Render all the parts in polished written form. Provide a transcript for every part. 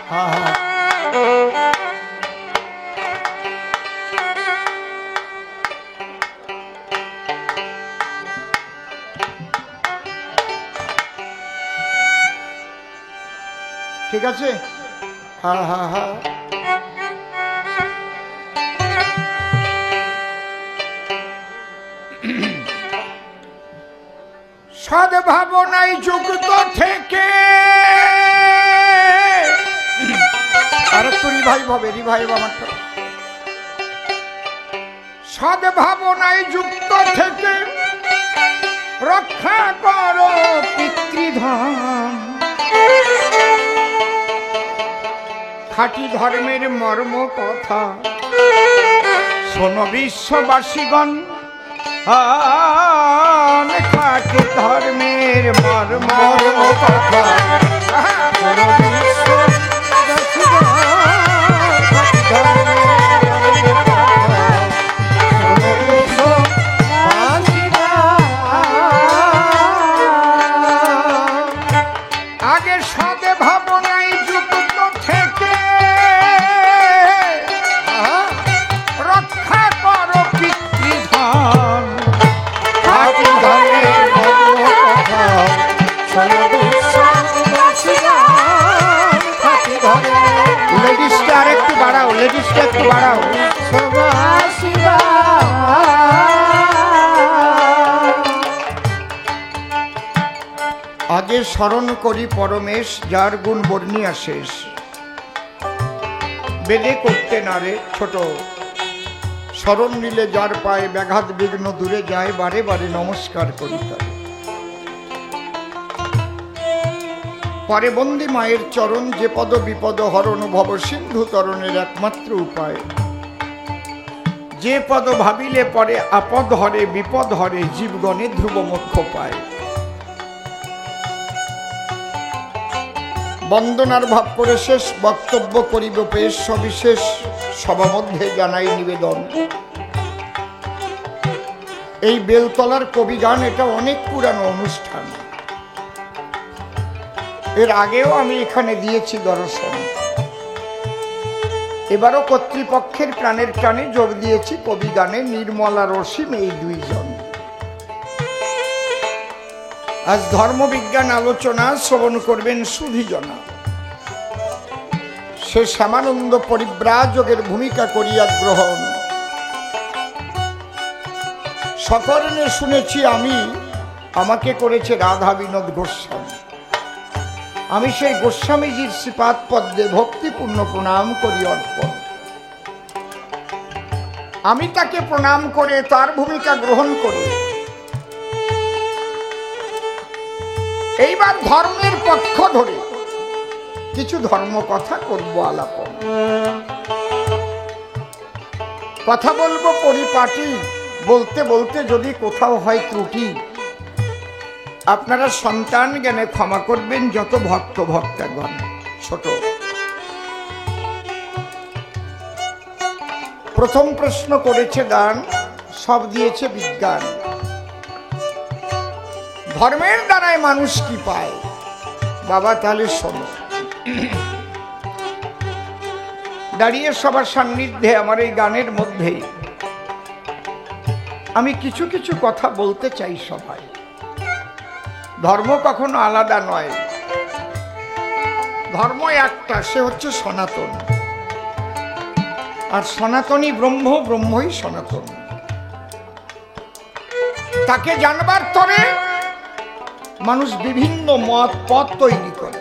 ঠিক আছে, হ্যাঁ হ্যাঁ হ্যাঁ। সদ্ভাবনায় যুক্ত থেকে আর একটু রিভাইভ হবে, রিভাইভ আমারটা। সদ্ভাবনায় যুক্ত থেকে রক্ষা করো পিতৃধন, খাঁটি ধর্মের মর্ম কথা শোনো বিশ্ববাসীগণ, খাঁটি ধর্মের মর্ম কথা শোনো বিশ্ববাসীগণ, আগে সদে ভাবনায় যুক্ত থেকে রক্ষা করো পিতৃধন, খাঁটি ধর্মের মর্ম কথা শোনো বিশ্ববাসীগণ, খাঁটি ধর্মের। লেডিসটা আর একটু বাড়াও, লেডিসটা একটু বাড়াও। আগে স্মরণ করি পরমেশ, যার গুণ বর্ণিয়া শেষ, বেদে করতে নারে ছোট, স্মরণ নিলে যার পায় ব্যাঘাত বিঘ্ন দূরে যায়, বারে বারে নমস্কার করি তার। পরে বন্দী মায়ের চরণ, যে পদ বিপদ হরণ ভব সিন্ধু তরণের একমাত্র উপায়, যে পদ ভাবিলে পরে আপদ হরে বিপদ হরে, জীবগণে ধ্রুব মোক্ষ পায়। বন্দনার ভাব করে শেষ বক্তব্য করিব পেশ, সবিশেষ সভা মধ্যে জানাই নিবেদন। এই বেলতলার কবি গান এটা অনেক পুরানো অনুষ্ঠান, এর আগেও আমি এখানে দিয়েছি দর্শন। এবারও কর্তৃপক্ষের প্রাণের টানে যোগ দিয়েছি কবি গানে নির্মলা রসিম, এই দুইজন। আজ ধর্মবিজ্ঞান আলোচনা শ্রবণ করবেন সুধীজনা। সে শ্যামানন্দ পরিব্রাজকের ভূমিকা করিয়া গ্রহণ। সকর্ণে শুনেছি আমি, আমাকে করেছে রাধা বিনোদ গোস্বামী। আমি সেই গোস্বামীজির শ্রীপাদ পদ্মে ভক্তিপূর্ণ প্রণাম করি অর্পণ। আমি তাকে প্রণাম করে তার ভূমিকা গ্রহণ করি। এইবার ধর্মের পক্ষ ধরে কিছু ধর্ম কথা করব আলাপন। কথা বলবো পরিপাটি, বলতে বলতে যদি কোথাও হয় ত্রুটি, আপনারা সন্তান জ্ঞানে ক্ষমা করবেন যত ভক্ত ভক্তাগণ। ছোট প্রথম প্রশ্ন করেছে দান, সব দিয়েছে বিজ্ঞান। ধর্মের দ্বারাই মানুষ কি পায়? বাবা তাহলে শোনো। দাঁড়িয়ে সবার সান্নিধ্যে আমার এই গানের মধ্যেই আমি কিছু কিছু কথা বলতে চাই সবাই। ধর্ম কখনো আলাদা নয়, ধর্ম একটা, সে হচ্ছে সনাতন। আর সনাতনী ব্রহ্ম, ব্রহ্মই সনাতন। তাকে জানবার তরে মানুষ বিভিন্ন মত পথ তৈরি করে।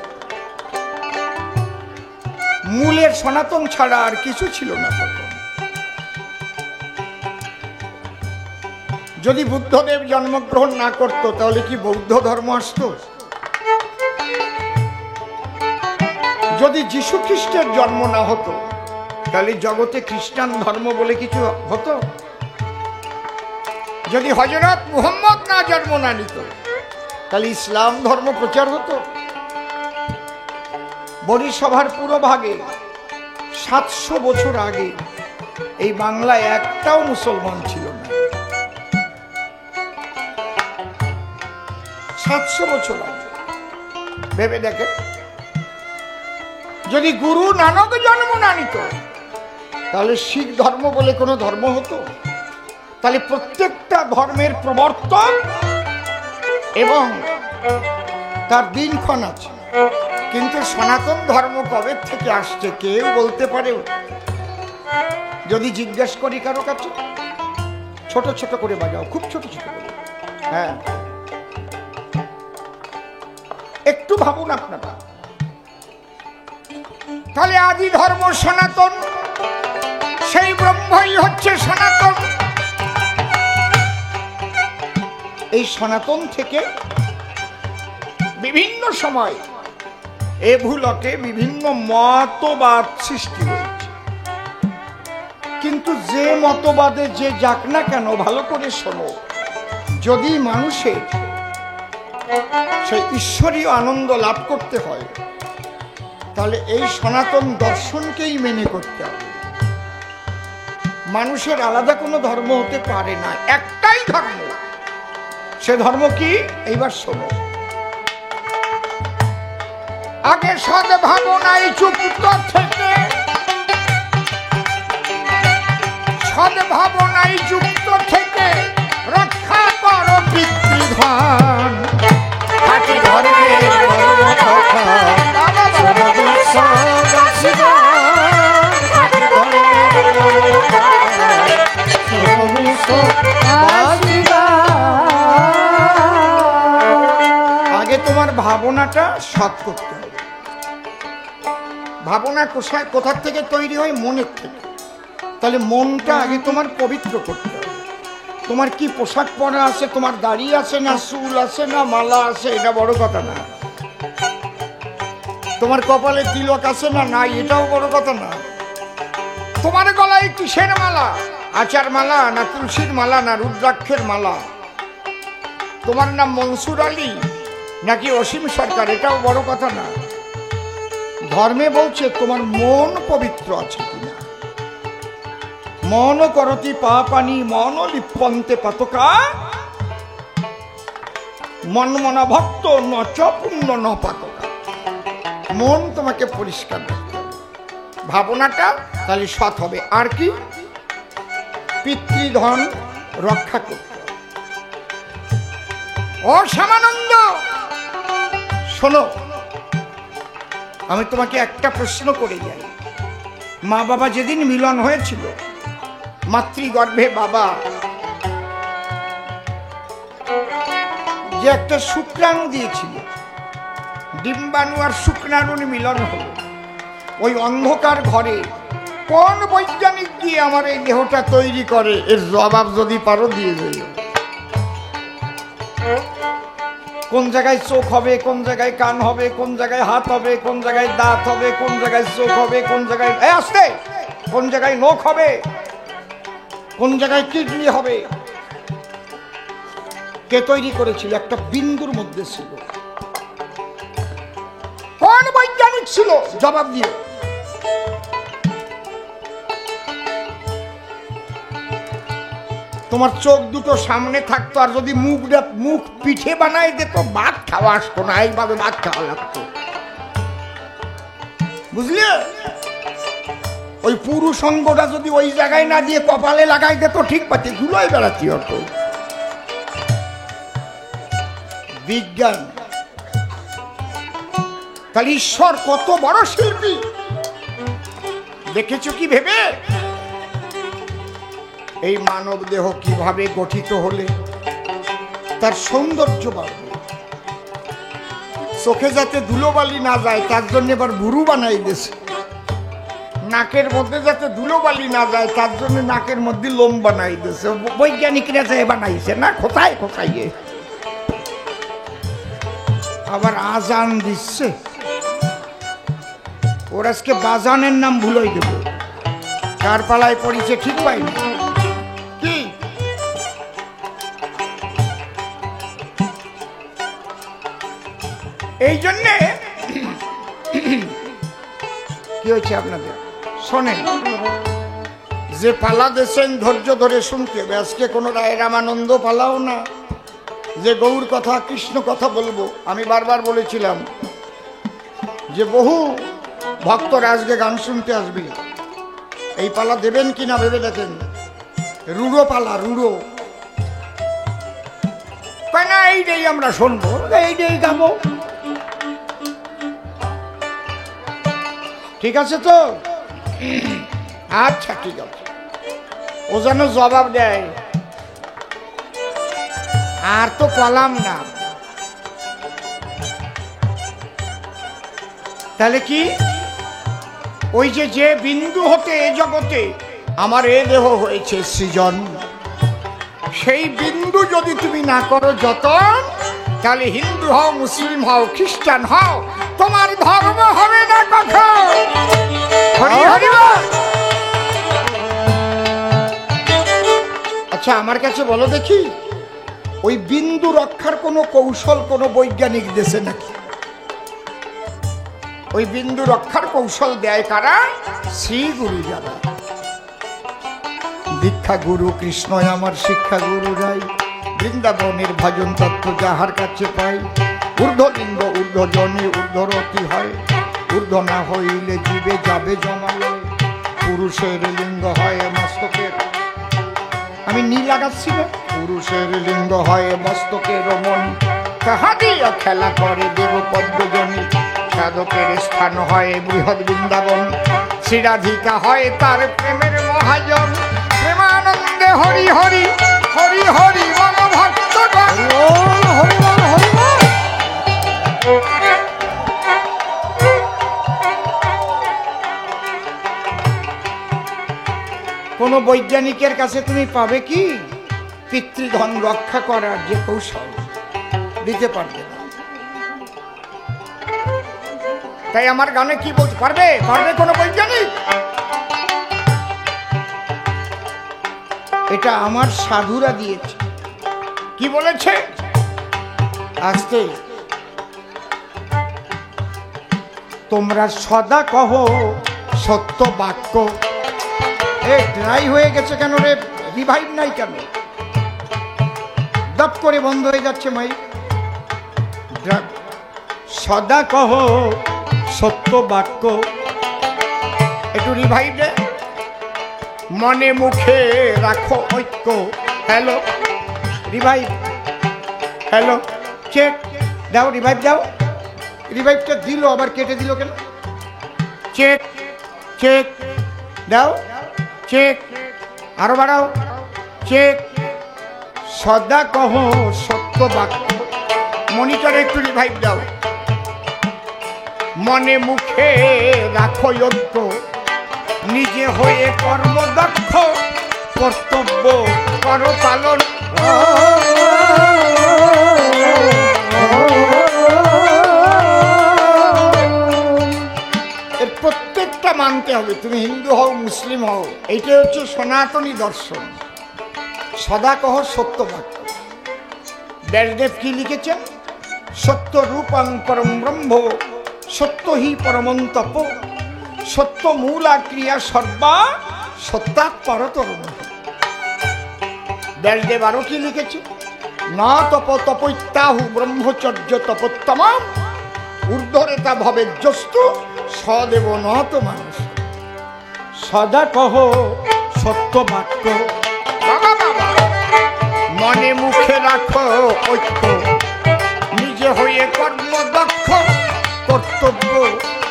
মূলের সনাতন ছাড়া আর কিছু ছিল না তখন। যদি বুদ্ধদেব জন্মগ্রহণ না করত তাহলে কি বৌদ্ধ ধর্ম আসত? যদি যীশু খ্রিস্টের জন্ম না হতো তাহলে জগতে খ্রিস্টান ধর্ম বলে কিছু হতো? যদি হযরত মুহাম্মদ না জন্ম না নিত তাহলে ইসলাম ধর্ম প্রচার হতো? বরিসভার পুরো ভাগে 700 বছর আগে এই বাংলায় একটাও মুসলমান ছিল না। 700 বছর আগে ভেবে দেখেন। যদি গুরু নানক জন্ম না নিত তাহলে শিখ ধর্ম বলে কোনো ধর্ম হতো? তাহলে প্রত্যেকটা ধর্মের প্রবর্তন এবং তার দিনক্ষণ আছে, কিন্তু সনাতন ধর্ম কবে থেকে আসছে কেউ বলতে পারে? যদি জিজ্ঞেস করি কারো কাছে, ছোট ছোট করে বাজাও, খুব ছোট ছোট করে, হ্যাঁ, একটু ভাবুন আপনারা। তাহলে আদি ধর্ম সনাতন, সেই ব্রহ্মই হচ্ছে সনাতন। এই সনাতন থেকে বিভিন্ন সময় এ ভূলোকে বিভিন্ন মতবাদ সৃষ্টি হয়েছে, কিন্তু যে মতবাদে যে যাক না কেন, ভালো করে শোনো, যদি মানুষের সেই ঈশ্বরীয় আনন্দ লাভ করতে হয় তাহলে এই সনাতন দর্শনকেই মেনে করতে হবে। মানুষের আলাদা কোনো ধর্ম হতে পারে না, একটাই ধর্ম। সে ধর্ম কি? এইবার শোনো। আগে সদ্ভাবনায় যুক্ত থেকে, সদ্ভাবনায় যুক্ত থেকে রক্ষা করো পিতৃধন। আগে তোমার ভাবনাটা সৎ করতে হবে। ভাবনা কোথার থেকে তৈরি হয়? মনের থেকে। তাহলে মনটা আগে তোমার পবিত্র করতে হবে। তোমার কি পোশাক পরা আছে, তোমার দাড়ি আছে না চুল আছে না মালা আছে, এটা বড় কথা না। তোমার কপালে তিলক আছে না নাই, এটাও বড় কথা না। তোমার গলায় কিসের মালা? আচার মালা না তুলসীর মালা না রুদ্রাক্ষের মালা? তোমার নাম মনসুর আলী নাকি অসীম সরকার, এটাও বড় কথা না। ধর্মে বলছে তোমার মন পবিত্র আছে কিনা। মন করতি পাপানি মন লিপ্পন্তে পাতকা, মন মনা ভক্ত নচ পুণ্য ন পাতকা। মন তোমাকে পরিষ্কার রাখতে হবে, ভাবনাটা তাহলে সৎ হবে। আর কি? পিতৃধন রক্ষা করতে হবে। ও শ্যামানন্দ শোনো, আমি তোমাকে একটা প্রশ্ন করে যাই। মা বাবা যেদিন মিলন হয়েছিল, মাতৃগর্ভে বাবা যে একটা শুক্রাণু দিয়েছিল, ডিম্বাণু আর শুক্রাণুর মিলন হলো, ওই অন্ধকার ঘরে কোন বৈজ্ঞানিক দিয়ে আমার এই দেহটা তৈরি করে, এর জবাব যদি পারো দিয়ে যাই। কোন জায়গায় চোখ হবে, কোন জায়গায় কান হবে, কোন জায়গায় হাত হবে, কোন জায়গায় দাঁত হবে, কোন জায়গায় চোখ হবে, কোন জায়গায় আসতে, কোন জায়গায় নখ হবে, কোন জায়গায় কিডনি হবে, কে তৈরি করেছিল? একটা বিন্দুর মধ্যে ছিল। কোন বৈজ্ঞানিক ছিল? জবাব দিয়ে। তোমার চোখ দুটো সামনে থাকতো, আর যদি মুখ পিঠে বানাই দিত, ভাত খাওয়া আসতো না, এইভাবে ভাত খাওয়া লাগতো। বুঝলে? ওই পুরুষ অঙ্গটা যদি ওই জায়গায় না দিয়ে কপালে লাগাই দিত, ঠিক পাতি গুলোই বেড়াতি হতো। বিজ্ঞান। তাহলে ঈশ্বর কত বড় শিল্পী দেখেছো কি ভেবে? এই মানব দেহ কিভাবে গঠিত হলে তার সৌন্দর্য বাড়বে। চোখে যাতে ধুলোবালি না যায় তার জন্য এবার ভুরু বানাই দিয়েছে। নাকের মধ্যে যাতে ধুলোবালি না যায় তার জন্য নাকের মধ্যে লোম বানাই দিয়েছে। বৈজ্ঞানিকরা যে বানাইছে না, কোথায় কোথায় আবার আজান দিচ্ছে। ওর আজকে বাজানের নাম ভুলই দেব, কার পালায় পড়িছে ঠিক পাইনি। কি এই জন্যে কি হয়েছে আপনাদের? শোনেন, যে পালা দেশেন ধৈর্য ধরে শুনতে হবে। আজকে কোনো রায় রামানন্দ পালাও না, যে গৌর কথা কৃষ্ণ কথা বলবো। আমি বারবার বলেছিলাম যে বহু ভক্তরা আজকে গান শুনতে আসবে, এই পালা দেবেন কিনা ভেবে দেখেন। রুড়ো পালা, রুড়ো না, এইটাই আমরা শুনবো, এইটাই গাবো। ঠিক আছে তো? আচ্ছা ঠিক আছে। ও যেন জবাব দেয়, আর তো কলাম না। তাহলে কি, ওই যে বিন্দু হতে এ জগতে আমার এ দেহ হয়েছে সৃজন, সেই বিন্দু যদি তুমি না করো যতন, তাহলে হিন্দু হও, মুসলিম হও, খ্রিস্টান হও, তোমার ধর্ম হবে না কখন। হরি হরি বল। আচ্ছা আমার কাছে বলো দেখি, ওই বিন্দু রক্ষার কোনো কৌশল কোনো বৈজ্ঞানিক দেশে নাকি? ওই বিন্দু রক্ষার কৌশল দেয় কারা? শ্রী গুরু যারা। দীক্ষা গুরু কৃষ্ণ আমার শিক্ষা গুরু রাই, বৃন্দাবনের ভজন তত্ত্ব যাহার কাছে পাই। ঊর্ধ্বলিঙ্গ ঊর্ধ্বজনে ঊর্ধ্বরতি হয়, ঊর্ধ্ব না হইলে জীবে যাবে জমালয়। পুরুষের লিঙ্গ হয় মস্তকের, আমি নী লাগাচ্ছি না, পুরুষের লিঙ্গ হয় মস্তকের মণি। তাহা দিয়া খেলা করে দেব পদ্মজনী, সাধকের স্থান হয় বৃহৎ বৃন্দাবন। শ্রীরাধিকা হয় তার প্রেমের মহাজন, প্রেমানন্দে হরি হরি হরি হরি মন ভক্তগণ। হরি বল হরি বল। কোন বৈজ্ঞানিকের কাছে তুমি পাবে কি পিতৃধন রক্ষা করার যে কৌশল? দিতে পারবে না। তাই আমার গানে কি বলতে পারবে? পারবে কোন বৈজ্ঞানিক? এটা আমার সাধুরা দিয়েছে। কি বলেছে? আস্তে, তোমরা সদা কহ সত্য বাক্য। এ ড্রাই হয়ে গেছে কেন রে? রিভাইভ নাই কেন? দপ করে বন্ধ হয়ে যাচ্ছে মাই। সদা কহ সত্য বাক্য, একটু রিভাইভ দে। মনে মুখে রাখো ঐক্য। হ্যালো রিভাইভ, হ্যালো চেক দাও, রিভাইভ দাও। রিভাইভটা দিল আবার কেটে দিল কেন? চেক চেক দাও, চেক আরো বাড়াও, চেক। সদা কহ সত্য বাক্য। মনিটরে একটু রিভাইভ দাও। মনে মুখে রাখো ঐক্য, নিজে হয়ে কর্মদক্ষ, কর্তব্য করো পালন। এর প্রত্যেকটা মানতে হবে, তুমি হিন্দু হও মুসলিম হও। এইটাই হচ্ছে সনাতনী দর্শন। সদা কহ সত্য বাক্য। ব্যাসদেব কি লিখেছেন? সত্য রূপং পরম ব্রহ্ম, সত্য হি পরমং তপ, সত্য মূলা ক্রিয়া সর্বা, সত্যাৎ পরতরম। ব্যাসদেব আরো কি লিখেছে? না তপ তপৈত্যাহু ব্রহ্মচর্য তপোত্তমম, ঊর্ধ্বরেতা ভবেজ্জস্তু সদেব নত মানুষ। সদা কহ সত্য বাক্য। মনে মুখে রাখো ঐক্য, নিজে হয়ে কর্মদক্ষ, কর্তব্য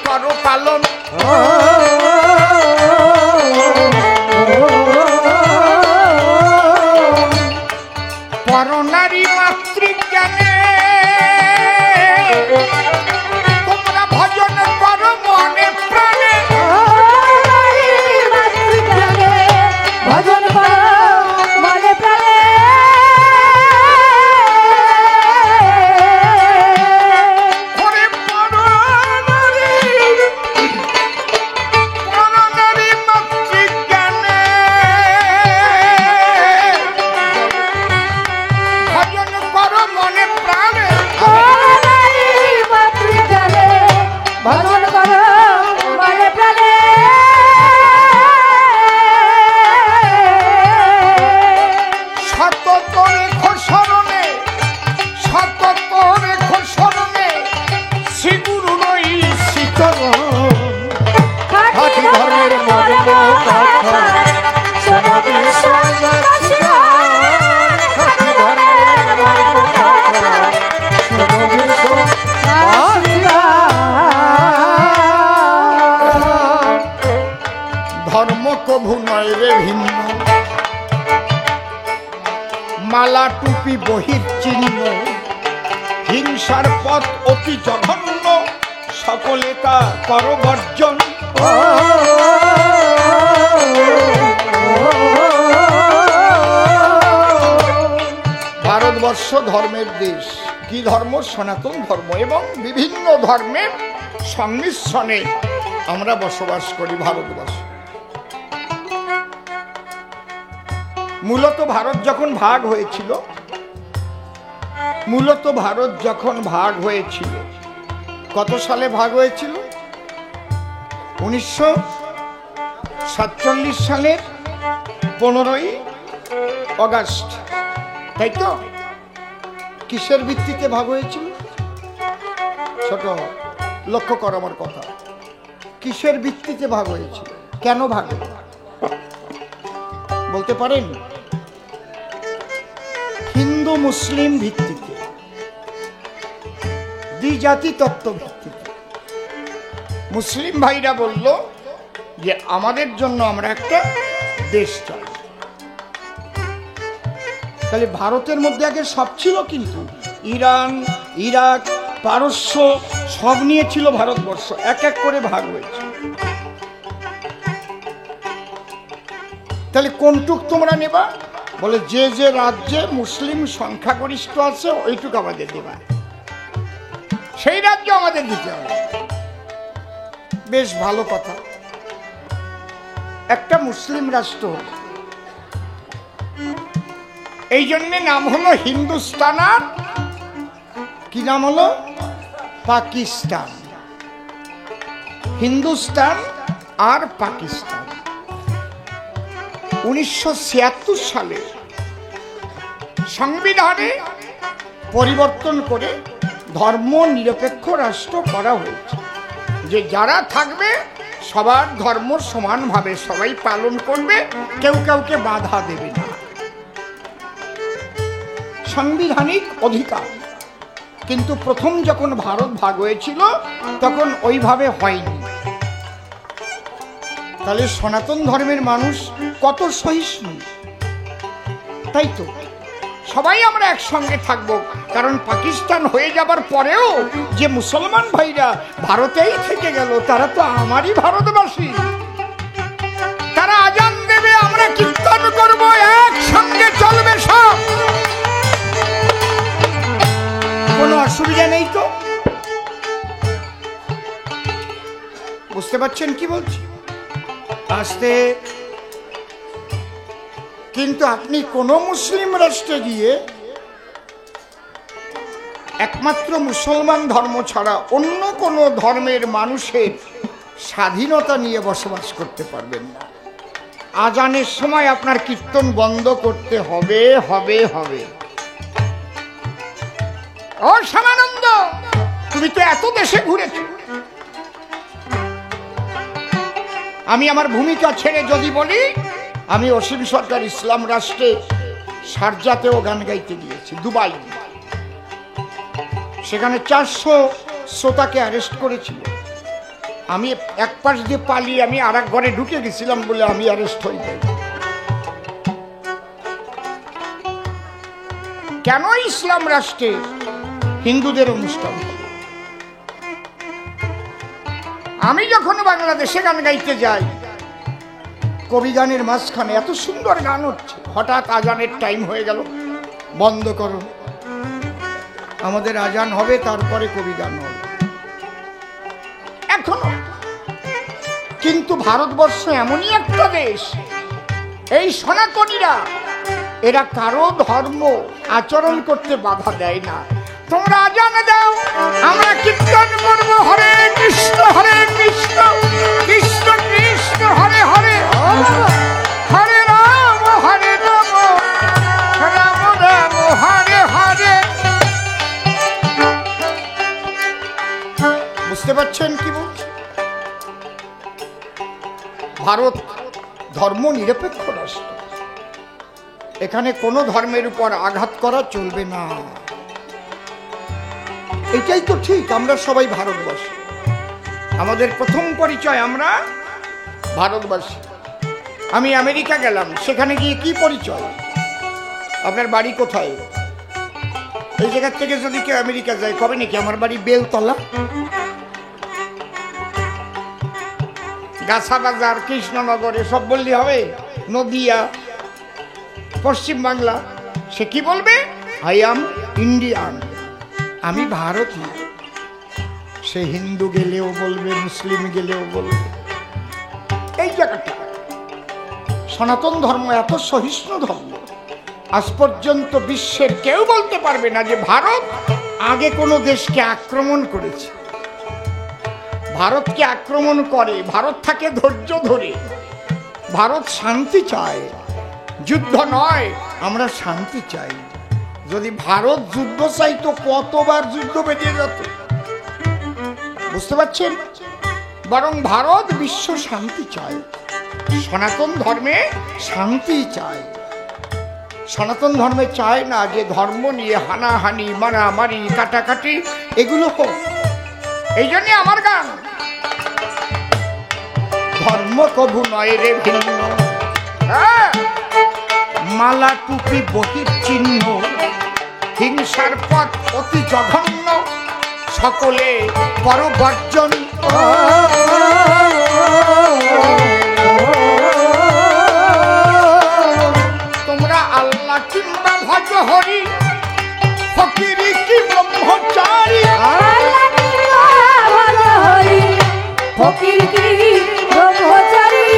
করো পালন। পরনারী মাতৃজ্ঞানে তোমরা ভজন করো মনে প্রাণে। ভজন করো মনে প্রাণে। নয় রে ভিন্ন, মালা টুপি বহির চিহ্ন, হিংসার পথ অতি জঘন্য, সকলে তা কর বর্জন। ভারতবর্ষ ধর্মের দেশ। কি ধর্ম? সনাতন ধর্ম, এবং বিভিন্ন ধর্মের সংমিশ্রণে আমরা বসবাস করি ভারতবর্ষে। মূলত ভারত যখন ভাগ হয়েছিল, কত সালে ভাগ হয়েছিল? 1947 সালের 15ই অগাস্ট, তাই তো? কিসের ভিত্তিতে ভাগ হয়েছিল? ছোট লক্ষ্য কর আমার কথা। কিসের ভিত্তিতে ভাগ হয়েছিল? কেন ভাগ বলতে পারেন? হিন্দু মুসলিম ভিত্তিতে, দ্বিজাতি তত্ত্ব ভিত্তিতে। মুসলিম ভাইরা বলল যে আমাদের জন্য আমরা একটা দেশ চাই। তাহলে ভারতের মধ্যে আগে সব ছিল, কিন্তু ইরান, ইরাক, পারস্য সব নিয়ে ছিল ভারতবর্ষ। এক এক করে ভাগ হয়েছে। তাহলে কোনটুক তোমরা নেবা? বলে যে যে রাজ্যে মুসলিম সংখ্যাগরিষ্ঠ আছে ওইটুকু আমাদের দেবা, সেই রাজ্য আমাদের দিতে হবে। বেশ ভালো কথা। একটা মুসলিম রাষ্ট্র, এই জন্যে নাম হলো হিন্দুস্তান, আর কি নাম হলো? পাকিস্তান। হিন্দুস্তান আর পাকিস্তান। 1976 সালে সংবিধানে পরিবর্তন করে ধর্ম নিরপেক্ষ রাষ্ট্র করা হয়েছে, যে যারা থাকবে সবার ধর্ম সমানভাবে সবাই পালন করবে, কেউ কাউকে বাধা দেবে না। সাংবিধানিক অধিকার। কিন্তু প্রথম যখন ভারত ভাগ হয়েছিল তখন ওইভাবে হয়নি। তাহলে সনাতন ধর্মের মানুষ কত সহিষ্ণু, তাই তো? সবাই আমরা একসঙ্গে থাকবো। কারণ পাকিস্তান হয়ে যাবার পরেও যে মুসলমান ভাইরা ভারতেই থেকে গেল, তারা তো আমারই ভারতবাসী। তারা আজান দেবে, আমরা কীর্তন করবো, একসঙ্গে চলবে সব, কোনো অসুবিধা নেই তো। বুঝতে পারছেন কি বলছি? আসতে। কিন্তু আপনি কোন মুসলিম রাষ্ট্রে গিয়ে একমাত্র মুসলমান ধর্ম ছাড়া অন্য কোন ধর্মের মানুষের স্বাধীনতা নিয়ে বসবাস করতে পারবেন না। আজানের সময় আপনার কীর্তন বন্ধ করতে হবে হবে হবে। ও শ্যামানন্দ, তুমি তো এত দেশে ঘুরেছ। আমি আমার ভূমিকা ছেড়ে যদি বলি, আমি অসীম সরকার ইসলাম রাষ্ট্রে শারজাতেও গান গাইতে গিয়েছি, দুবাই। সেখানে 400 শ্রোতাকে অ্যারেস্ট করেছিল। আমি এক পাশ দিয়ে পালিয়ে আমি আর এক ঘরে ঢুকে গেছিলাম বলে আমি অ্যারেস্ট হয়ে যাই। কেন ইসলাম রাষ্ট্রে হিন্দুদের অনুষ্ঠান? আমি যখন বাংলাদেশে গান গাইতে যাই, কবি গানের মাঝখানে এত সুন্দর গান হচ্ছে, হঠাৎ আজানের টাইম হয়ে গেল, বন্ধ করো, আমাদের আজান হবে তারপরে কবি গান হবে। এখনো কিন্তু ভারতবর্ষ এমনই একটা দেশ, এই সনাতনীরা এরা কারো ধর্ম আচরণ করতে বাধা দেয় না। তোমরা আজান দাও, আমরা কীর্তন করব, হরে কৃষ্ণ কৃষ্ণ কৃষ্ণ হরে হরে, হরে রাম রাম রাম হরে হরে। বুঝতে পারছেন কি বলছি? ভারত ধর্ম নিরপেক্ষ রাষ্ট্র। এখানে কোনো ধর্মের উপর আঘাত করা চলবে না। এটাই তো ঠিক। আমরা সবাই ভারতবাসী। আমাদের প্রথম পরিচয় আমরা ভারতবাসী। আমি আমেরিকা গেলাম, সেখানে গিয়ে কি পরিচয়? আপনার বাড়ি কোথায়? এই জায়গা থেকে যদি কেউ আমেরিকা যায়, কবে নাকি আমার বাড়ি বেলতলা, গাছা বাজার, কৃষ্ণনগর, এসব বললে হবে? নদিয়া, পশ্চিম বাংলা, সে কি বলবে? আই অ্যাম ইন্ডিয়ান, আমি ভারতীয়। সে হিন্দু গেলেও বলবে, মুসলিম গেলেও বলবে। এই জায়গাটা সনাতন ধর্ম এত সহিষ্ণু ধর্ম, আজ পর্যন্ত বিশ্বের কেউ বলতে পারবে না যে ভারত আগে কোনো দেশকে আক্রমণ করেছে। ভারতকে আক্রমণ করে, ভারত থাকে ধৈর্য ধরে। ভারত শান্তি চায়, যুদ্ধ নয়। আমরা শান্তি চাই। যদি ভারত যুদ্ধ চাইতো কতবার যুদ্ধ বেরিয়ে যেত, বুঝতে পারছেন? বরং ভারত বিশ্ব শান্তি চায়, সনাতন ধর্মে শান্তি চায়। সনাতন ধর্মে চায় না যে ধর্ম নিয়ে হানাহানি, মারামারি, কাটাকাটি এগুলো হোক। এই জন্য আমার গান, ধর্ম কভু নয় রে ভিন্ন, মালা টুপি বহির চিহ্ন, হিংসার পথ অতি জঘন্য, সকলে পরবর্জন। তোমরা আল্লাহ কিংবা ভজ হরি, ফকিরি কি ব্রহ্মচারী, ফকির কি ব্রহ্মচারী,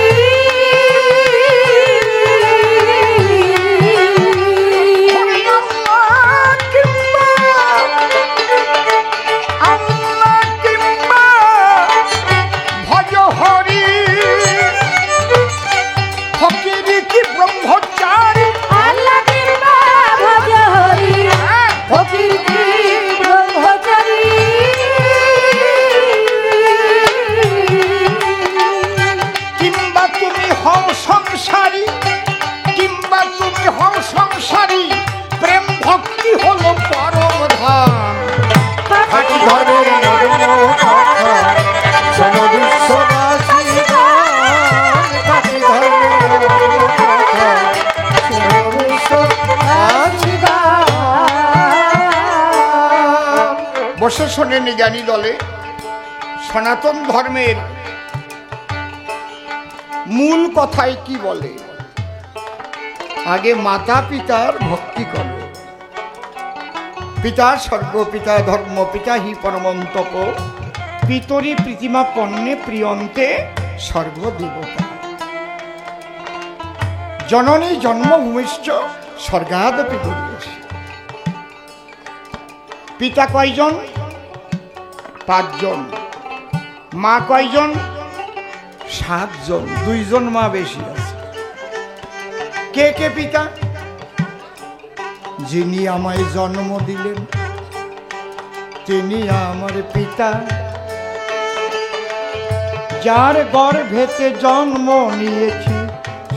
বসে শোনেন জ্ঞানী দলে। সনাতন ধর্মের মূল কথায় কি বলে? আগে মাতা পিতার ভক্তি করো। পিতা স্বর্গ, পিতা ধর্ম, পিতা হি পরমন্তপ, পিতরি প্রীতিমা পণ্যে প্রিয়ন্তে সর্বদেবতা, জননী জন্মভূমিশ্চ স্বর্গাদপি গরীয়সী। পিতা কয়জন? 5 জন। মা কয়জন? 7 জন। 2 জন মা বেশি আছে। কে কে পিতা? যিনি আমায় জন্ম দিলেন তিনি আমার পিতা, যার গর্ভেতে জন্ম নিয়েছি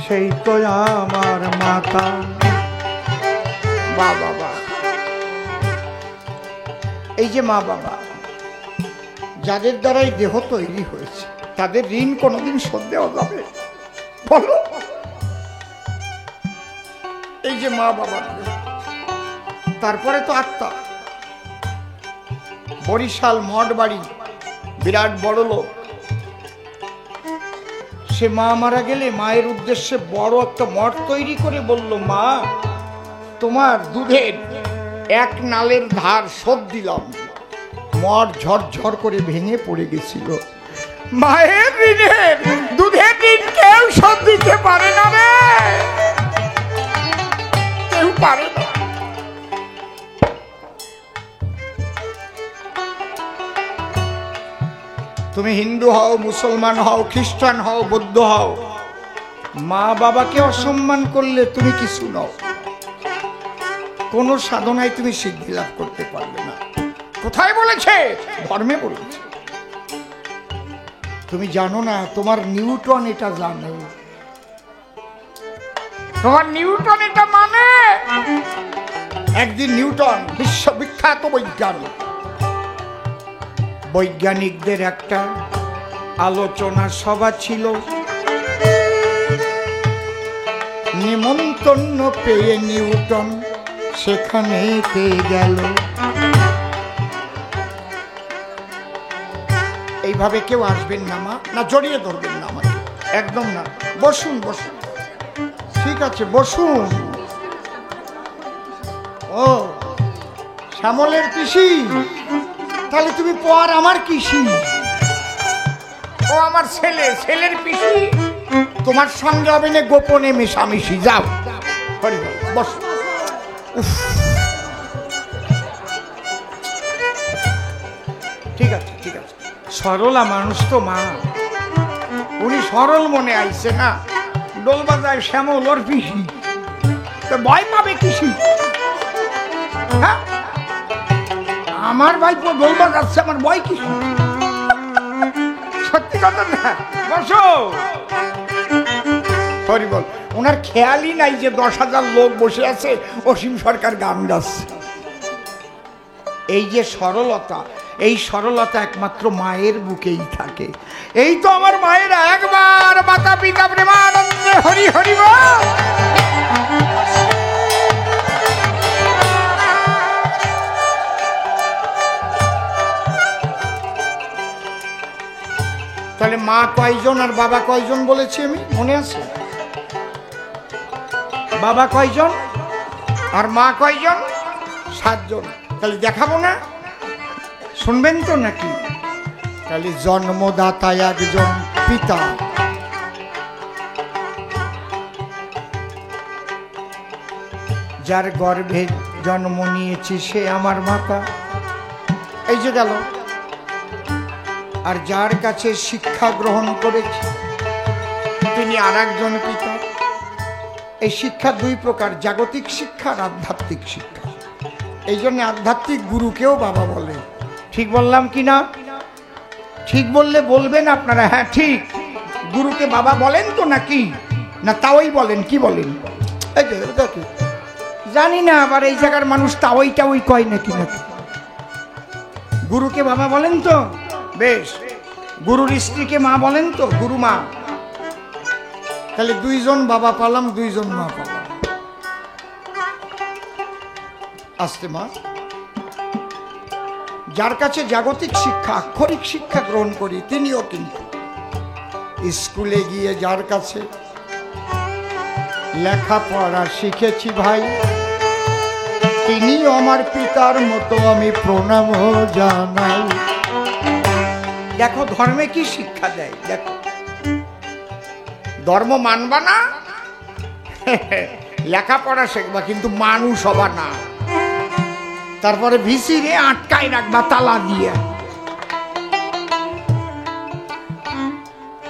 সেই তো আমার মাতা। বাবা, এই যে মা বাবা যাদের দ্বারাই দেহ তৈরি হয়েছে, তাদের ঋণ কোনোদিন শোধ দেওয়া যাবে? বলো। এই যে মা বাবা, তারপরে তো আত্মা। বরিশাল মঠ বাড়ি, বিরাট বড় লোক, সে মা মারা গেলে মায়ের উদ্দেশ্যে বড় একটা মঠ তৈরি করে বলল, মা তোমার দুধের 1 নালের ধার শোধ দিলাম। মঠ ঝরঝর করে ভেঙে পড়ে গেছিল। মায়ের ঋণের, দুধের ঋণ কেউ শোধ দিতে পারে না রে, কেউ পারে না। তুমি হিন্দু হও, মুসলমান হও, খ্রিস্টান হও, বৌদ্ধ হও, মা বাবাকে অসম্মান করলে তুমি কিছু নও। কোনো সাধনায় তুমি সিদ্ধি লাভ করতে পারবে না। কোথায় বলেছে? ধর্মে বলেছে। তুমি জানো না, তোমার নিউটন এটা জানে, তোমার নিউটন এটা মানে। একদিন নিউটন বিশ্ববিখ্যাত বৈজ্ঞানিক, বৈজ্ঞানিকদের একটা আলোচনা সভা ছিল। নিমন্ত্রণ পেয়ে নিউটন সেখানেতে গেল। এইভাবে কেউ আসবেন না মা, না জড়িয়ে ধরবেন না আমাকে, একদম না। বসুন বসুন, ঠিক আছে বসুন। ও শ্যামলের পিসি, তাহলে তুমি পর আমার পিসি। ও আমার ছেলে, ছেলের পিসি, তোমার সঙ্গে হবে না গোপনে মেশামেশি। যাও বস। ঠিক আছে ঠিক আছে, সরলা মানুষ তো মা, উনি সরল মনে আইছে না। ডোল বাজায় শ্যামল ওর পিসি, তো ভয় পাবে কিসি? হ্যাঁ, আমার ভাইপো ডোল বাজাচ্ছে, আমার ভয় কিসি? সত্যি কথা না। বসো। হরি বল। ওনার খেয়ালই নাই যে 10,000 লোক বসে আছে, অসীম সরকার গান গাচ্ছে। এই যে সরলতা, এই সরলতা একমাত্র মায়ের বুকেই থাকে। এই তো আমার মায়ের একবার মাতা পিতা প্রেমানন্দে হরি হরি বল। তাহলে মা কয়জন আর বাবা কয়জন বলেছি আমি, মনে আছে? বাবা কয়জন আর মা কয়জন? 7 জন। তাহলে দেখাবো না, শুনবেন তো নাকি? তাহলে জন্মদাতা একজন পিতা, যার গর্ভে জন্ম নিয়েছি সে আমার মাতা, এই যে গেল। আর যার কাছে শিক্ষা গ্রহণ করেছি তিনি আর একজন পিতা। এই শিক্ষা 2 প্রকার, জাগতিক শিক্ষা আর আধ্যাত্মিক শিক্ষা। এই জন্য আধ্যাত্মিক গুরুকেও বাবা বলে। ঠিক বললাম কি না? ঠিক বললে বলবেন আপনারা, হ্যাঁ ঠিক। গুরুকে বাবা বলেন তো নাকি? না তাওই বলেন? কি বলেন? জানি না, আবার এই জায়গার মানুষ তাওইটা ওই কয় নাকি নাকি। গুরুকে বাবা বলেন তো? বেশ। গুরুর স্ত্রীকে মা বলেন তো? গুরু মা। তাহলে 2 জন বাবা পালাম, 2 জন মা পালাম। আসতে মা, যার কাছে জাগতিক শিক্ষা, আক্ষরিক শিক্ষা গ্রহণ করি তিনিও কিন্তু স্কুলে গিয়ে যার কাছে লেখাপড়া শিখেছি ভাই, তিনিও আমার পিতার মতো আমি প্রণাম জানাই। দেখো ধর্মে কি শিক্ষা দেয়, দেখো। ধর্ম মানবা না, লেখাপড়া শিখবা, কিন্তু মানুষ হবা না। তারপরে ভিসিরে আটকায় রাখবা তালা দিয়ে।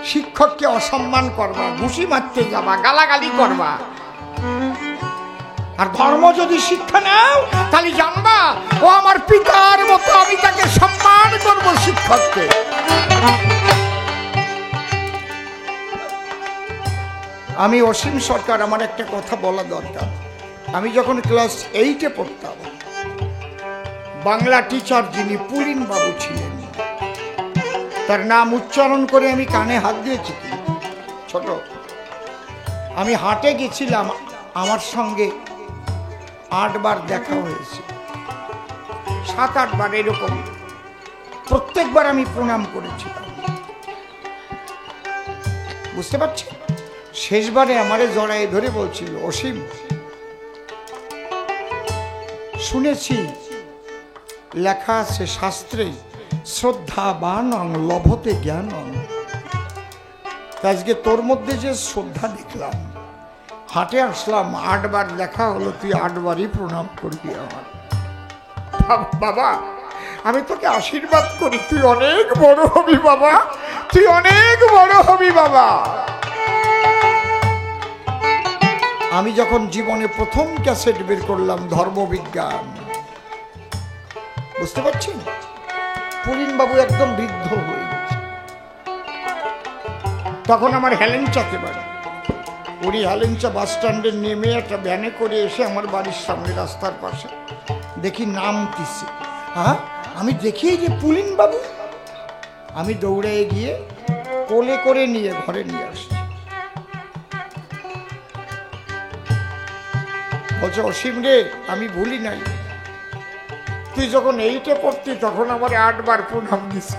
শিক্ষককে অসম্মান করবা, ঘুষি মারতে যাবা, গালাগালি করবা। আর ধর্ম যদি শিক্ষা নাও তাহলে জানবা ও আমার পিতার মতো, আমি তাকে সম্মান করব। শিক্ষককে আমি অসীম সরকার, আমার একটা কথা বলা দরকার। আমি যখন ক্লাস 8-এ পড়তাম, বাংলা টিচার যিনি পুলিন বাবু ছিলেন, তার নাম উচ্চারণ করে আমি কানে হাত দিয়েছি। ছোট আমি হাটে গেছিলাম, আমার সঙ্গে 8 বার দেখা হয়েছে, 7-8 বার এরকম। প্রত্যেকবার আমি প্রণাম করেছিলাম, বুঝতে পারছি। শেষবারে আমারে জড়াই ধরে বলছিল, অসীম শুনেছি লেখা আছে শাস্ত্রে, শ্রদ্ধাবান লভতে জ্ঞান। আজকে তোর মধ্যে যে শ্রদ্ধা দেখলাম, হাটে আসলাম, 8 বার লেখা হলো, তুই 8 বারই প্রণাম করবি আমার। বাবা আমি তোকে আশীর্বাদ করি, তুই অনেক বড় হবি বাবা, তুই অনেক বড় হবি বাবা। আমি যখন জীবনে প্রথম ক্যাসেট বের করলাম ধর্মবিজ্ঞান, বুঝতে পারছি, পুলিন বাবু একদম বৃদ্ধ হয়ে গেছে। তখন আমার হেলেঞ্চাতে বাড়ি, উনি হেলেঞ্চা বাস স্ট্যান্ডে নেমে একটা ভ্যানে করে এসে আমার বাড়ির সামনে রাস্তার পাশে দেখি নামতিছে। হ্যাঁ, আমি দেখি যে পুলিন বাবু, আমি দৌড়ে গিয়ে কোলে করে নিয়ে ঘরে নিয়ে আসছি। বলছে, অসীম রে, আমি ভুলি নাই, তুই যখন এইটে পড়তি তখন আমার 8 বার প্রণাম দিস,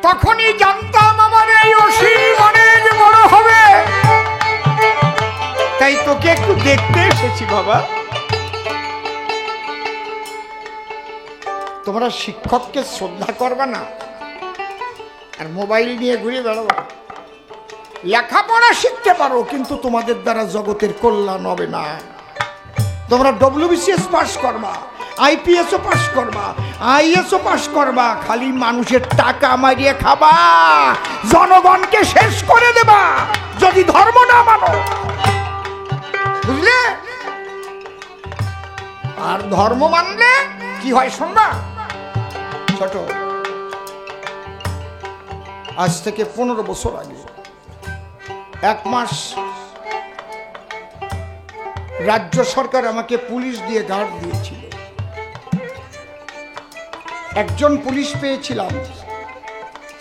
তখনই জানতাম আমার এই অসীম অনেক বড় হবে, তাই তোকে একটু দেখতে এসেছি বাবা। তোমরা শিক্ষককে শ্রদ্ধা করবা না আর মোবাইল নিয়ে ঘুরে বেড়াবা। লেখাপড়া শিখতে পারো, কিন্তু তোমাদের দ্বারা জগতের কল্যাণ হবে না। তোমরা WBCS পাস করবা, IPS ও পাস করবা, IAS ও পাস করবা, খালি মানুষের টাকা মারিয়ে খাবা, জনগণকে শেষ করে দেবা যদি ধর্ম না মানো, বুঝলে? আর ধর্ম মানলে কি হয় শুনবা। ছোট, আজ থেকে 15 বছর আগে 1 মাস রাজ্য সরকার আমাকে পুলিশ দিয়ে গার্ড দিয়েছিল। একজন পুলিশ পেয়েছিলাম,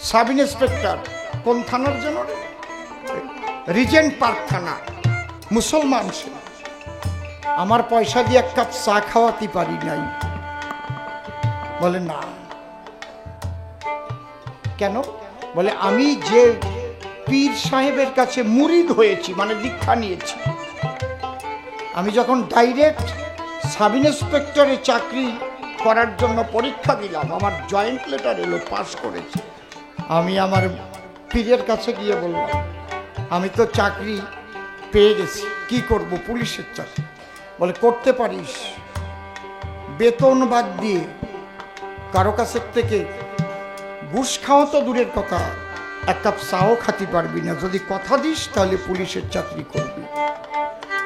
সাব ইন্সপেক্টর। কোন থানার জন্য? রিজেন্ট পার্ক থানা, মুসলমান সে। আমার পয়সা দিয়ে 1 কাপ চা খাওয়াতে পারি নাই। বলে না। কেন? বলে আমি যে পীর সাহেবের কাছে মুরিদ হয়েছি, মানে দীক্ষা নিয়েছি, আমি যখন ডাইরেক্ট সাব ইন্সপেক্টরে চাকরি করার জন্য পরীক্ষা দিলাম, আমার জয়েন্ট লেটার এলো, পাস করেছি। আমি আমার পীরের কাছে গিয়ে বললাম, আমি তো চাকরি পেয়ে গেছি, কি করব? পুলিশের চাকরি। বলে করতে পারিস, বেতন বাদ দিয়ে, কারো কাছের থেকে ঘুষ খাওয়া তো দূরের কথা, 1 কাপ চাও খাতে পারবি না। যদি কথা দিস তাহলে পুলিশের চাকরি করবি।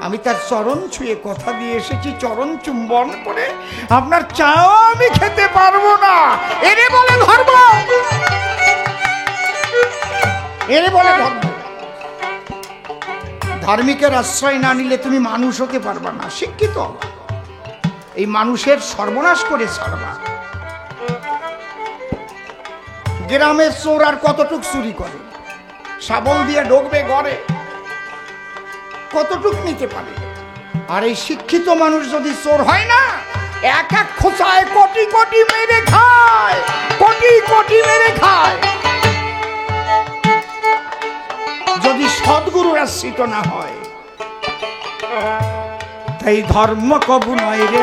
আমি তার চরণ ছুঁয়ে কথা দিয়ে এসেছি, চরণ চুম্বন করে, আপনার চাও আমি খেতে পারবো না। এরে বলে ধর্ম, এরে বলে ধর্ম। ধার্মিকের আশ্রয় না নিলে তুমি মানুষ হতে পারবা না, শিক্ষিত এই মানুষের সর্বনাশ করে ছাড়বা। গ্রামের চোর আর কতটুক চুরি করে? শাবল দিয়ে ঢোকবে ঘরে, কতটুক নিতে পারে? আর এই শিক্ষিত মানুষ যদি চোর হয় না, 1 খোঁচায় কোটি কোটি মেরে খায়, কোটি কোটি মেরে খায়, যদি সদ্গুরুর আশ্রিত না হয়। তাই ধর্ম কবু নয় রে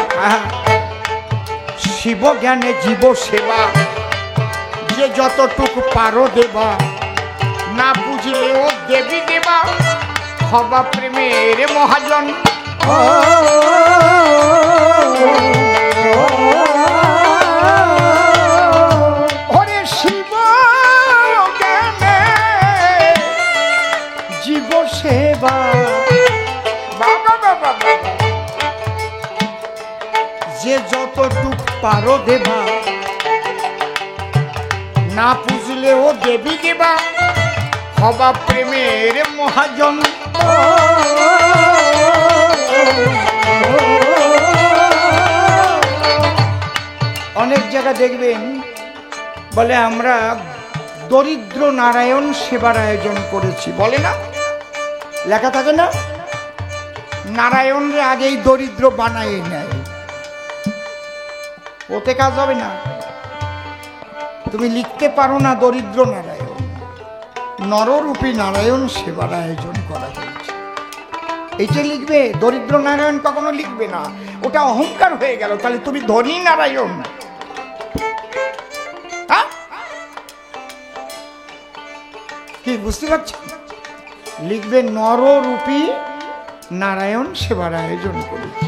শিব জ্ঞানে জীব সেবা, যে যতটুকু পারো দেবা, না বুঝলেও দেবী দেবা, হবা প্রেমের মহাজন। ওরে শিব জ্ঞানে জীব সেবা, বাবা বাবা, যে যতটুক পারো দেবা, না পুজলেও দেবী দেবা, হবা প্রেমের মহাজন। অনেক জায়গা দেখবেন বলে আমরা দরিদ্র নারায়ণ সেবার আয়োজন করেছি, বলে না? লেখা থাকে না? নারায়ণরে আগেই দরিদ্র বানাই নেয়, ওতে কাজ হবে না। তুমি লিখতে পারো না দরিদ্র নারায়ণ, নররূপী নারায়ণ সেবার আয়োজন করা হয়েছে, এইটা লিখবে। দরিদ্র নারায়ণ কখনো লিখবে না, ওটা অহংকার হয়ে গেল। তাহলে তুমি ধনী নারায়ণ, কি বুঝতে পারছেন? লিখবে নররূপী নারায়ণ সেবার আয়োজন করেছে,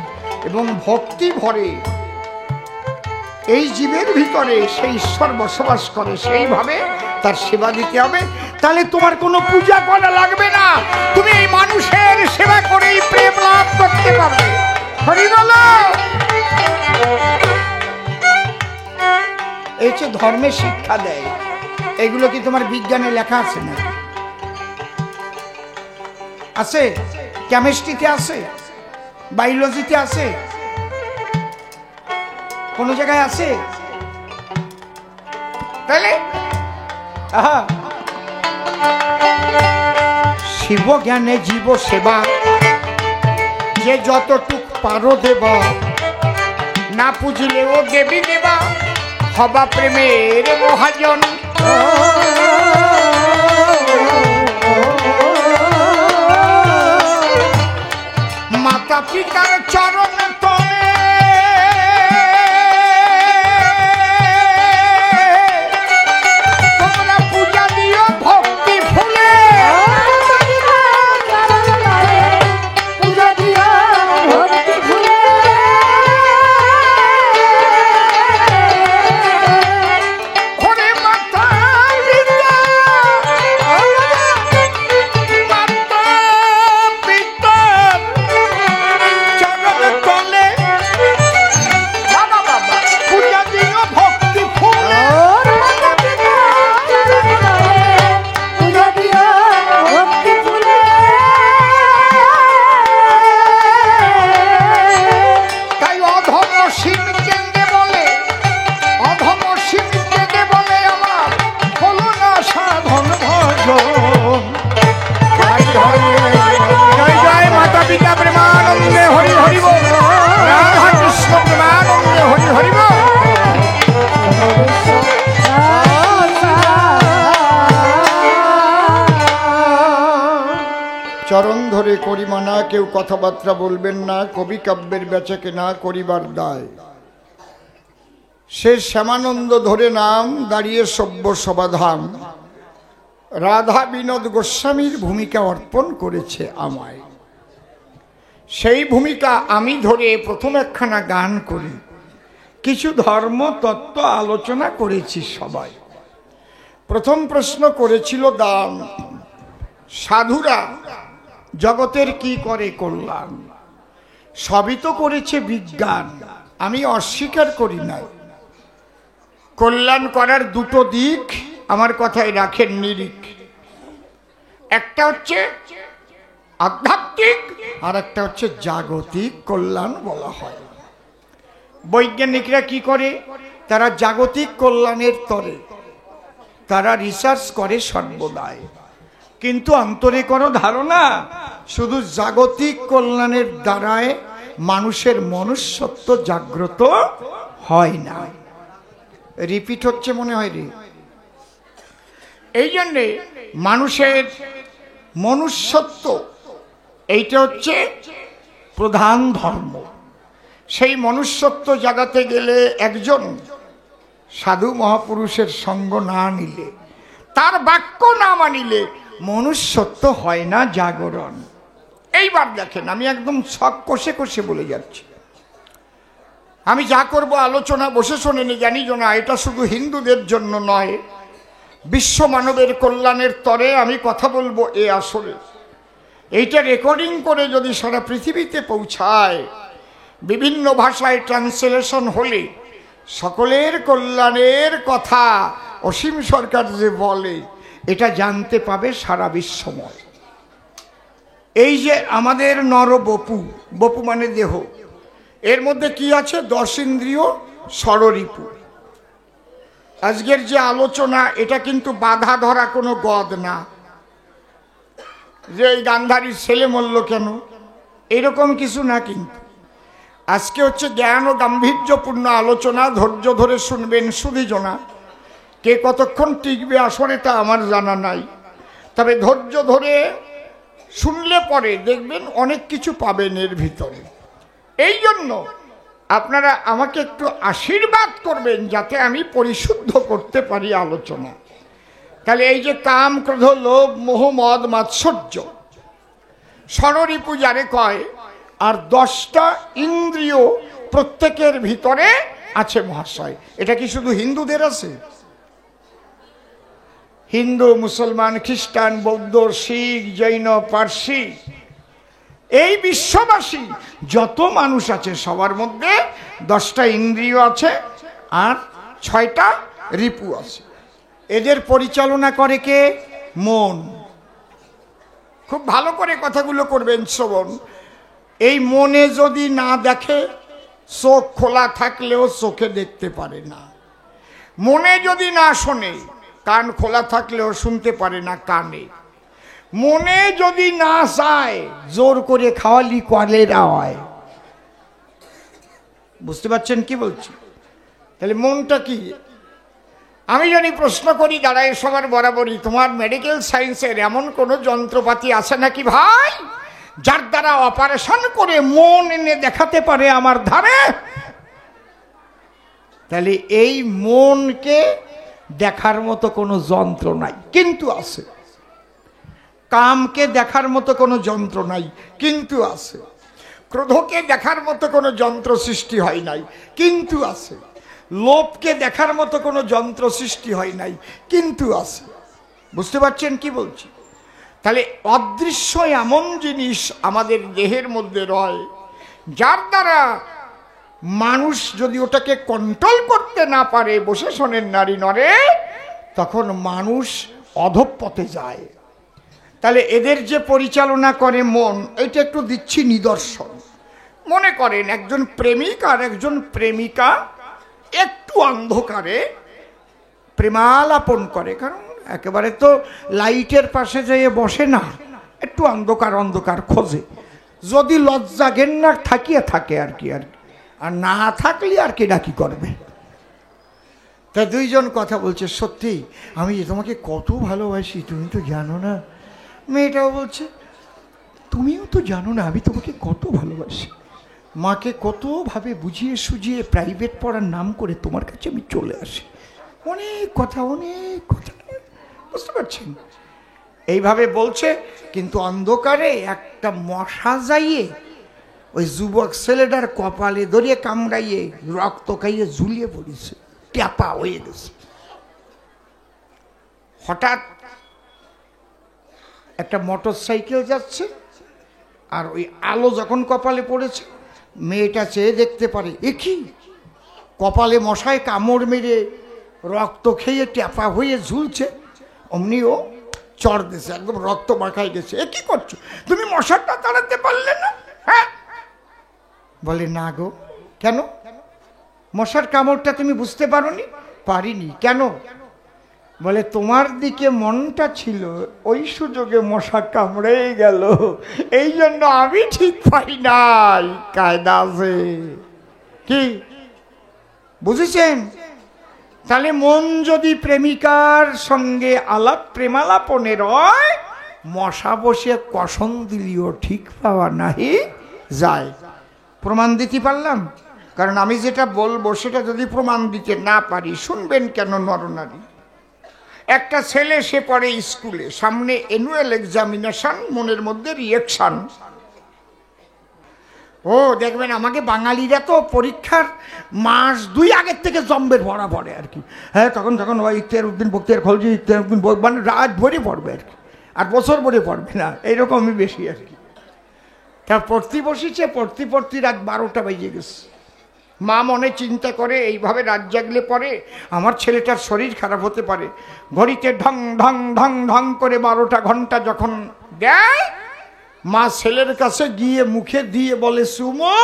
এবং ভক্তি ভরে এই জীবের ভিতরে সেই ঈশ্বর বসবাস করে, সেইভাবে তার সেবা দিতে হবে। তাহলে তোমার কোনো পূজা করা লাগবে না, তুমি এই মানুষের সেবা করেই প্রেম লাভ করতে পারবে। হরি বল। এই যে ধর্মের শিক্ষা দেয়, এগুলো কি তোমার বিজ্ঞানে লেখা আছে না? আছে? কেমিস্ট্রিতে আছে, বায়োলজিতে আছে, কোন জায়গায় আছে? তাহলে শিব জ্ঞানে জীব সেবা, যে যতটুক পারো দেবা, না পুজিলেও দেবী দেবা, হবা প্রেমের মহাজন। মাতা পিতার চরণ তলে তোমরা পূজা দিও ভক্তি ফুলে, পূজা দিও ভক্তি ফুলে। ওরে মাতা পিতা, মাতা পিতার চরণ তলে বাবা বাবা পূজা দিও ভক্তি ফুলে। পূজা দিও ভক্তি ফুলে। তাই অধম সিং কেঁদে বলে, অধম সিং কেঁদে বলে আমার হলো না সাধন ভজন। জয় জয় জয় মাতা পিতা প্রেমানন্দে হরি হরি বল, রাধা কৃষ্ণ প্রেমানন্দে হরি হরি বল। চরণ ধরে করি মানা, কেউ কথাবার্তা বলবেন না, কবি কাব্যের বেচাকে না করিবার দায়। সে শ্যামানন্দ ধরে নাম, দাঁড়িয়ে সভ্য সমাধান। রাধা বিনোদ গোস্বামীর ভূমিকা অর্পণ করেছে আমায়, সেই ভূমিকা আমি ধরে প্রথম একখানা গান করি। কিছু ধর্ম তত্ত্ব আলোচনা করেছি সবাই। প্রথম প্রশ্ন করেছিল দান, সাধুরা জগতের কি করে কল্যাণ? সবই তো করেছে বিজ্ঞান, আমি অস্বীকার করি নাই। কল্যাণ করার দুটো দিক আমার কথায় রাখেন নিরিখ। একটা হচ্ছে আধ্যাত্মিক, আর একটা হচ্ছে জাগতিক কল্যাণ বলা হয়। বৈজ্ঞানিকরা কি করে? তারা জাগতিক কল্যাণের তরে তারা রিসার্চ করে সর্বদাই, কিন্তু অন্তরে কোনো ধারণা শুধু জাগতিক কল্যাণের দ্বারায় মানুষের মনুষ্যত্ব জাগ্রত হয় না। রিপিট হচ্ছে মনে হয় রে। এই জন্যে মানুষের মনুষ্যত্ব এইটা হচ্ছে প্রধান ধর্ম। সেই মনুষ্যত্ব জাগাতে গেলে একজন সাধু মহাপুরুষের সঙ্গ না নিলে, তার বাক্য না মানিলে মনুষ্যত্ব হয় না জাগরণ। এইবার দেখেন, আমি একদম ছক কষে কষে বলে যাচ্ছি। আমি যা করব আলোচনা বসে শোনেনি, জানি না এটা শুধু হিন্দুদের জন্য নয়, বিশ্ব মানবের কল্যাণের তরে আমি কথা বলবো। এ আসলে এইটা রেকর্ডিং করে যদি সারা পৃথিবীতে পৌঁছায়, বিভিন্ন ভাষায় ট্রান্সলেশন হলে সকলের কল্যাণের কথা অসীম সরকার যে বলে, এটা জানতে পাবে সারা বিশ্বময়। এই যে আমাদের নরবপু, বপু মানে দেহ, এর মধ্যে কি আছে? 10 ইন্দ্রিয়, ষড়রিপু। আজকের যে আলোচনা, এটা কিন্তু বাধা ধরা কোনো গদ না যে এই গান্ধারীর ছেলে মরল কেন, এরকম কিছু না। কিন্তু আজকে হচ্ছে জ্ঞান ও গাম্ভীর্যপূর্ণ আলোচনা। ধৈর্য ধরে শুনবেন সুধীজনা। কে কতক্ষণ টিকবে আসলে তা আমার জানা নাই, তবে ধৈর্য ধরে শুনলে পরে দেখবেন অনেক কিছু পাবেন এর ভিতরে। এই জন্য আপনারা আমাকে একটু আশীর্বাদ করবেন যাতে আমি পরিশুদ্ধ করতে পারি আলোচনা। তাহলে এই যে কাম, ক্রোধ, লোভ, মোহ, মদ, মাৎসর্য, ষড়রিপু যারে কয়, আর 10টা ইন্দ্রিয় প্রত্যেকের ভিতরে আছে মহাশয়। এটা কি শুধু হিন্দুদের আছে? হিন্দু, মুসলমান, খ্রিস্টান, বৌদ্ধ, শিখ, জৈন, পার্সি, এই বিশ্ববাসী যত মানুষ আছে সবার মধ্যে 10টা ইন্দ্রিয় আছে আর 6টা রিপু আছে। এদের পরিচালনা করে কে? মন। খুব ভালো করে কথাগুলো করবেন শ্রবণ। এই মনে যদি না দেখে, চোখ খোলা থাকলেও চোখে দেখতে পারে না। মনে যদি না শোনে, কান খোলা থাকলেও শুনতে পারে না কানে। মনে যদি না চায়, জোর করে খাওয়ালি কলেরা হয়। বুঝতে পারছেন কি বলছি? তাহলে মনটা কি? আমি যদি প্রশ্ন করি দাঁড়ায় সবার বরাবরই, তোমার মেডিকেল সায়েন্সের এমন কোনো যন্ত্রপাতি আছে নাকি ভাই যার দ্বারা অপারেশন করে মন এনে দেখাতে পারে আমার ধারে? তাহলে এই মনকে দেখার মতো কোনো যন্ত্র নাই, কিন্তু আছে। কামকে দেখার মতো কোনো যন্ত্র নাই, কিন্তু আছে। ক্রোধকে দেখার মতো কোনো যন্ত্র সৃষ্টি হয় নাই, কিন্তু আছে। লোভকে দেখার মতো কোনো যন্ত্র সৃষ্টি হয় নাই, কিন্তু আছে। বুঝতে পারছেন কি বলছি? তাহলে অদৃশ্য এমন জিনিস আমাদের দেহের মধ্যে রয়, যার দ্বারা মানুষ যদি ওটাকে কন্ট্রোল করতে না পারে, বসে শোনেন নারী নরে, তখন মানুষ অধঃপথে যায়। তাহলে এদের যে পরিচালনা করে মন, এটা একটু দিচ্ছি নিদর্শন। মনে করেন একজন প্রেমিক আর একজন প্রেমিকা একটু অন্ধকারে প্রেমালাপন করে, কারণ একেবারে তো লাইটের পাশে যেয়ে বসে না, একটু অন্ধকার অন্ধকার খোঁজে। যদি লজ্জা ঘেন্না থাকিয়ে থাকে আর কি, আর না থাকলে আর কি ডাকি করবে। তা দুইজন কথা বলছে, সত্যি আমি তোমাকে কত ভালোবাসি, তুমি তো জানো না। মেয়েটাও বলছে, তুমিও তো জানো না আমি তোমাকে কত ভালোবাসি। মাকে কতভাবে বুঝিয়ে সুঝিয়ে প্রাইভেট পড়ার নাম করে তোমার কাছে আমি চলে আসি। অনেক কথা, অনেক কথা, বুঝতে পারছেন? এইভাবে বলছে, কিন্তু অন্ধকারে একটা মশা যাইয়ে ওই যুবক ছেলেটার কপালে ধরিয়ে কামড়াইয়ে রক্ত খাইয়ে ঝুলিয়ে পড়েছে, ট্যাপা হয়ে গেছে। হঠাৎ একটা মোটর সাইকেল যাচ্ছে, আর ওই আলো যখন কপালে পড়েছে, মেয়েটা চেয়ে দেখতে পারে, এ কি, কপালে মশায় কামড় মেরে রক্ত খেয়ে ট্যাপা হয়ে ঝুলছে। অমনিও চড় দিয়েছে, একদম রক্ত মাখায় গেছে। এ কি করছো তুমি, মশাটা তাড়াতে পারলে না? হ্যাঁ, বলে না গো। কেন? মশার কামড়টা তুমি বুঝতে পারোনি? পারিনি। কেন? বলে তোমার দিকে মনটা ছিল, ওই সুযোগে মশা কামড়ে গেল, এই জন্য আমি ঠিক পাই নাই। কায়দা আছে কি, বুঝেছেন? তাহলে মন যদি প্রেমিকার সঙ্গে আলাপ প্রেমালাপনের হয়, মশা বসে কসম দিলিও ঠিক পাওয়া নাহি যায়। প্রমাণ দিতে পারলাম? কারণ আমি যেটা বলবো সেটা যদি প্রমাণ দিতে না পারি, শুনবেন কেন নরনারী? একটা ছেলে, সে পড়ে স্কুলে, সামনে অ্যানুয়াল এক্সামিনেশন, মনের মধ্যে রিয়েকশন। ও দেখবেন, আমাকে বাঙালিরা তো পরীক্ষার মাস 2 আগের থেকে জম্বের ভরা পড়ে আর কি। হ্যাঁ, তখন ওই ইখতিয়ার উদ্দিন বক্তিয়ার খলজি, ইখতিয়ার উদ্দিন, মানে রাত ভরে পড়বে আর কি, আর বছর ভরে পড়বে না, এইরকমই বেশি আর কি। তা পড়তে বসেছে, পড়তে রাত 12টা বেজে গেছে। মা মনে চিন্তা করে, এইভাবে রাত জাগলে পরে আমার ছেলেটার শরীর খারাপ হতে পারে। ঘড়িতে ঢং ঢং ঢং ঢং করে 12টা ঘন্টা যখন দেয়, মা ছেলের কাছে গিয়ে মুখে দিয়ে বলে, সুমো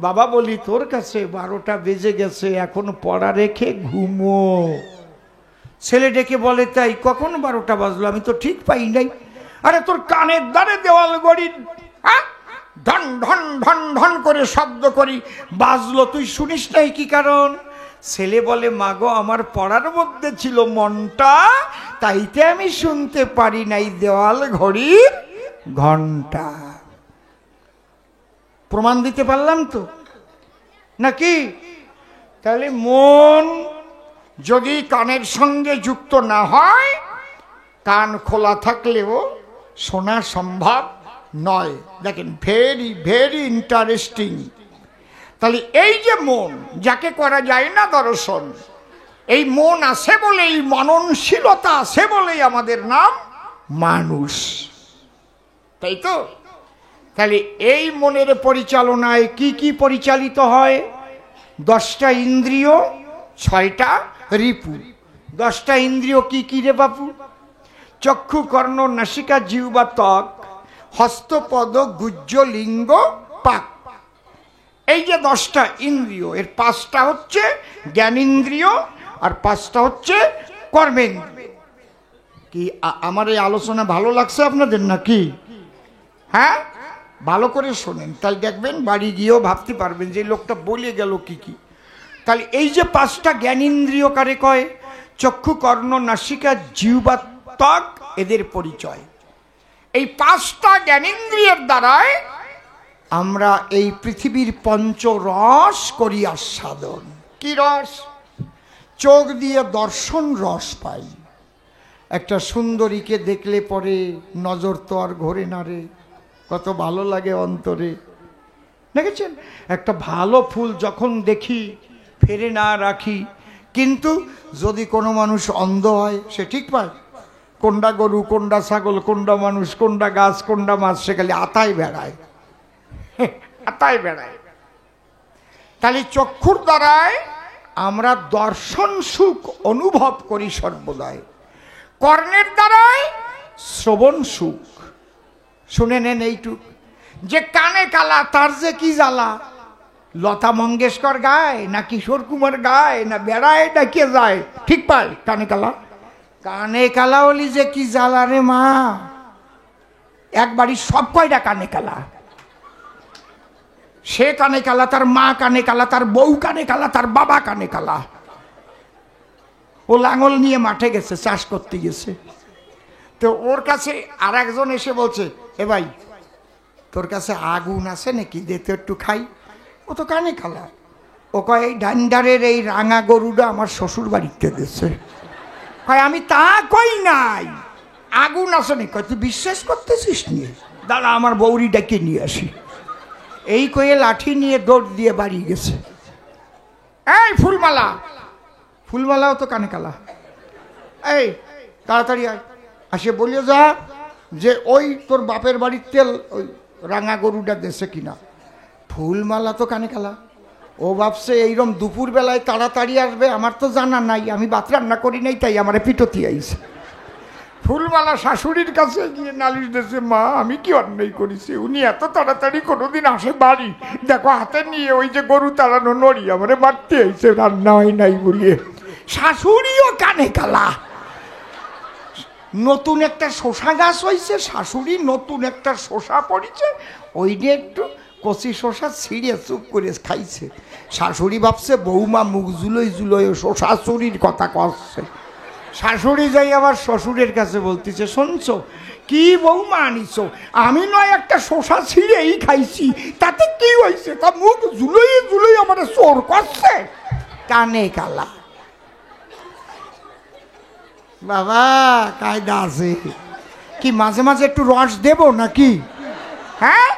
বাবা, বলি তোর কাছে 12টা বেজে গেছে, এখন পড়া রেখে ঘুমো। ছেলে ডেকে বলে, তাই কখন 12টা বাজলো? আমি তো ঠিক পাই নাই। আরে তোর কানের দ্বারে দেওয়াল গড়ি, হ্যাঁ, ঢন ঢন ঢন ঢন করে শব্দ করি বাজলো, তুই শুনিস নাই কি কারণ? ছেলে বলে, মাগো আমার পড়ার মধ্যে ছিল মনটা, তাইতে আমি শুনতে পারি নাই দেওয়াল ঘড়ির ঘন্টা। প্রমাণ দিতে পারলাম তো নাকি? তাহলে মন যদি কানের সঙ্গে যুক্ত না হয়, কান খোলা থাকলেও শোনা সম্ভব নয়। দেখেন, ভেরি ভেরি ইন্টারেস্টিং। তাহলে এই যে মন, যাকে করা যায় না দর্শন, এই মন আছে বলেই, মননশীলতা আছে বলেই আমাদের নাম মানুষ, তাই তো? তাহলে এই মনের পরিচালনায় কি কি পরিচালিত হয়? 10টা ইন্দ্রিয়, 6টা রিপু। 10টা ইন্দ্রিয় কি কি রে বাপু? চক্ষু, কর্ণ, নাসিকা, জিহ্বা, ত্বক, হস্ত, পদ, গুহ্য, লিঙ্গ, পাক। এই যে 10টা ইন্দ্রিয়, এর 5টা হচ্ছে জ্ঞানেন্দ্রিয় আর 5টা হচ্ছে কর্মেন্দ্রিয়। কি আমার এই আলোচনা ভালো লাগছে আপনাদের নাকি? হ্যাঁ, ভালো করে শোনেন, তাহলে দেখবেন বাড়ি গিয়েও ভাবতে পারবেন যে লোকটা বলে গেল কি কি। তাহলে এই যে পাঁচটা জ্ঞানেন্দ্রিয় কারে কয়? চক্ষু, কর্ণ, নাসিকা, জিহ্বা, ত্বক, এদের পরিচয়। এই পাঁচটা জ্ঞানেন্দ্রিয়ের দ্বারাই আমরা এই পৃথিবীর পঞ্চরস করি আস্বাদন। কি রস? চোখ দিয়ে দর্শন রস পাই। একটা সুন্দরীকে দেখলে পরে নজর তো আর ঘোরে না রে, কত ভালো লাগে অন্তরে। দেখেছেন, একটা ভালো ফুল যখন দেখি ফেরে না রাখি। কিন্তু যদি কোনো মানুষ অন্ধ হয়, সে ঠিক পায় কোনটা গরু, কোনটা ছাগল, কোনটা মানুষ, কোনটা গাছ, কোনটা মাছ, সে খালি আতায় বেড়ায়, আতায় বেড়ায়। তাহলে চক্ষুর দ্বারায় আমরা দর্শন সুখ অনুভব করি সর্বদাই। কর্ণের দ্বারাই শ্রবণ সুখ। শুনে নেন এইটুক, যে কানে কালা তার যে কি জ্বালা। লতা মঙ্গেশকর গায় না কিশোর কুমার গায় না বেড়ায় না কে যায়, ঠিক পায় কানে কালা। কানে কালা হলি যে কি জ্বালা রে মা। এক বাড়ির সব কয়টা কানে কালা। সে কানে কালা, তার মা কানে কালা, তার বউ কানে কালা, তার বাবা কানে কালা। ও লাঙল নিয়ে মাঠে গেছে, চাষ করতে গেছে। তো ওর কাছে আর একজন এসে বলছে, এ ভাই তোর কাছে আগুন আছে নাকি, দে তো একটু খাই। ও তো কানে কালা। ও কয় এই ডান্ডারের এই রাঙা গরুটা আমার শ্বশুর বাড়িতে দিচ্ছে। কয় আমি তা কই নাই, আগুন আছে নাকি। কয় তুই বিশ্বাস করতেছিস নিয়ে, দাঁড়া আমার বৌরি ডাকে নিয়ে আসি। এই কয়ে লাঠি নিয়ে দৌড় দিয়ে বাড়ি গেছে। এই ফুলমালা, ফুলমালাও তো কানে কালা। এই তাড়াতাড়ি আয়, আসে বলিও যা যে ওই তোর বাপের বাড়ির তেল ওই রাঙা গরুটা দেশে কিনা। ফুলমালা তো কানে কালা। ও ভাবছে এইরকম দুপুর বেলায় তাড়াতাড়ি আসবে, আমার তো জানা নাই, আমি ভাত রান্না করি নাই, তাই আমার পিটতি আইছে। ফুলমালা শাশুড়ির কাছে গিয়ে নালিশ দিয়েছে, মা আমি কি অন্যায় করেছি, উনি এত তাড়াতাড়ি কোনোদিন আসে বাড়ি, দেখো হাতে নিয়ে ওই যে গরু তাড়ানো নড়ি আমারে মারতে আইছে, রান্না হয় নাই বলিয়ে। শাশুড়িও কানে কালা। নতুন একটা শসা গাছ হয়েছে, শাশুড়ি নতুন একটা শসা পড়েছে, ওইটা একটু কচি শসা ছিঁড়ে চুপ করে খাইছে। শাশুড়ি ভাবছে বৌমা মুখ জুলোই জুলোই শসা চুরির কথা করছে। শাশুড়ি যাই আবার শ্বশুরের কাছে বলতেছে, শুনছো কি বৌমা আনিছো, আমি নয় একটা শসা ছিঁড়েই খাইছি, তাতে কি হয়েছে, তা মুখ জুলোই জুলোই আমার চোর করছে। কানে কালা। বাবা কায়দা আছে কি, মাঝে মাঝে একটু রস দেব নাকি? হ্যাঁ,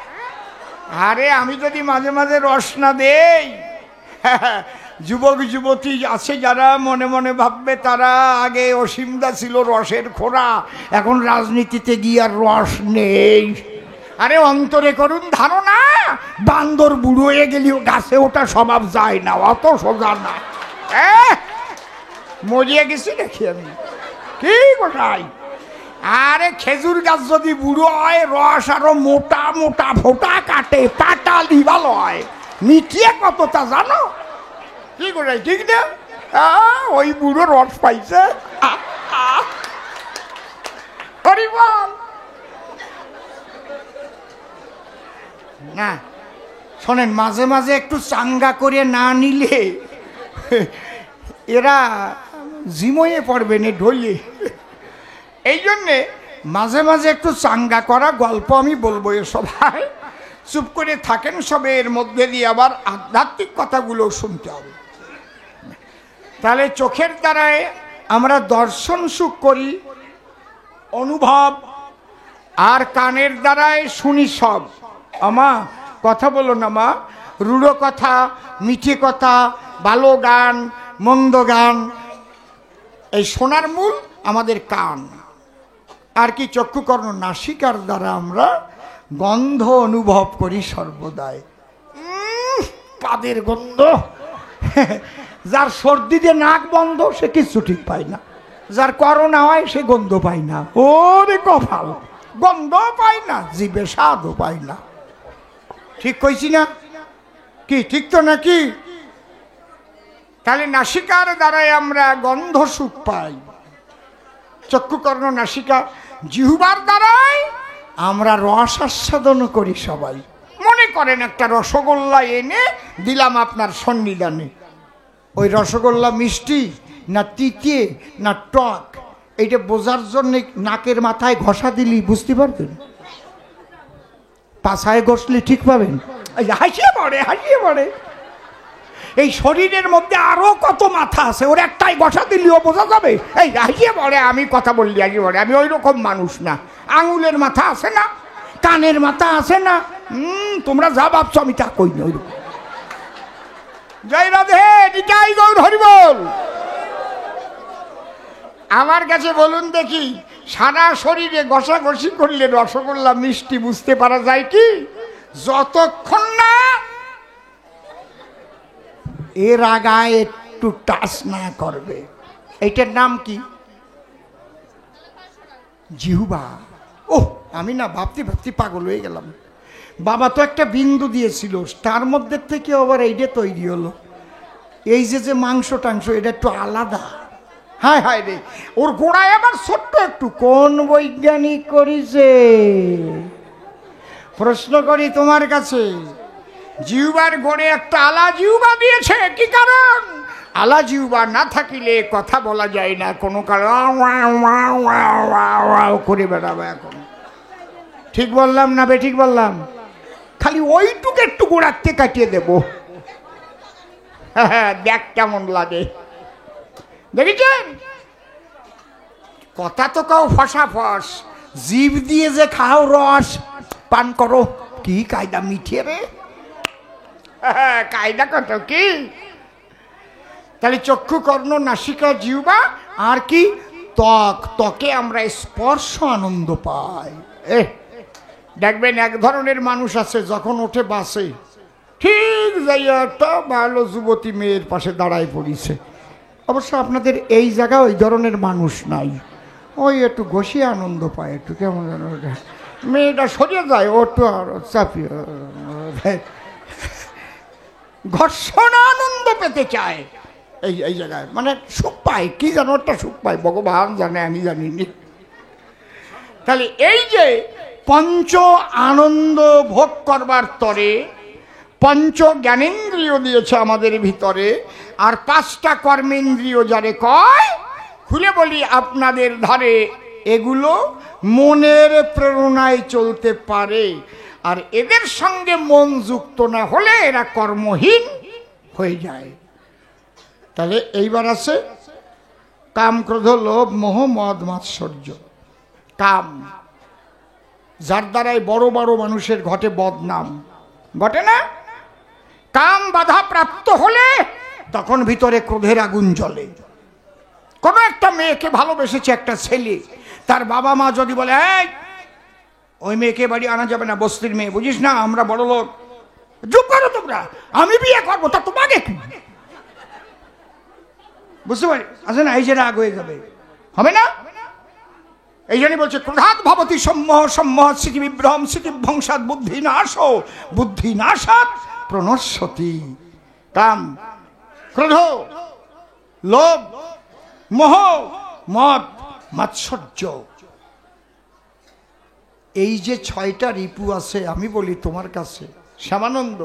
আরে আমি যদি মাঝে মাঝে রস না দেই, যুবক যুবতী আছে যারা মনে মনে ভাববে তারা আগে অসীমদা ছিল রসের খোরা, এখন রাজনীতিতে গিয়ে আর রস নেই। আরে অন্তরে করুন ধারণা, বান্দর বুড়ো হয়ে গেলেও গাছে ওটা স্বভাব যায় না, অত সোজা না। মরিয়ে গেছি দেখি আমি কি কোথায়। আরে খেজুর গাছ যদি বুড়ো হয়, রস আরো মোটা মোটা ফোটা কাটে, পাটালি ভালো হয়, মিটিয়ে কতটা জানো কি করে, ঠিক না? ওই বুড়ো রস পাইছে। না শোনেন, মাঝে মাঝে একটু চাঙ্গা করে না নিলে এরা জিময়ে পড়বে না ঢলে। এই জন্যে মাঝে মাঝে একটু চাঙ্গা করা গল্প আমি বলবো। এ সবাই চুপ করে থাকেন, সবে এর মধ্যে দিয়ে আবার আধ্যাত্মিক কথাগুলো শুনতে হবে। তাহলে চোখের দ্বারায় আমরা দর্শন সুখ করি, অনুভব, আর কানের দ্বারায় শুনি সব। আমা কথা বলো না মা, রূঢ় কথা, মিঠে কথা, ভালো গান, মন্দ গান, এই শোনার মূল আমাদের কান। আর কি চক্ষু, কর্ণ, নাসিকার দ্বারা আমরা গন্ধ অনুভব করি সর্বদাই। পাদের গন্ধ। যার সর্দি দিয়ে নাক বন্ধ সে কিছু ঠিক পায় না, যার করোনা হয় সে গন্ধ পায় না। ওরে কপাল, গন্ধ পায় না, জিভে স্বাদও পায় না। ঠিক কইছি না কি? ঠিক তো নাকি? তাহলে নাসিকার দ্বারাই আমরা গন্ধ সুখ পাই। চক্ষু, কর্ণ, নাসিকা। জিহ্বার দ্বারাই আমরা রস আস্বাদন করি সবাই। মনে করেন একটা রসগোল্লা এনে দিলাম আপনার সন্নিধানে, ওই রসগোল্লা মিষ্টি না তিতিয়ে না টক, এইটা বোঝার জন্য নাকের মাথায় ঘষা দিলি বুঝতে পারবেন, পাছায় ঘষলে ঠিক পাবেন। হাসিয়ে পড়ে এই শরীরের মধ্যে আরো কত মাথা আছে, ওর একটাই ঘষা দিলিও বোঝা যাবে। এই হাসিয়ে পড়ে, আমি কথা বললি হাসিয়ে পড়ে, আমি ওই রকম মানুষ না। আঙুলের মাথা আছে না, কানের মাথা আছে না, তোমরা যা ভাবছো আমি তা কই না। ওইরকম। জয় রাধে, নিতাই গৌর হরি বল। আমার কাছে বলুন দেখি, সারা শরীরে ঘষাঘষি করলে রসগোল্লা মিষ্টি বুঝতে পারা যায় কি? যতক্ষণ না এর আগায় একটু টাচ না করবে। এইটার নাম কি? জিহ্বা। ওহ, আমি না ভাবতে ভাবতে পাগল হয়ে গেলাম। বাবা তো একটা বিন্দু দিয়েছিল, তার মধ্যে থেকে আবার এইটা তৈরি হলো। এই যে মাংস টাংস এটা একটু আলাদা। হায় হায় রে, ওর গোড়ায় আবার ছোট্ট একটু। কোন বৈজ্ঞানিক করেছে? প্রশ্ন করি তোমার কাছে। জিহ্বার গোড়ে একটা আলা জিহ্বা দিয়েছে, কি কারণ? আলা জিহ্বা না থাকিলে কথা বলা যায় না, কোনো কারণ করে বেড়াবে। এখন ঠিক বললাম না বেঠিক বললাম? খালি ওইটুকু একটু গোড়াতে কাটিয়ে দেব, দেখ কেমন লাগে। দেখেছেন? কথা তো কাউ ফসাফস, জিভ দিয়ে যে খাও রস পান করো, কি কায়দা মিঠিয়ে রে, কায়দা কত কি। তাহলে চক্ষু, কর্ণ, নাসিকা, জিহ্বা আর কি ত্বক। ত্বকে আমরা স্পর্শ আনন্দ পাই। দেখবেন এক ধরনের মানুষ আছে, যখন ওঠে বাসে ঠিক যাই একটা ভালো যুবতী মেয়ের পাশে দাঁড়ায় পড়িছে। অবশ্য আপনাদের এই জায়গায় ওই ধরনের মানুষ নাই, ওই একটু ঘষিয়ে আনন্দ পায়, একটু কেমন যেন মেয়েটা সরিয়ে যায়, ও একটু চাপিয়ে ঘর্ষণ আনন্দ পেতে চায়। এই জায়গায় মানে সুখ পায়, কি জানো একটা সুখ পায়, ভগবান জানে, আমি জানিনি। তাহলে এই যে পঞ্চ আনন্দ ভোগ করবার তরে পঞ্চ জ্ঞানেন্দ্রিয় দিয়েছে আমাদের ভিতরে, আর পাঁচটা কর্মেন্দ্রিয় যারে কয়, খুলে বলি আপনাদের ধারে, এগুলো মনের প্রেরণায় চলতে পারে, আর এদের সঙ্গে মন যুক্ত না হলে এরা কর্মহীন হয়ে যায়। তাহলে এইবার আছে কাম, ক্রোধ, লোভ, মোহ, মদ, মাৎসর্য। কাম, যার দ্বারাই বড় বড় মানুষের ঘটে বদনাম, ঘটে না? কাম বাধা প্রাপ্ত হলে তখন ভিতরে ক্রোধের আগুন জ্বলে। কোনো একটা মেয়েকে ভালোবেসেছে একটা ছেলে, তার বাবা মা যদি বলে এই ওই মেয়েকে বাড়ি আনা যাবে না, বস্তির মেয়ে, বুঝিস না আমরা বড় লোক, চুপ করো তোমরা, আমি বিয়ে করবো, তা তোমাকে কি? বুঝতে পারি আছে না? এই যে রাগ হয়ে যাবে, হবে না? এই জন্যই বলছে ক্রোধাৎ ভবতি সম্মোহ, সম্মোহ স্মৃতি বিভ্রম, স্মৃতি ভংসাৎ বুদ্ধি নাশ, বুদ্ধি নাশাৎ প্রণশ্যতি। কাম, ক্রোধ, লোভ, মোহ, মদ, মাৎসর্য, এই যে 6টা রিপু আছে, আমি বলি তোমার কাছে শ্যামানন্দ,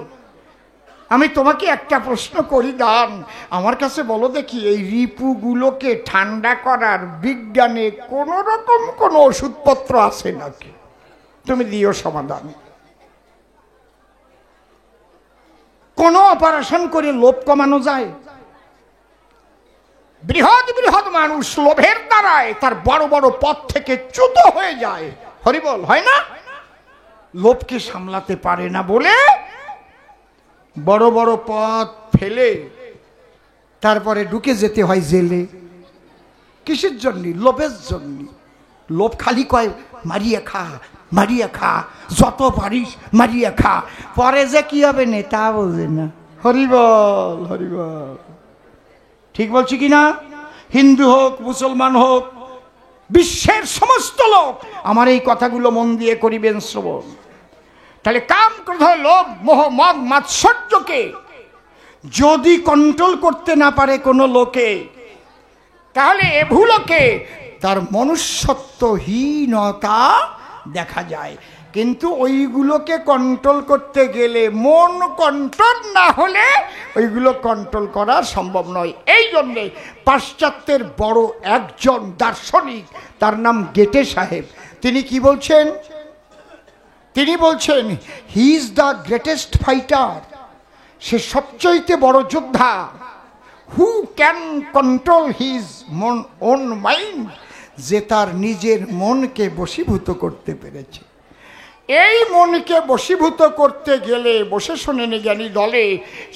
আমি তোমাকে একটা প্রশ্ন করি দান, আমার কাছে বলো দেখি, এই রিপুগুলোকে ঠান্ডা করার বিজ্ঞানে কোন রকম কোন ওষুধপত্র আছে নাকি? তুমি দিও সমাধান। কোন অপারেশন করে লোভ কমানো যায়? বৃহৎ বৃহৎ মানুষ লোভের দ্বারায় তার বড় বড় পথ থেকে চ্যুত হয়ে যায়, হরিবল, হয় না? লোভকে সামলাতে পারে না বলে বড় বড় পথ ফেলে তারপরে ঢুকে যেতে হয় জেলে। কিসের জন্য? লোভের জন্য। লোভ খালি কয় মারিয়া খা, মারিয়া খা, যত পারিস মারিয়া খা, পরে যে কি হবে না তা বোঝে না। হরিবল, হরিবল, ঠিক বলছি কিনা? হিন্দু হোক, মুসলমান হোক, বিশ্বের সমস্ত লোক আমার এই কথাগুলো মন দিয়ে করিবেন শ্রবণ। তাহলে কাম, ক্রোধ, লোভ, মোহ, মদ, মাৎসর্যকে যদি কন্ট্রোল করতে না পারে কোনো লোকে, তাহলে এভুলোকে তার মনুষ্যত্বহীনতা দেখা যায়। কিন্তু ওইগুলোকে কন্ট্রোল করতে গেলে মন কন্ট্রোল না হলে ওইগুলো কন্ট্রোল করা সম্ভব নয়। এই জন্যে পাশ্চাত্যের বড় একজন দার্শনিক, তার নাম গেটে সাহেব, তিনি কি বলছেন? তিনি বলছেন he is the greatest fighter, সে সবচাইতে বড় যোদ্ধা। Who can control his own mind, যে তার নিজের মনকে বশীভূত করতে পেরেছে। এই মনকে বশীভূত করতে গেলে, বসে শোনেন জ্ঞানী দলে,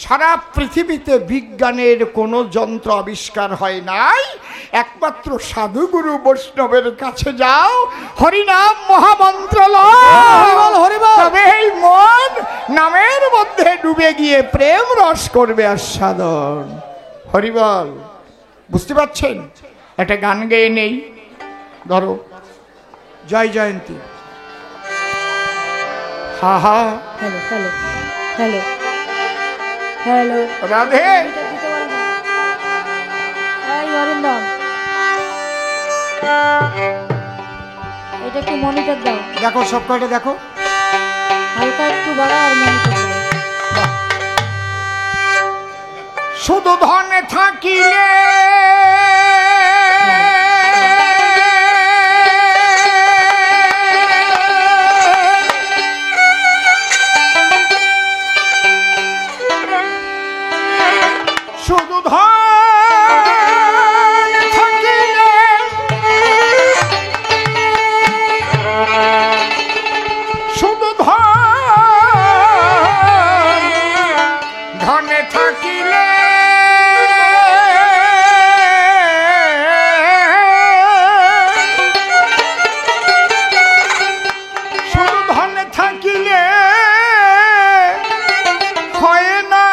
সারা পৃথিবীতে বিজ্ঞানের কোনো যন্ত্র আবিষ্কার হয় নাই, একমাত্র সাধুগুরু বৈষ্ণবের কাছে যাও, হরিনাম মহামন্ত্র লও, তবে এই মন নামের মধ্যে ডুবে গিয়ে প্রেম রস করবে আস্বাদন। হরিবল। বুঝতে পারছেন? একটা গান গেয়ে নেই, ধরো জয় জয়ন্তী। হা হা hello hello hello hello Radhe, এই অরিন্দম, এটা একটু মনিটর দাও, দেখো সব কয়টা দেখো। হালকা একটু বাড়া আর মনিটর দাও। শুধু ধনে থাকিলে শুধু ধন থাকিলে শুধু ধনে থাকিলে শুধু ধনে থাকিলে হয় না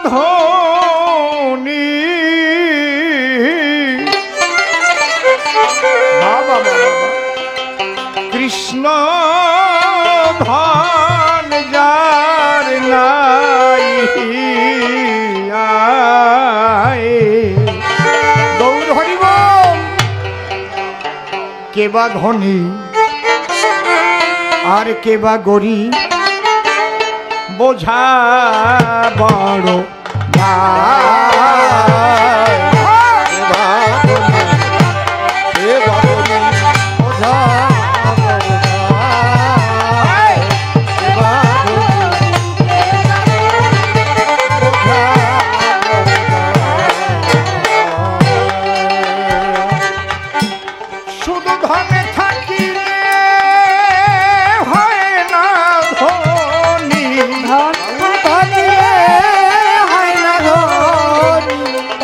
ধনী। বাবা বাবা, কৃষ্ণ ধন যার নাই, গৌর হরি বল। কে বা ধনী আর কে বা গরিব, বোঝা বড় শুধু ধনে থাকিলে হয় না ধনী,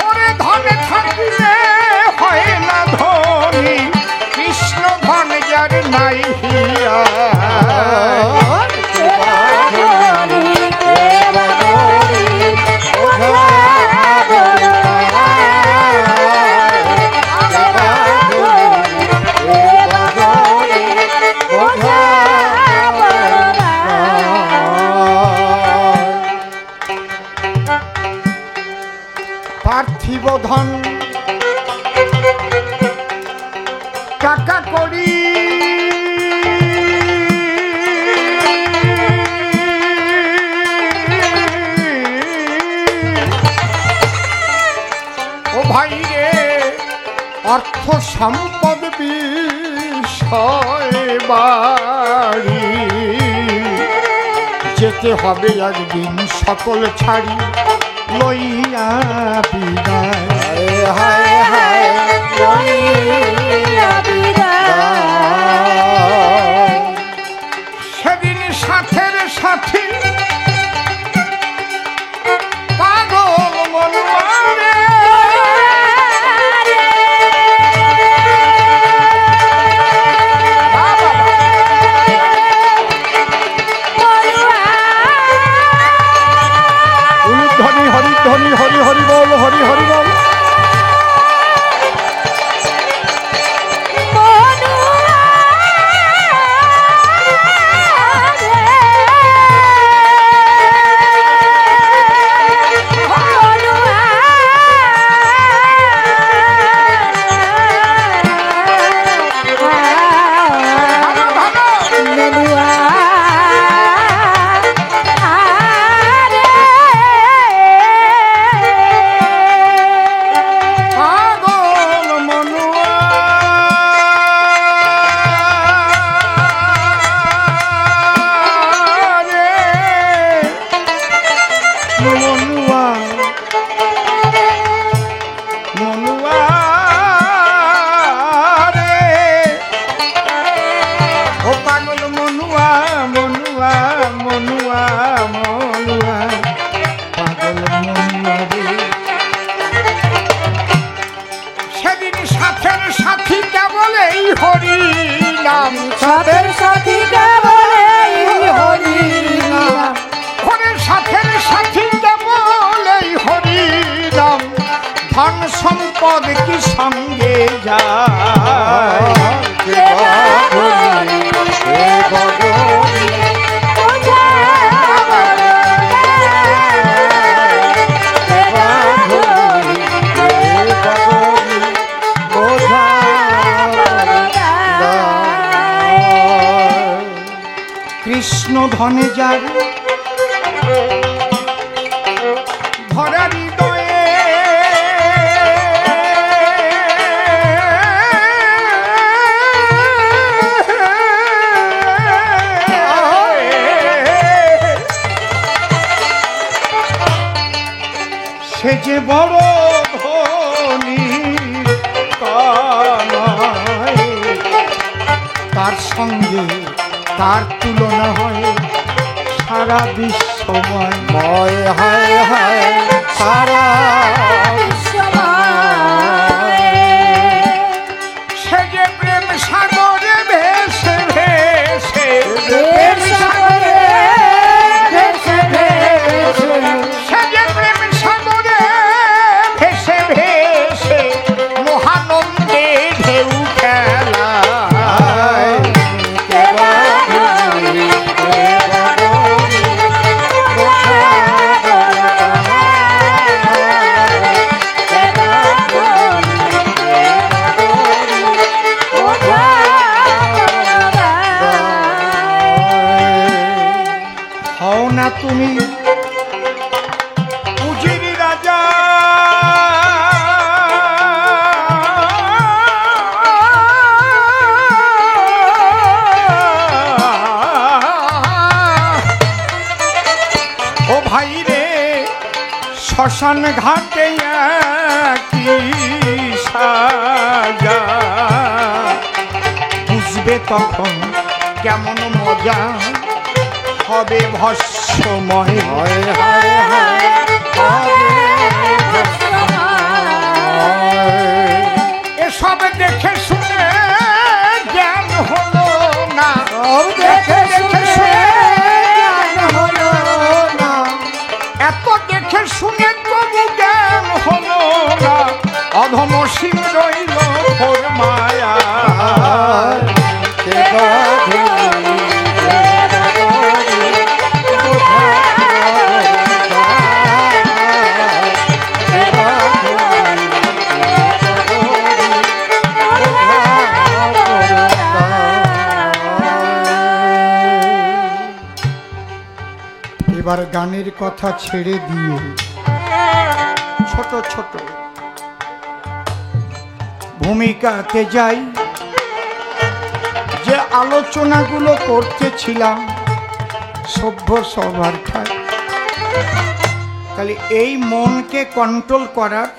ওরে ধনে থাকিলে হয় না ধনী, কৃষ্ণ ধন যার নাই হিয়া। পার্থিব ধন টাকা করি ও ভাই রে, অর্থ সম্পদ বিষয় বাড়ি, যেতে হবে একদিন সকল ছাড়ি, লইয়া বিদায়। হায় হায় লইয়া বিদায়, সেদিন সাথের সাথী পাগল মনরে, হরি হরি বল, হরি হরি বল। নাম সাথের সাথী কেবল হরি নাম ওরে সাথের সাথী কেবল এই হরি নাম ধন সম্পদ কি সঙ্গে যায় কৃষ্ণ ধনে যার ভরা হৃদয়ে সে যে বড় ধনী কানায়, তার সঙ্গে তার তুলনা হয় সারা বিশ্বময় ময় হায় হায় সারা সে যে প্রেম সাগরে ভেসে ভেসে প্রেম সাগরে ভেসে ভেসে সে যে প্রেম সাগরে ভেসে ভেসে মহানন্দে ঢেউ খেলায় হও না তুমি উজির রাজা ও ভাই রে শ্মশান ঘাটে কি সাজা বুঝবে তখন কেমন মজা হবে ভস্মময় হায় হায় হায় এসব দেখে শুনে জ্ঞান হলো না দেখে দেখে শুনে জ্ঞান হলো না এত দেখে শুনে তবু জ্ঞান হলো না অধম সিং রইল ওর মায়া এবার গানের কথা ছেড়ে দিয়ে ছোট ছোট ভূমিকাতে যাই। যে আলোচনাগুলো করতেছিলাম সভ্য সবার ঠায়, তাহলে এই মনকে কন্ট্রোল করার,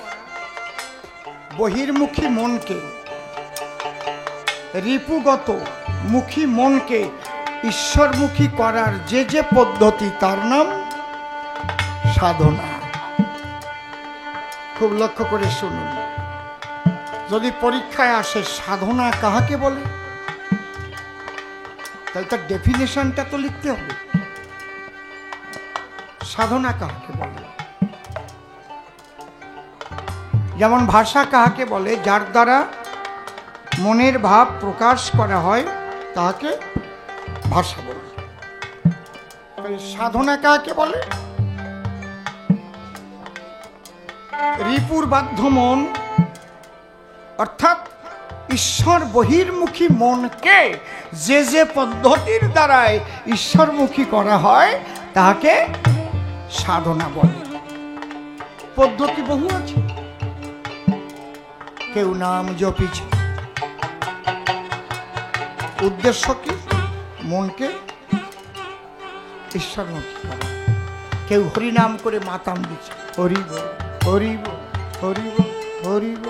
বহির্মুখী মনকে, রিপুগত মুখী মনকে ঈশ্বরমুখী করার যে যে পদ্ধতি, তার নাম সাধনা। খুব লক্ষ্য করে শুনুন, যদি পরীক্ষায় আসে সাধনা কাহাকে বলে, তাহলে তার ডেফিনেশনটা তো লিখতে হবে। সাধনা কাহাকে বলে? যেমন ভাষা কাহাকে বলে? যার দ্বারা মনের ভাব প্রকাশ করা হয় তাহাকে ভাষা বলে। সাধনা কাকে বলে? রিপুর বাধ্য মন, অর্থাৎ ঈশ্বর বহির্মুখী মনকে যে যে পদ্ধতির দ্বারায় ঈশ্বরমুখী করা হয় তাহাকে সাধনা বলে। পদ্ধতি বহু আছে। কেউ নাম জপিছে, উদ্দেশ্য কি? মনকে ঈশ্বরমুখী করা। কেউ হরিনাম করে মাতাম দিচ্ছে, হরিব হরিব হরিব হরিব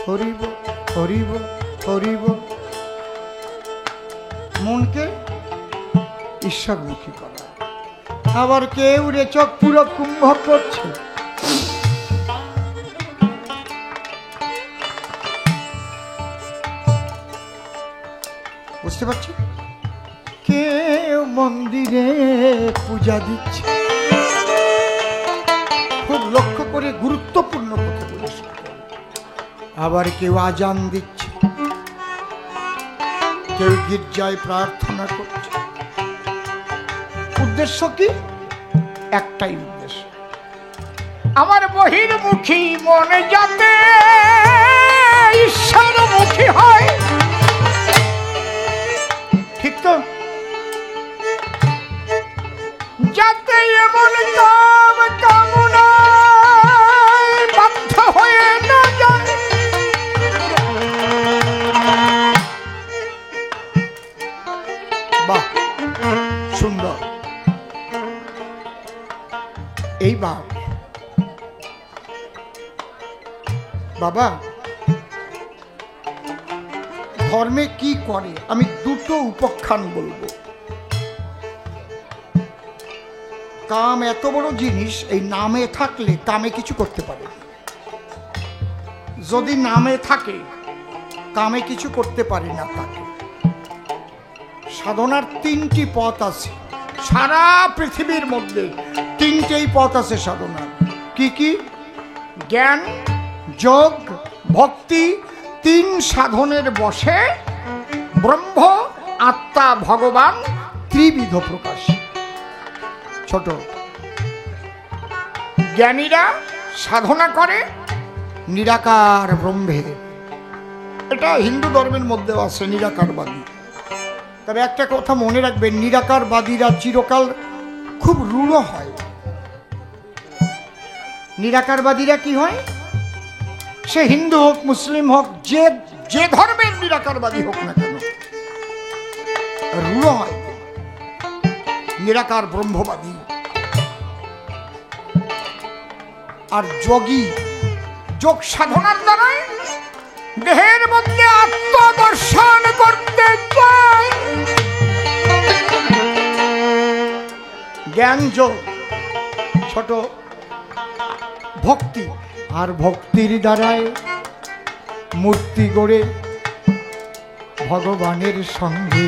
হরিব হরিব হরিব, মনকে ঈশ্বরমুখী করা। আবার কেউ রেচক পুরো কুম্ভ করছে, বুঝতে পারছি? কেউ মন্দিরে পূজা দিচ্ছে, খুব লক্ষ্য করে গুরুত্বপূর্ণ কথা বলেছে। আবার কেউ আজান দিচ্ছে, কেউ গির্জায় প্রার্থনা করছে। উদ্দেশ্য কি? একটাই উদ্দেশ্য, আমার বহির্মুখী মনে যাতে ঈশ্বরমুখী হয়। ঠিক তো? যাতে এমন কাম কামনায় বাধ্য হয়ে না যায়। বাহ, সুন্দর। এইবার বাবা ধর্মে কি করে আমি দুটো উপখ্যান বলবো। কাম এত বড় জিনিস, এই নামে থাকলে কামে কিছু করতে পারে। যদি নামে থাকে কামে কিছু করতে পারে না। তাকে সাধনার তিনটি পথ আছে, সারা পৃথিবীর মধ্যে তিনটেই পথ আছে সাধনার। কি কি? জ্ঞান, যোগ, ভক্তি। তিন সাধনের বসে ব্রহ্ম, আত্মা, ভগবান ত্রিবিধ প্রকাশ। ছোট জ্ঞানীরা সাধনা করে নিরাকার ব্রহ্মের, এটা হিন্দু ধর্মের মধ্যেও আছে নিরাকারবাদী। তবে একটা কথা মনে রাখবেন, নিরাকারবাদীরা চিরকাল খুব রূঢ় হয়। নিরাকারবাদীরা কি হয়? সে হিন্দু হোক, মুসলিম হোক, যে ধর্মের নিরাকারবাদী হোক না কেন, রূঢ় হয়। নিরাকার ব্রহ্মবাদী। আর যোগী, যোগ সাধনার দ্বারাই দেহের মধ্যে আত্মদর্শন করতে চায়। জ্ঞান যোগ। ছোট ভক্তি, আর ভক্তির দ্বারায় মূর্তি গড়ে ভগবানের সঙ্গে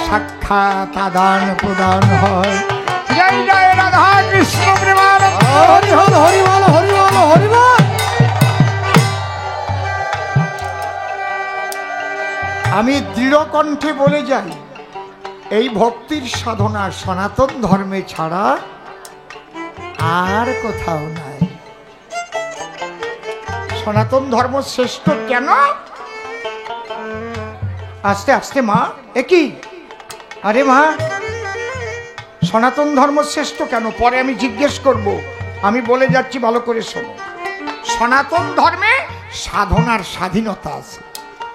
সাক্ষাৎ আদান প্রদান হয়। জয় জয় রাধা কৃষ্ণ প্রেমানন্দ। হরি বল, হরি বল, হরি বল, হরি বল। আমি দৃঢ় কণ্ঠে বলে যাই, এই ভক্তির সাধনা সনাতন ধর্মে ছাড়া আর কোথাও নাই। সনাতন ধর্ম শ্রেষ্ঠ কেন? আস্তে আস্তে মা, একই আরে মা, সনাতন ধর্ম শ্রেষ্ঠ কেন পরে আমি জিজ্ঞেস করব, আমি বলে যাচ্ছি ভালো করে শোনো। সনাতন ধর্মে সাধনার স্বাধীনতা আছে।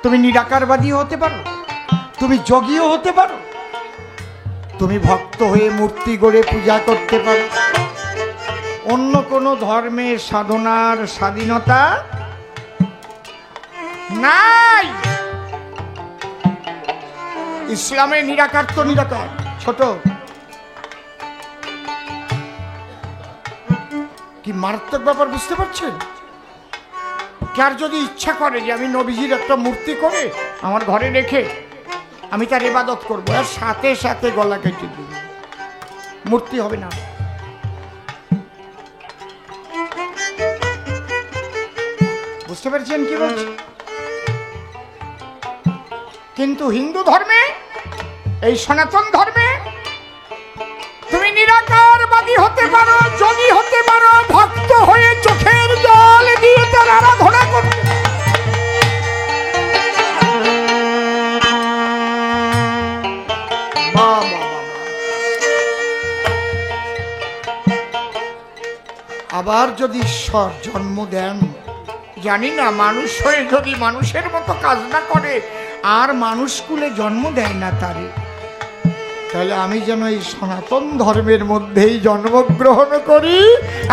তুমি নিরাকারবাদী হতে পারো, তুমি যোগীও হতে পারো, তুমি ভক্ত হয়ে মূর্তি গড়ে পূজা করতে পারো। অন্য কোনো ধর্মে সাধনার স্বাধীনতা নাই। ইসলামে নিরাকার তো নিরাকার। ছোট কি মারাত্মক ব্যাপার, বুঝতে পারছেন? কার যদি ইচ্ছা করে যে আমি নবীজির একটা মূর্তি করে আমার ঘরে রেখে আমি তার ইবাদত করবো, আর সাথে সাথে গলা কেটে দিব, মূর্তি হবে না। বুঝতে পেরেছেন কি বলছি? কিন্তু হিন্দু ধর্মে, এই সনাতন ধর্মে তুমি নিরাকারবাদী হতে পারো, যোগী হতে পারো, ভক্ত হয়ে চোখের জল দিয়ে তার আরাধনা করতে। আবার যদি ঈশ্বর জন্ম দেন, জানি না মানুষ হয়ে যদি মানুষের মতো কাজ না করে আর মানুষ কুলে জন্ম দেয় না তারে, তাহলে আমি যেন এই সনাতন ধর্মের মধ্যেই জন্মগ্রহণ করি।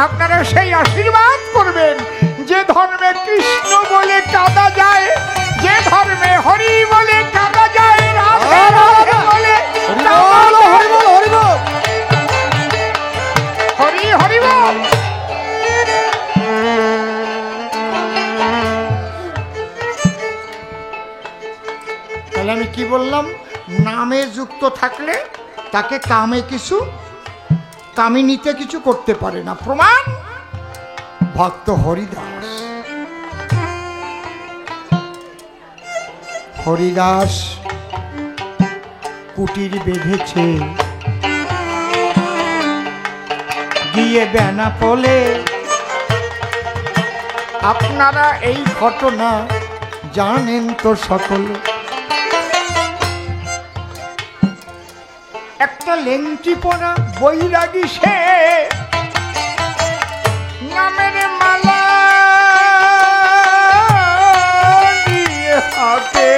আপনারা সেই আশীর্বাদ করবেন। যে ধর্মে কৃষ্ণ বলে কাঁদা যায়, যে ধর্মে হরি বলে কাঁদা যায়, রাধে রাধে বলে হরি হরি বল। তাহলে আমি কি বললাম নামে যুক্ত থাকলে তাকে কামে কিছু কামিনীতে কিছু করতে পারে না। প্রমাণ ভক্ত হরিদাস। হরিদাস কুটির বেঁধেছে, গিয়ে বেনাপোলে। আপনারা এই ঘটনা জানেন তো সকলে। একটা লেংটি পরা বৈরাগী সে নামের মালা দিয়ে হাতে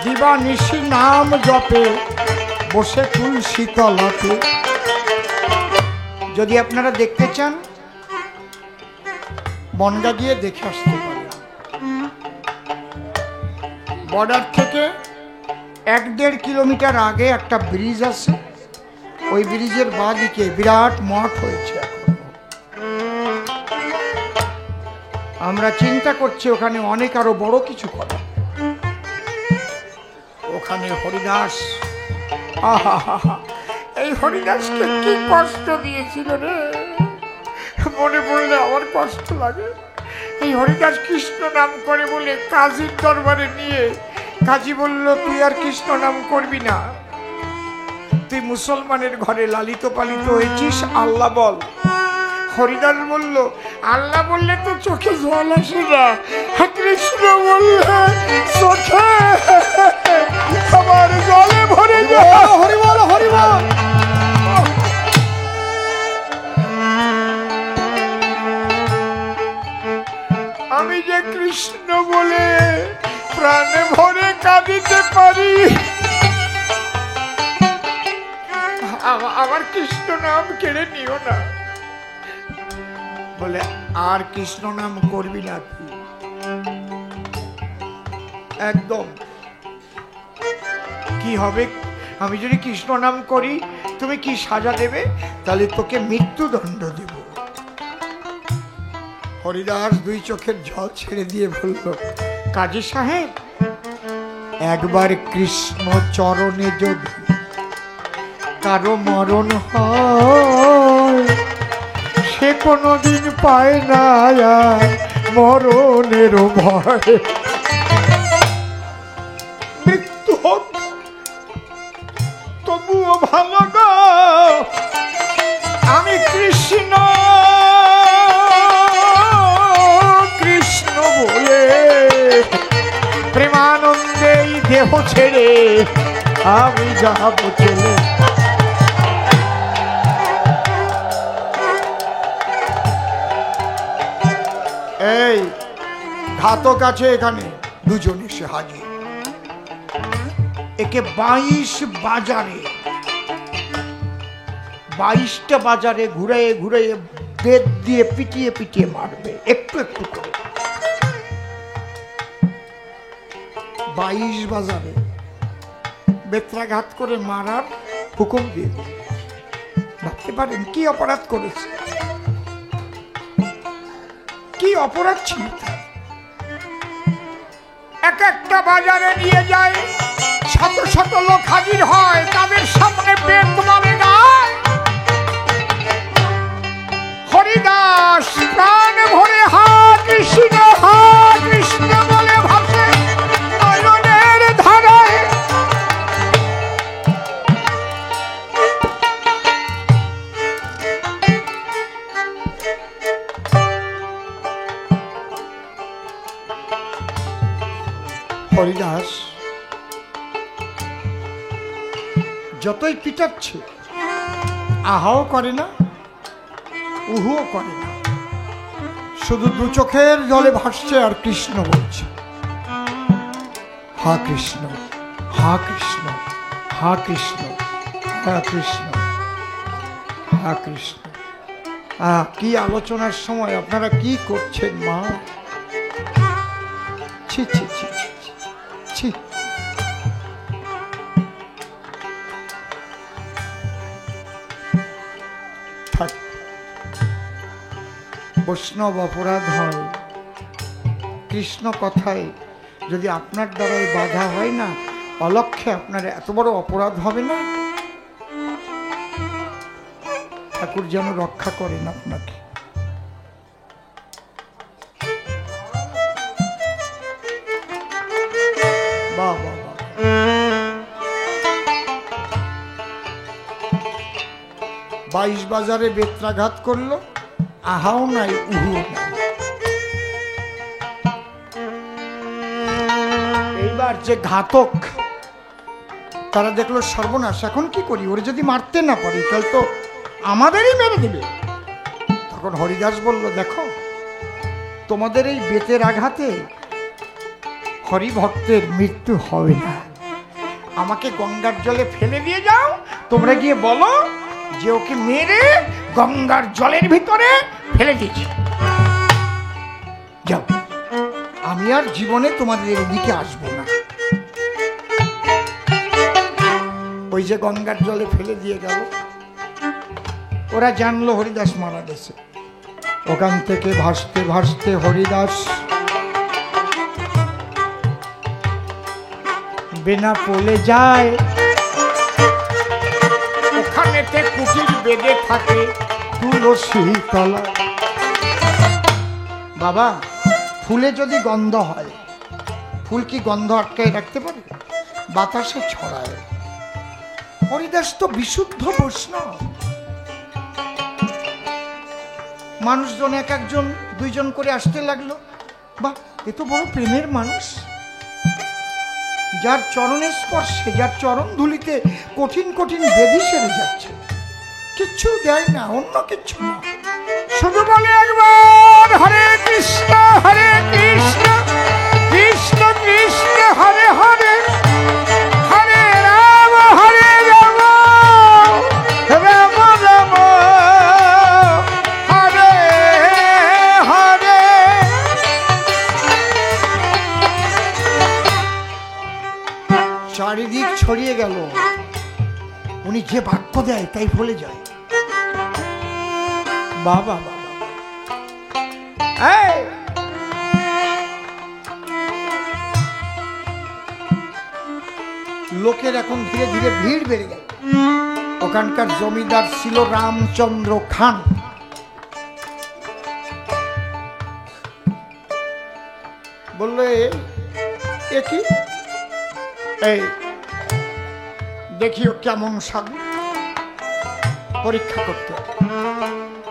দিবানিশি নাম জপে বসে তুলসী তলাতে। যদি আপনারা দেখতে চান বনগা গিয়ে দেখে আসতে পারেন। বর্ডার থেকে 1-1.5 কিলোমিটার আগে একটা ব্রিজ আছে, ওই ব্রিজের বাঁদিকে বিরাট মঠ হয়েছে। আমরা চিন্তা করছি ওখানে অনেক আরো বড় কিছু করা। ওখানে হরিদাস, আহা, এই হরিদাসকে কি কষ্ট দিয়েছিল রে, মনে পড়লে আমার কষ্ট লাগে। এই হরিদাস কৃষ্ণ নাম করে বলে কাজীর দরবারে নিয়ে কাজী বলল তুই আর কৃষ্ণ নাম করবি না, তুই মুসলমানের ঘরে লালিত পালিত হয়েছিস, আল্লাহ বল। হরিদাস বলল আল্লাহ বললে তো চোখে জল আসে না, কৃষ্ণ বললে চোখে আমার জলে ভরে যায়। হরি বল, হরি বল। আমি যে কৃষ্ণ বলে প্রাণে ভরে কাঁদিতে পারি, আমার কৃষ্ণ নাম কেড়ে নিও না। বলে আর কৃষ্ণ নাম করবি না তুই, একদম। কি হবে আমি যদি কৃষ্ণ নাম করি, তুমি কি সাজা দেবে? তাহলে তোকে মৃত্যুদণ্ড দেব। হরিদাস 2 চোখের জল ছেড়ে দিয়ে বলল কাজী সাহেব, একবার কৃষ্ণ চরণে যদি কারো মরণ হয়, সে কোনদিন পায় না আর মরণের ভয়। মৃত্যু হোক তবুও ভালো গো, আমি কৃষ্ণ কৃষ্ণ বলে প্রেমানন্দে এই দেহ ছেড়ে আমি যাব চলে। এই ঘাতক আছে এখানে, 2 জন এসে হাজির। একে 22 বাজারে 22টা বাজারে ঘুরে ঘুরে বেদ দিয়ে পিটিয়ে পিটিয়ে মারবে, একটু একটু করে। 22 বাজারে বেত্রাঘাত করে মারার হুকুম দিয়ে দিল। ভাবতে পারেন কি অপরাধ করেছে, কি অপরাধ ছিল তার। এক একটা বাজারে নিয়ে যায়, শত শত লোক হাজির হয়, তাদের সামনে বেদ মারে গায়। হরিদাস প্রাণ ভরে হা কৃষ্ণ বলে ভাসে নয়নের ধারায়। হরিদাস যতই পিটাচ্ছে আহাও করে না, উহুও করে না, শুধু 2 চোখের জলে ভাসছে আর কৃষ্ণ বলছে হা কৃষ্ণ, হা কৃষ্ণ, হা কৃষ্ণ, হা কৃষ্ণ, হা কৃষ্ণ। কি আলোচনার সময় আপনারা কি করছেন মা? ছি ছি ছি ছি। বৈষ্ণব অপরাধ হয়, কৃষ্ণ কথায় যদি আপনার দ্বারাই বাধা হয় না, অলক্ষ্যে আপনার এত বড় অপরাধ হবে না। ঠাকুর যেন রক্ষা করেন আপনাকে। বাবা 22 বাজারে বেত্রাঘাত করলো, আহাও নাই উহুও নাই। এইবার যে ঘাতক তারা দেখলো সর্বনাশ, এখন কি করি, ওরে যদি মারতে না পারি তাহলে তো আমাদেরই মেরে দিবে। তখন হরিদাস বলল, দেখো তোমাদের এই বেতের আঘাতে হরিভক্তের মৃত্যু হবে না, আমাকে গঙ্গার জলে ফেলে দিয়ে যাও, তোমরা গিয়ে বলো যে ওকে মেরে গঙ্গার জলের ভিতরে ফেলে দিয়েছি, যাও, আমি আর জীবনে তোমাদের এদিকে আসবো না। ওই যে গঙ্গার জলে ফেলে দিয়ে গেল, ওরা জানলো হরিদাস মারা গেছে। ওখান থেকে ভাসতে ভাসতে হরিদাস বেনাপোলে যায়। ওখানেতে কুটির বেদে থাকে তুলসী তলা। বাবা, ফুলে যদি গন্ধ হয়, ফুল কি গন্ধ আটকায় রাখতে পারে? বাতাসে ছড়ায়। হরিদাস তো বিশুদ্ধ বৈষ্ণব। মানুষজন এক একজন দুইজন করে আসতে লাগলো। বাহ, এ তো বড় প্রেমের মানুষ, যার চরণের স্পর্শে, যার চরণ ধুলিতে কঠিন কঠিন ব্যাধি সেরে যাচ্ছে, কিচ্ছু দেয় না, অন্য কিচ্ছু না, শুধু বলে একবার হরে কৃষ্ণ কৃষ্ণ কৃষ্ণ হরে হরে, হরে রাম হরে রাম, রাম রাম হরে হরে। চারিদিক ছড়িয়ে গেল, উনি যে বাক্য দেয় তাই বলে যায়। বাবা বাবা, লোকের এখন ধীরে ধীরে ভিড় বেড়ে গেল। ওখানকার জমিদার ছিল রামচন্দ্র খান। বললো, এ কি, এই দেখিও কেমন সাধু, পরীক্ষা করতে।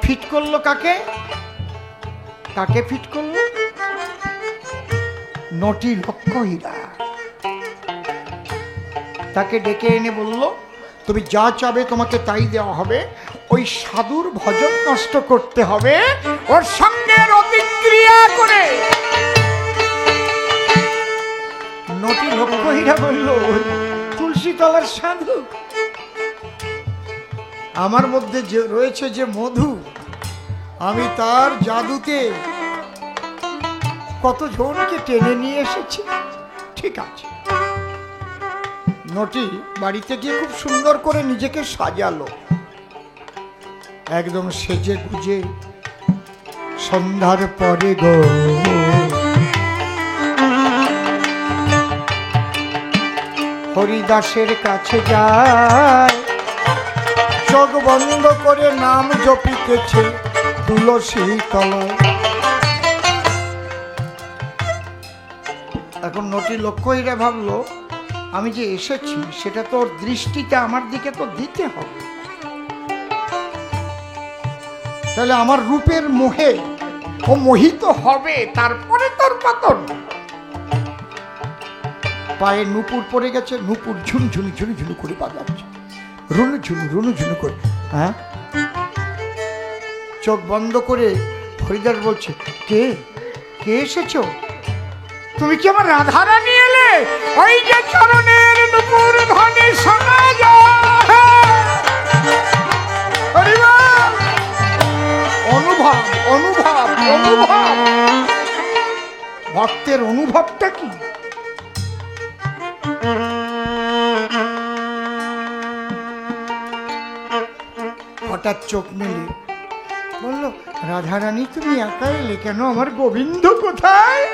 ফিট করলো কাকে? কাকে ফিট করলো? নটি লক্ষ হীরা। তাকে ডেকে এনে বলল, তুমি যা চাবে তোমাকে তাই দেওয়া হবে, ওই সাধুর ভজন নষ্ট করতে হবে, ওর সঙ্গে অতিক্রিয়া করে। নটি লক্ষ হীরা বলল, তুলসী তলার সাধু, আমার মধ্যে যে রয়েছে যে মধু, আমি তার জাদুতে কত জনকে টেনে নিয়ে এসেছি। ঠিক আছে। নটি বাড়িতে গিয়ে খুব সুন্দর করে নিজেকে সাজালো, একদম সেজে গুজে। সন্ধ্যার পরে গো হরিদাসের কাছে যায়, চোখ বন্ধ করে নাম জপিতেছে তুলসী তলায়। এখন নটি লক্ষ্য হীরা ভাবলো, আমি যে এসেছি সেটা তো ওর দৃষ্টিটা আমার দিকে তো দিতে হবে, তাহলে আমার রূপের মোহে ও মোহিত হবে, তারপরে তোর পতন। পায়ে নুপুর পড়ে গেছে, নুপুর ঝুনঝুনি ঝুনঝুনি করে বাজাচ্ছে, রুনু ঝুনু করে। হ্যাঁ, চোখ বন্ধ করে হরিদাস বলছে, কে কে এসেছো? তুমি কি আমার রাধারানী এলে? ওই যে চরণের নুপুর ধ্বনি শোনা যায়। অনুভব অনুভব অনুভব, ভক্তের অনুভবটা কি? হঠাৎ চোখ মেলে বললো, রাধারানী তুমি একা এলে কেন? আমার গোবিন্দ কোথায়?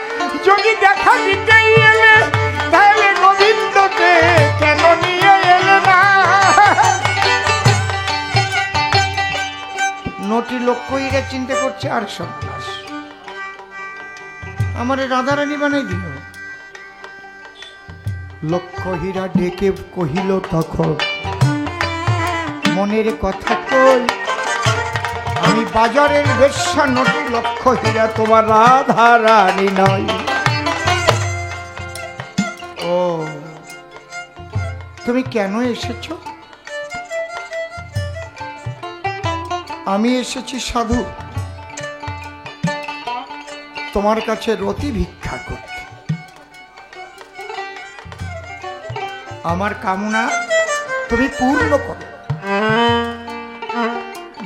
যদি দেখা দিতেই এলে তাহলে গোবিন্দকে কেন নিয়ে এলে না? নটি লক্ষ্য হীরা চিন্তা করছে আর সন্ন্যাস আমারে রাধারানী বানাই দিল। লক্ষ্য হীরা ডেকে কহিল তখন, মনের কথা কই, আমি বাজারের বেশ্যা নটি লক্ষ্য হীরা, তোমার রাধারানী নয়। ও তুমি কেন এসেছো? আমি এসেছি সাধু, তোমার কাছে রতি ভিক্ষা করতে। আমার কামনা তুমি পূর্ণ করো।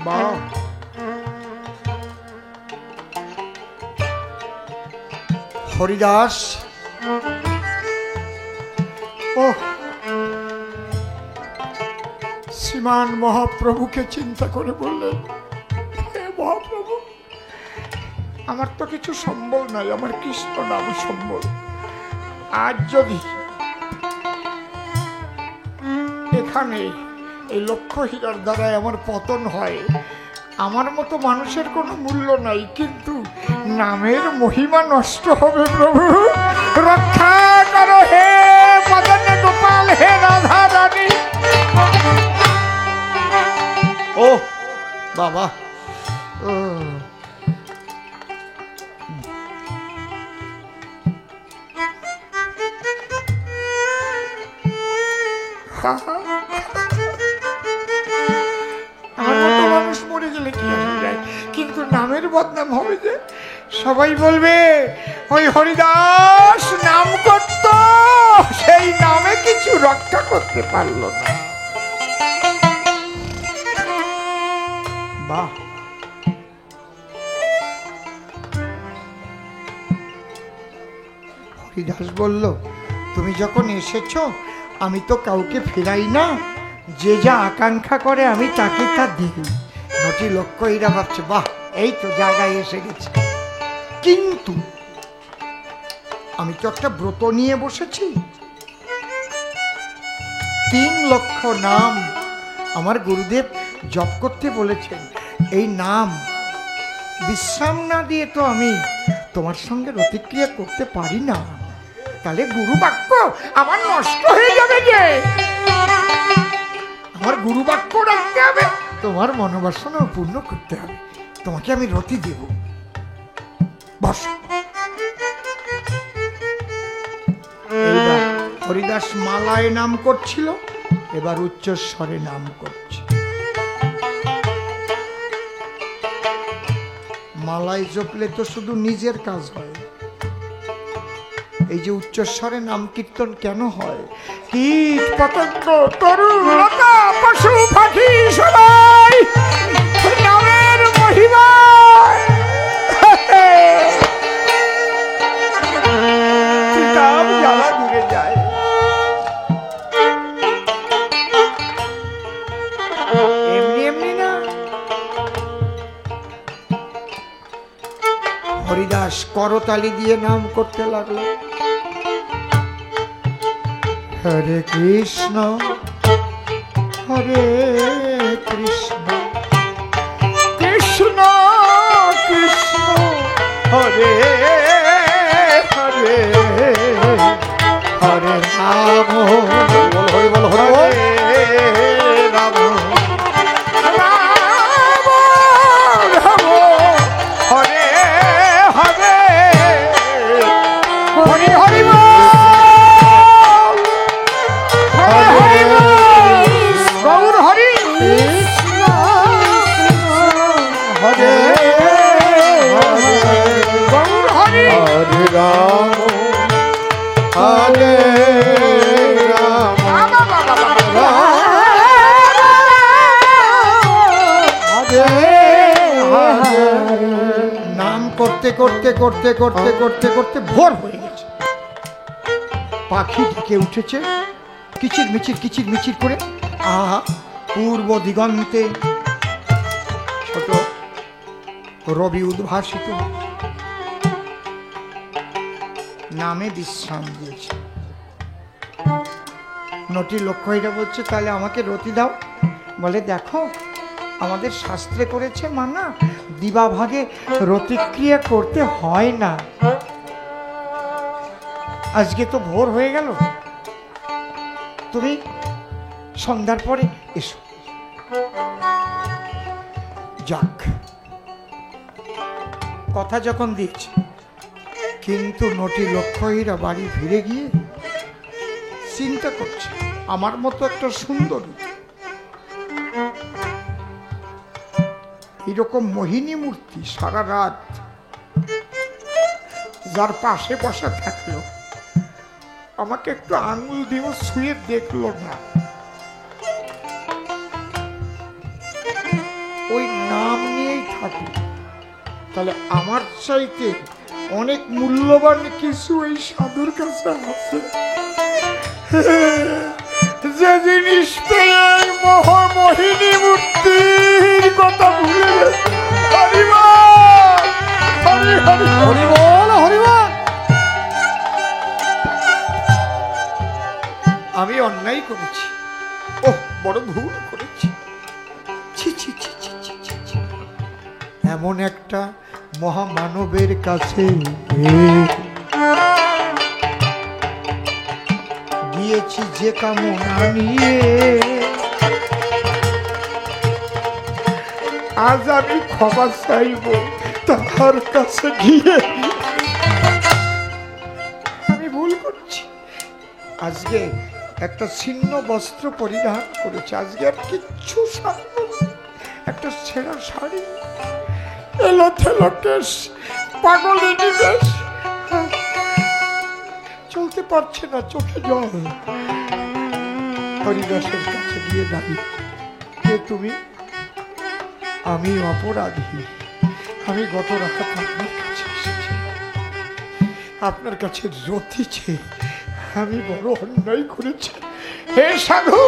বাহ, হরিদাস ও শ্রীমান মহাপ্রভুকে চিন্তা করে বললেন, হে মহাপ্রভু, আমার তো কিছু সম্বল নাই, আমার কৃষ্ণ নাম সম্বল। আজ যদি এখানে এই লক্ষ্য হীরার দ্বারাই আমার পতন হয়, আমার মতো মানুষের কোনো মূল্য নাই, কিন্তু নামের মহিমা নষ্ট হবে। প্রভু রক্ষা করো হে মদন গোপাল, হে রাধা রানী। ও বাবা, আমার মতো মানুষ মরে গেলে কি হয়ে যায়, কিন্তু নামের বদনাম হবে যে সবাই বলবে ওই হরিদাস নাম করত, সেই নামে কিছু রক্ষা করতে পারলো না। বাহ, হরিদাস বলল, তুমি যখন এসেছো আমি তো কাউকে ফেরাই না, যে যা আকাঙ্ক্ষা করে আমি তাকে তা দিই। নটি লক্ষ্য হীরা ভাবছে, বাহ, এই তো জায়গায় এসে গেছে, কিন্তু আমি তো একটা ব্রত নিয়ে বসেছি। 3 লক্ষ নাম আমার গুরুদেব জপ করতে বলেছেন। এই নাম বিশ্রাম না দিয়ে তো আমি তোমার সঙ্গে প্রতিক্রিয়া করতে পারি না, তাহলে গুরু বাক্য আমার নষ্ট হয়ে যাবে। যে আমার গুরু বাক্য রাখতে হবে, তোমার মনোবাসনা পূর্ণ করতে হবে, তোমাকে আমি রতি দেব। বস। এইবার হরিদাস মালায় নাম করছিল, এবার উচ্চস্বরে নাম করছে। মালায় জপলে তো শুধু নিজের কাজ হয়, এই যে উচ্চস্বরে নাম কীর্তন কেন হয়? কীট পতঙ্গ তরু লতা পশু পাখি সবাই নামের মহিমা নাম জ্বালা দূরে যায়। এমনি এমনি না। হরিদাস করতালি দিয়ে নাম করতে লাগলো, হরে কৃষ্ণ হরে কৃষ্ণ কৃষ্ণ কৃষ্ণ হরে হরে হরে রাম হরে বল হরে রাম রাম রাম হরে হরে হরি হরি গৌর হরি হরে গৌর হরি হরে রাম হরে রাম নাম করতে করতে করতে করতে করতে করতে ভোর হয়ে গেছে। পাখি ঢেকে উঠেছে কিচির মিচির করে। আহা, পূর্ব দিগন্তে ছোট রবি উদ্ভাসিত। নামে বিশ্রাম দিয়েছে। নটি লক্ষ্মীরা বলছে তাহলে আমাকে রতি দাও। বলে দেখো আমাদের শাস্ত্রে করেছে মানা দিবাভাগে রতিক্রিয়া করতে হয় না। আজকে তো ভোর হয়ে গেল, তুমি সন্ধ্যার পরে এসো। যাক, কথা যখন দিয়েছে। কিন্তু নটি লক্ষ্মীরা বাড়ি ফিরে গিয়ে চিন্তা করছে আমার মতো একটা সুন্দরী এরকম মোহিনী মূর্তি সারা রাত যার পাশে বসা থাকলো আমাকে একটু আঙুল দিয়েও ছুঁয়ে দেখলো না। ওই নাম নিয়েই থাকলো। তাহলে আমার চাইতে অনেক মূল্যবান কিছু এই সাধুর কাছে আছে। যে জিনিস পেয়ে মোহিনী মূর্তির কথা ভুলে গেছে। হরিবল, হরিবল, হরিবল। আমি অন্যায় করেছি, ওহ বড় ভুল করেছি। ছি ছি ছি ছি ছি ছি ছি। এমন একটা মহামানবের কাছে গিয়েছি যে কামনা নিয়ে, আজ আমি ক্ষমা চাইব তার কাছে গিয়ে। আমি ভুল করছি। আজকে একটা ছিন্ন বস্ত্র পরিধান করেছে, আজকে আর কিচ্ছু সারব না। একটা ছেঁড়া শাড়ি, এলো থেলো কেশ, পাগলিনী বেশ, চলতে পারছে না, চোখে জল। হরিদাসের কাছে গিয়ে দাঁড়িয়ে, কে তুমি? আমি অপরাধী, আমি গত রাত আপনার কাছে এসেছি, আপনার কাছে রতি চেয়ে আমি বড় অন্যায় করেছি। হে সাধু,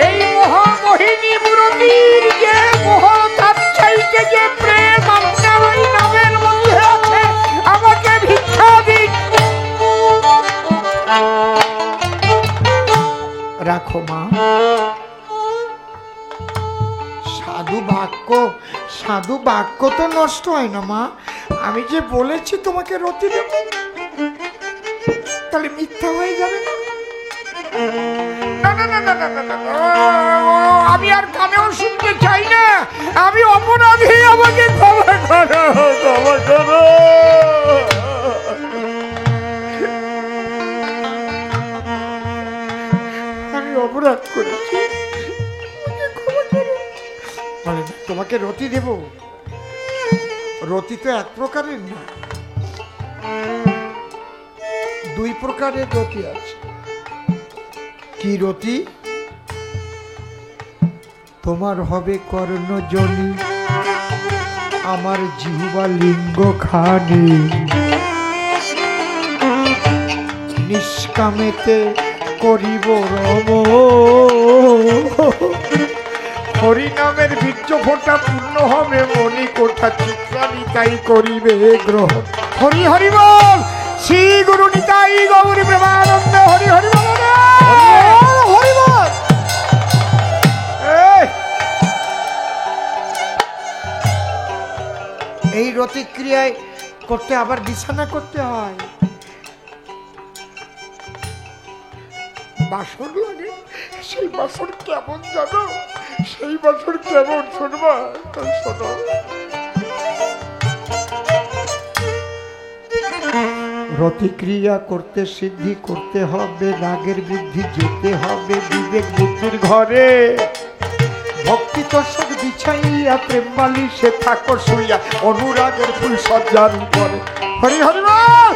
এই মহামোহিনী মূরতির যে মোহ, তার চাইতে যে প্রেম আপনার ওই নামের মধ্যে আছে, আমাকে ভিক্ষা দিন। রাখো মা। সাধু বাক্য তো নষ্ট হয় না মা। আমি যে বলেছি তোমাকে রতি দেব, তাহলে মিথ্যা হয়ে যাবে না? আমি আর কানেও শুনতে চাই না। আমি অপরাধী, আমাকে ক্ষমা করো, ক্ষমা করো। আমি অপরাধ করেছি, ক্ষমা করো। বলে তোমাকে রতি দেব। রতি তো এক প্রকারের না, দুই প্রকারের রতি আছে। কি রতি? তোমার হবে কর্ণজনি, আমার জিহ্বা লিঙ্গ খানি, নিষ্কামেতে করিব রম, হরিনামের বীর্য ফোঁটা পূর্ণ হবে, মনি কোঠা চিত্রা নিতাই করিবে গ্রহণ। হরি হরি বল, শ্রী গুরু নিতাই গৌর প্রেমানন্দ। হরি হরি বল, হরি বল। এই রতিক্রিয়ায় করতে আবার বিছানা করতে হয়, বাসর লাগে। সেই বাসর কেমন জানো? সেই বাসর কেমন শুনবা? শোনো, রতিক্রিয়া করতে সিদ্ধি করতে হবে, রাগের বৃদ্ধি যেতে হবে বিবেক বুদ্ধির ঘরে। ভক্তি তোষক বিছাইয়া প্রেম বালিশে থাকো শুইয়া, অনুরাগের ফুল সজ্জার উপরে। হরি হরি বল।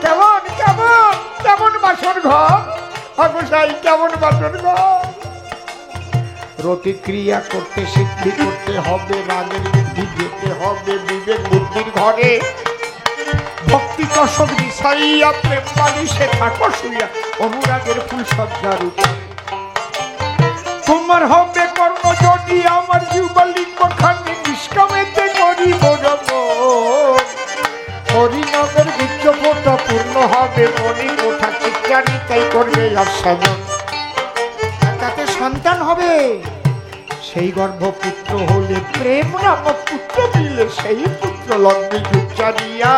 কেমন কেমন কেমন বাসর ঘর অগোসাই, কেমন বাসর ঘর? রতিক্রিয়া করতে সিদ্ধি করতে হবে, রাগের বৃদ্ধি যেতে হবে বিবেক বুদ্ধির ঘরে। ভক্তি তোষক বিছাইয়া প্রেম বালিশে থাকো শুইয়া, অনুরাগের ফুল সজ্জার উপরে। তোমার হবে কর্ণজনি, আমার জিহ্বা লিঙ্গ খানি, নিষ্কামেতে করিব রমণ, হরিনামের বীর্য ফোঁটা পূর্ণ হবে মনে কোথা চিত্রানি তাই করবে আস্বাদন। তাতে সন্তান হবে, সেই গর্ভপুত্র হলে প্রেম নামক পুত্র দিলে সেই পুত্র লগ্নে উচ্চারিয়া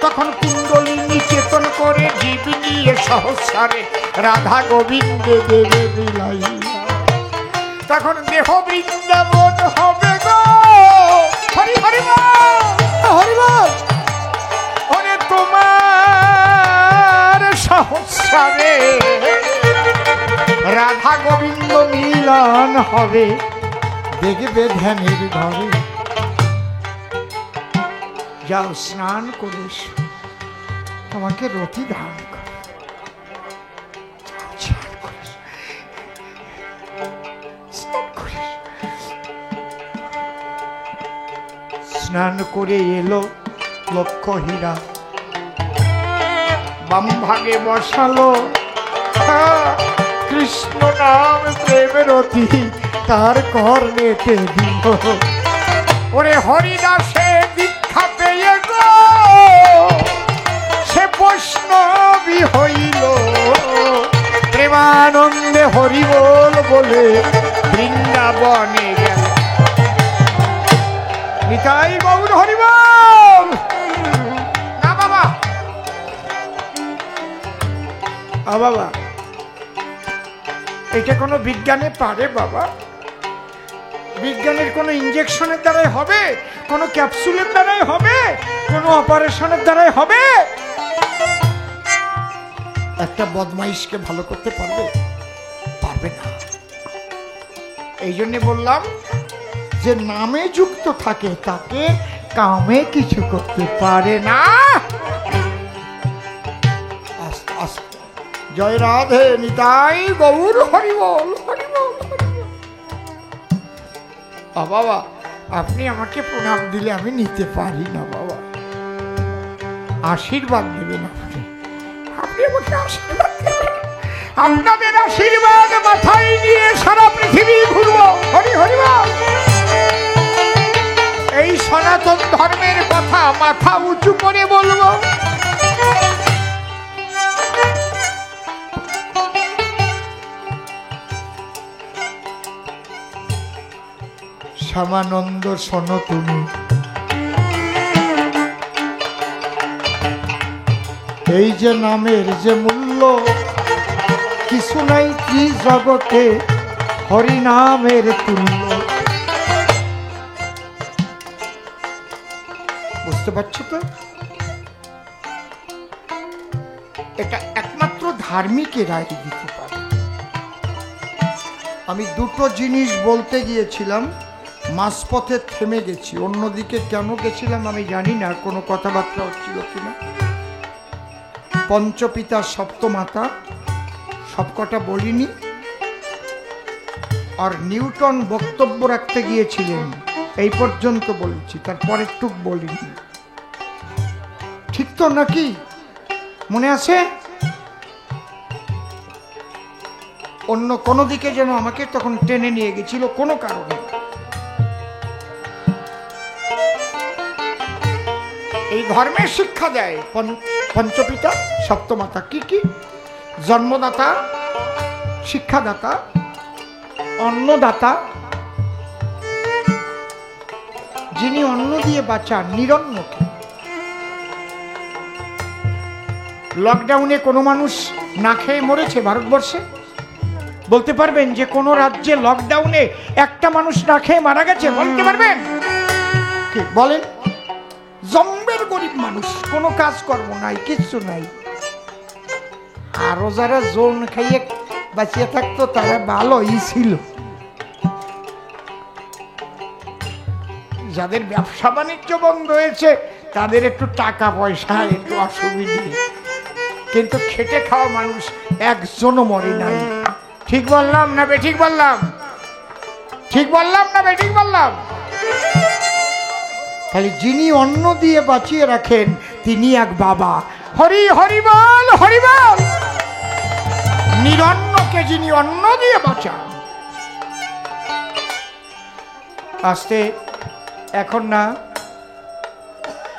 তখন কুণ্ডলিনী চেতন করে জীব নিয়ে সহস্রারে রাধা গোবিন্দে দেবে বিলাইয়া। তখন দেহ বৃন্দাবন হবে গো, হরি হরি বল, হরি বল। ওরে তোমার সহস্রারে রাধা গোবিন্দ মিলন হবে, দেখবে ধ্যানের ঘরে। যাও স্নান করে তোমাকে রতি ধান করে স্নান করে এলো লক্ষ হীরা, বাম ভাগে বসালো কৃষ্ণ নাম প্রেমের অতি তার কর্ণেতে দিল। ওরে হরিদাসে দীক্ষা পেয়ে গো সে বৈষ্ণবী হইল, প্রেমানন্দে হরি বল বলে বৃন্দাবনে গেল। নিতাই গৌর হরি বল। না বাবা, বাবা এটা কোনো বিজ্ঞানে পারে বাবা? বিজ্ঞানের কোনো ইঞ্জেকশনের দ্বারাই হবে, কোনো ক্যাপসুলের দ্বারাই হবে, কোনো অপারেশনের দ্বারাই হবে? একটা বদমাইশকে ভালো করতে পারবে? পারবে না। এই জন্য বললাম যে নামে যুক্ত থাকে তাকে কামে কিছু করতে পারে না। আস্তে আস্তে জয় রাধে, নিতাই গৌর হরি বল, হরি বল, হরি বল। বাবা আপনি আমাকে প্রণাম দিলে আমি নিতে পারি না বাবা, আশীর্বাদ দেবেন আপনি, আপনি আমাকে আশীর্বাদ দেবেন। আপনাদের আশীর্বাদ মাথায় নিয়ে সারা পৃথিবী ঘুরবো, হরি হরি বল। এই সনাতন ধর্মের কথা মাথা উঁচু করে বলবো। শ্যামানন্দ শোনো তুমি, এই যে নামের যে মূল্য কিছু নাই কি জগতে হরি নামের তুল্য। বুঝতে পারছো তো? এটা একমাত্র ধার্মিকেরাই দিতে পারে। আমি দুটো জিনিস বলতে গিয়েছিলাম, মাঝপথে থেমে গেছি। অন্যদিকে কেন গেছিলাম আমি জানি না, কোনো কথাবার্তা হচ্ছিল কিনা। পঞ্চপিতা সপ্তমাতা সবকটা বলিনি, আর নিউটন বক্তব্য রাখতে গিয়েছিলেন এই পর্যন্ত বলেছি, তারপরে টুক বলিনি। ঠিক তো নাকি? মনে আছে? অন্য কোনো দিকে যেন আমাকে তখন টেনে নিয়ে গেছিল কোনো কারণে। এই ধর্মের শিক্ষা দেয় পঞ্চপিতা সপ্তমাতা। কি কি? জন্মদাতা, শিক্ষাদাতা, অন্নদাতা, যিনি অন্ন দিয়ে বাঁচান, নিরন্নকে। লকডাউনে কোনো মানুষ না খেয়ে মরেছে ভারতবর্ষে? বলতে পারবেন যে কোনো রাজ্যে লকডাউনে একটা মানুষ না খেয়ে মারা গেছে? বলতে পারবেন? বলেন। জম্বের গরিব মানুষ, কোনো কাজকর্ম নাই, কিচ্ছু নাই। আরো যারা জোন খাইয়ে বাঁচিয়ে থাকতো তারা ভালোই ছিল। যাদের ব্যবসা বাণিজ্য বন্ধ হয়েছে তাদের একটু টাকা পয়সা একটু অসুবিধে, কিন্তু খেটে খাওয়া মানুষ একজনও মরে নাই। ঠিক বললাম না বেঠিক বললাম? ঠিক বললাম না বেঠিক বললাম? তাহলে যিনি অন্ন দিয়ে বাঁচিয়ে রাখেন তিনি এক বাবা। হরি হরি বল, হরি বল। নিরন্নকে যিনি অন্ন দিয়ে বাঁচান। আস্তে এখন না,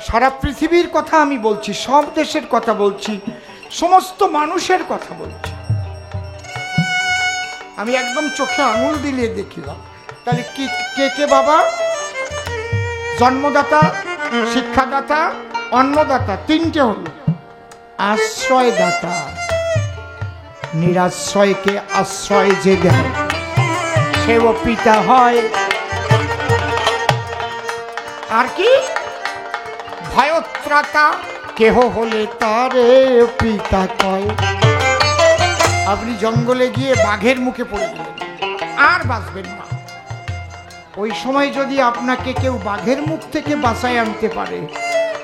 সারা পৃথিবীর কথা আমি বলছি, সব দেশের কথা বলছি। সমস্ত মানুষের কথা বলছি। আমি একদম চোখে আঙুল দিলে দেখিলাম। তাহলে কি কে কে বাবা? জন্মদাতা, শিক্ষাদাতা, অন্নদাতা, তিনটে হলো। আশ্রয়দাতা, নিরাশ্রয়কে আশ্রয় যে দেয় সেও পিতা হয়। আর কি? ভয়ত্রাতা, কেহ হলে তারে পিতা কয়। আপনি জঙ্গলে গিয়ে বাঘের মুখে পড়ে গেলেন, আর বাঁচবেন না। ওই সময় যদি আপনাকে কেউ বাঘের মুখ থেকে বাঁচায় আনতে পারে,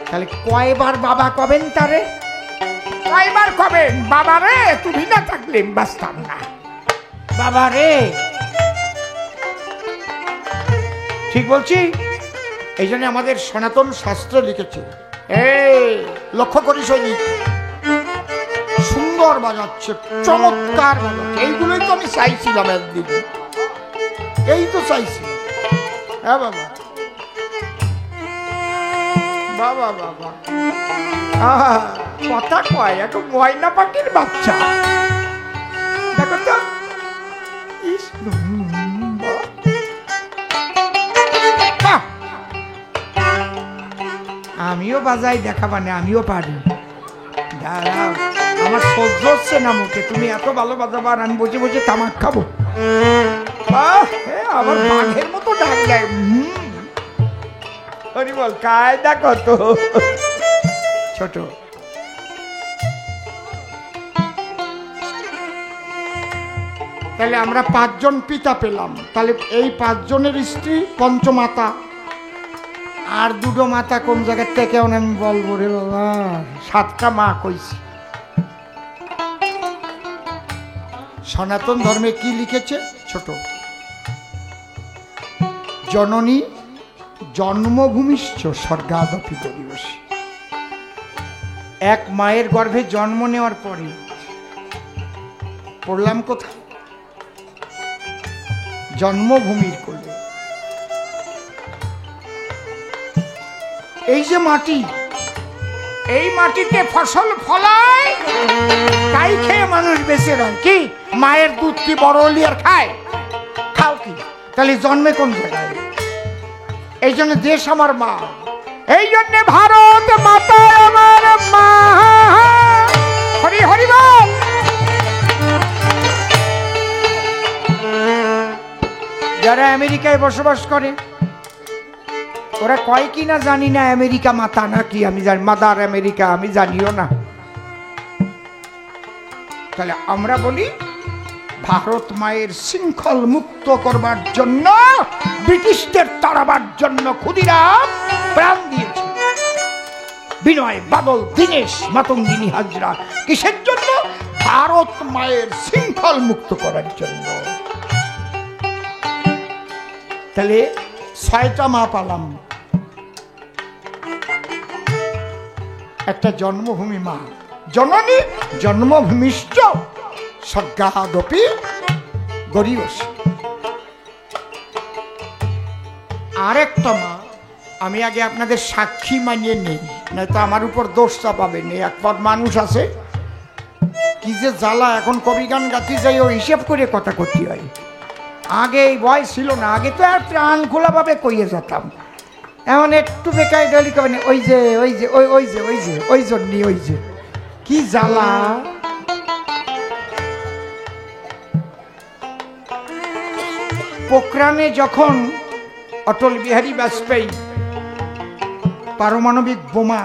তাহলে কয়বার বাবা কবেন তারে? কয়বার কবেন বাবা রে, তুমি না থাকলে বাঁচতাম না বাবা রে। ঠিক বলছি? এই জন্য আমাদের সনাতন শাস্ত্র লিখেছে। এই লক্ষ্য করি সৈনিক, সুন্দর বাজাচ্ছে, চমৎকার বাজাচ্ছে। এইগুলোই তো আমি চাইছিলাম একদিন, এই তো চাইছি। হ্যাঁ বাবা, বাবা বাবা কথা কয়, একটু ময়না পাখির বাচ্চা। দেখো তো, আমিও বাজাই দেখাবানে, আমিও পারি। দাঁড়াও, আমার সহ্য হচ্ছে না মুখে, তুমি এত ভালো বাজাবার, আমি বসে বসে তামাক খাবো। আমার বাঘের মতো ডাক দেয়। হরি বল, কায়দা কত ছোট। তাহলে আমরা 5 জন পিতা পেলাম। তাহলে এই 5 জনের স্ত্রী পঞ্চমাতা, আর 2 মাতা কোন জায়গার থেকে আমি বলবো রে বাবা, 7টা মা কইছি। সনাতন ধর্মে কি লিখেছে ছোট? জননী জন্মভূমিশ্চ স্বর্গাদপি গরীয়সী। এক মায়ের গর্ভে জন্ম নেওয়ার পরে পড়লাম কোথায়? জন্মভূমির কোলে। এই যে মাটি, এই মাটিতে ফসল ফলায়, তাই খেয়ে মানুষ বেঁচে রয়। কি মায়ের দুধ কি বড় হলি আর খায়? খাও কি? তাহলে জন্মে কোন জায়গায়? এই জন্য দেশ আমার মা, এই জন্য ভারত মাতা আমার মা। হরি হরি বল। যারা আমেরিকায় বসবাস করে ওরা কয় কি না জানি না, আমেরিকা মাতা নাকি আমি জানি, মাদার আমেরিকা আমি জানিও না। তাহলে আমরা বলি ভারত মায়ের শৃঙ্খল মুক্ত করবার জন্য, ব্রিটিশদের তাড়াবার জন্য ক্ষুদিরাম প্রাণ দিয়েছে। বিনয়, বাদল, দীনেশ, মাতঙ্গিনী, হাজরা কিসের জন্য? ভারত মায়ের শৃঙ্খল মুক্ত করার জন্য। তাহলে 6টা মা পালাম। একটা জন্মভূমি মা, জননী জন্মভূমিশ্চ স্বর্গাদপি গরীয়সী। আরেকটা মা, আমি আগে আপনাদের সাক্ষী মানিয়ে নেই, নয়তো আমার উপর দোষ চাপাবেন। একবার মানুষ আছে কি যে জ্বালা, এখন কবি গান গাতে যাই ও হিসেব করে কথা করতে হয়। আগে এই ভয় ছিল না, আগে তো আর প্রাণ খোলাভাবে কইয়ে যেতাম। এমন একটু বেকায় ডলি কবেন, ওই যে ওই যে ওই ওই যে ওই যে ওই জন্য ওই যে কি জ্বালা। পোখরানে যখন অটল বিহারী বাজপেয়ী পারমাণবিক বোমা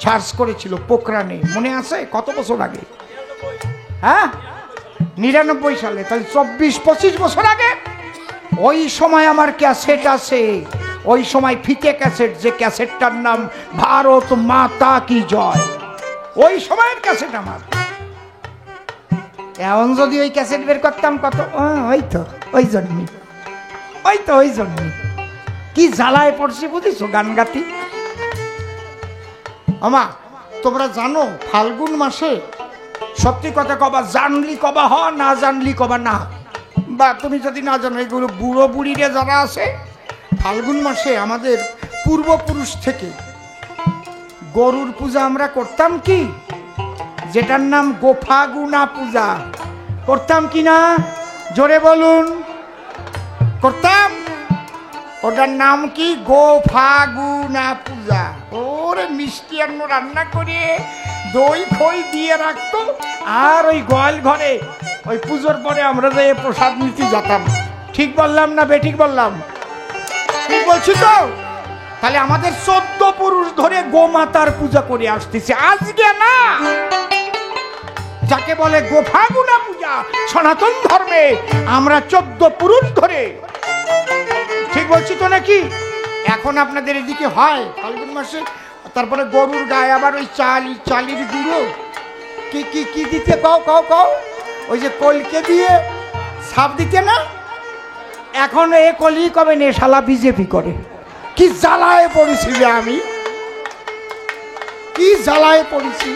চার্জ করেছিল পোখরানে, মনে আছে? কত বছর আগে? হ্যাঁ, 99 সালে। তাহলে 24-25 বছর আগে। ওই সময় আমার ক্যাসেট আছে, ওই সময় ফিতে ক্যাসেট, যে ক্যাসেটটার নাম ভারত মাতা কি জয়, ওই সময়ের ক্যাসেট আমার। এখন যদি ওই ক্যাসেট বের করতাম কত, ওই তো ওই জন্যই, ওই তো ওই জন্যই কি জ্বালায় পড়ছি বুঝিস গান গাতি। আমা তোমরা জানো ফাল্গুন মাসে সত্যি কথা কবা, জানলি কবা হ, না জানলি কবা না। বা তুমি যদি না জানো, এগুলো বুড়ো বুড়িরে যারা আছে, ফাল্গুন মাসে আমাদের পূর্বপুরুষ থেকে গরুর পূজা আমরা করতাম কি যেটার নাম গোফাগুনা পূজা। করতাম কি না? জোরে বলুন। করতাম। ওটার নাম কি? গোফাগুনা পূজা। ওরে মিষ্টি অন্ন রান্না করে দই খই দিয়ে রাখতো, আর ওই গোয়াল ঘরে ওই পুজোর পরে আমরা যে প্রসাদ নিতে যেতাম। ঠিক বললাম না বেঠিক বললাম? ঠিক বলছি তো? তাহলে আমাদের 14 পুরুষ ধরে গোমাতার পূজা করে আসতেছে। আজকে না, যাকে বলে গোফাগুনা পূজা সনাতন ধর্মে, আমরা 14 পুরুষ ধরে। ঠিক বলছি তো নাকি? এখন আপনাদের এদিকে হয় ফাল্গুন মাসে, তারপরে গরুর গায়ে আবার ওই চালির গুঁড়ো কি কি কি দিতে কও কও কও, ওই যে কলকে দিয়ে সাপ দিতে না। এখন এ কলি কবে নে শালা বিজেপি করে। কি জ্বালায় পড়েছি রে আমি, কি জ্বালায় পড়েছি,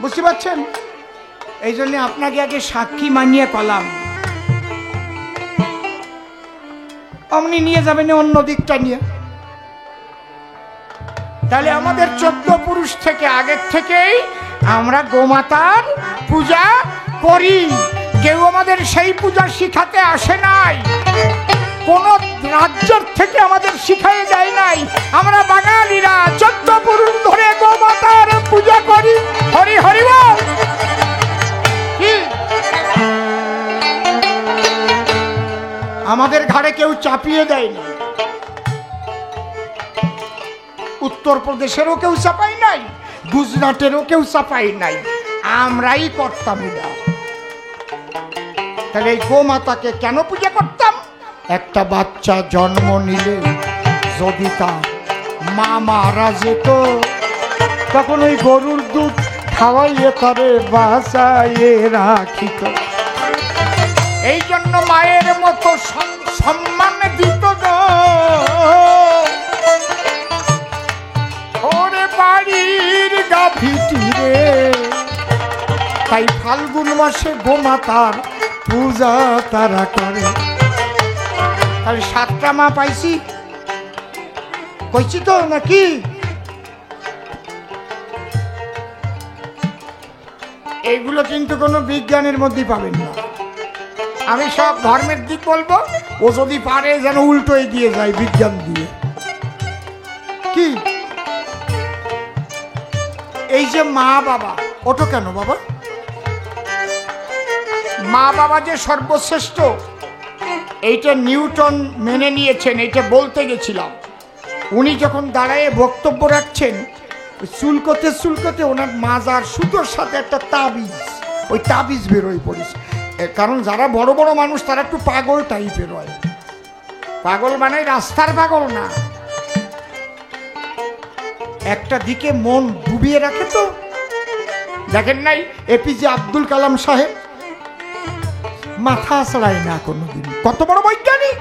বুঝতে পারছেন? এই জন্য আপনাকে আগে সাক্ষী মানিয়ে কলাম, আপনি নিয়ে যাবেন অন্য দিকটা নিয়ে। তাহলে আমাদের 14 পুরুষ থেকে আগের থেকেই আমরা গোমাতার পূজা করি। কেউ আমাদের সেই পূজা শিখাতে আসে নাই, কোন রাজ্যের থেকে আমাদের শিখাই দেয় নাই। আমরা বাঙালিরা 14 পুরুষ ধরে গোমাতার পূজা করি। হরি হরি বল। আমাদের ঘাড়ে কেউ চাপিয়ে দেয়নি, উত্তরপ্রদেশেরও কেউ চাপাই নাই, গুজরাটেরও কেউ চাপাই নাই, আমরাই করতাম এটা। তাহলে এই গোমাতাকে কেন পূজা করতাম? একটা বাচ্চা জন্ম নিলে যদি তার মা মারা যেত, তখন ওই গরুর দুধ খাওয়াইয়ে তারে বাঁচাইয়ে রাখিত। এই জন্য মায়ের মতো সম্মান দিত গো ওরে বাড়ির গাভীটি রে। তাই ফাল্গুন মাসে গোমাতার পূজা তারা করে। তাহলে 7টা মা পাইছি, কইছি তো নাকি? এইগুলো কিন্তু কোনো বিজ্ঞানের মধ্যে পাবেন না। আমি সব ধর্মের দিক বলবো, ও যদি পারে যেন উল্টোই দিয়ে যায় বিজ্ঞান দিয়ে। কি এই যে মা বাবা, ওটা কেন বাবা? মা বাবা যে সর্বশ্রেষ্ঠ, এইটা নিউটন মেনে নিয়েছেন। এইটা বলতে গেছিলাম, উনি যখন দাঁড়ায় বক্তব্য রাখছেন, চুলকোতে চুলকোতে ওনার মাজার সুতোর সাথে একটা তাবিজ, ওই তাবিজ বেরোয় পড়েছে। কারণ যারা বড় বড় মানুষ তারা একটু পাগল টাইপের হয়। পাগল মানে রাস্তার পাগল না, একটা দিকে মন ডুবিয়ে রাখে। তো দেখেন নাই এপিজে আব্দুল কালাম সাহেব মাথা আসড়ায় না কোনোদিন, কত বড় বৈজ্ঞানিক,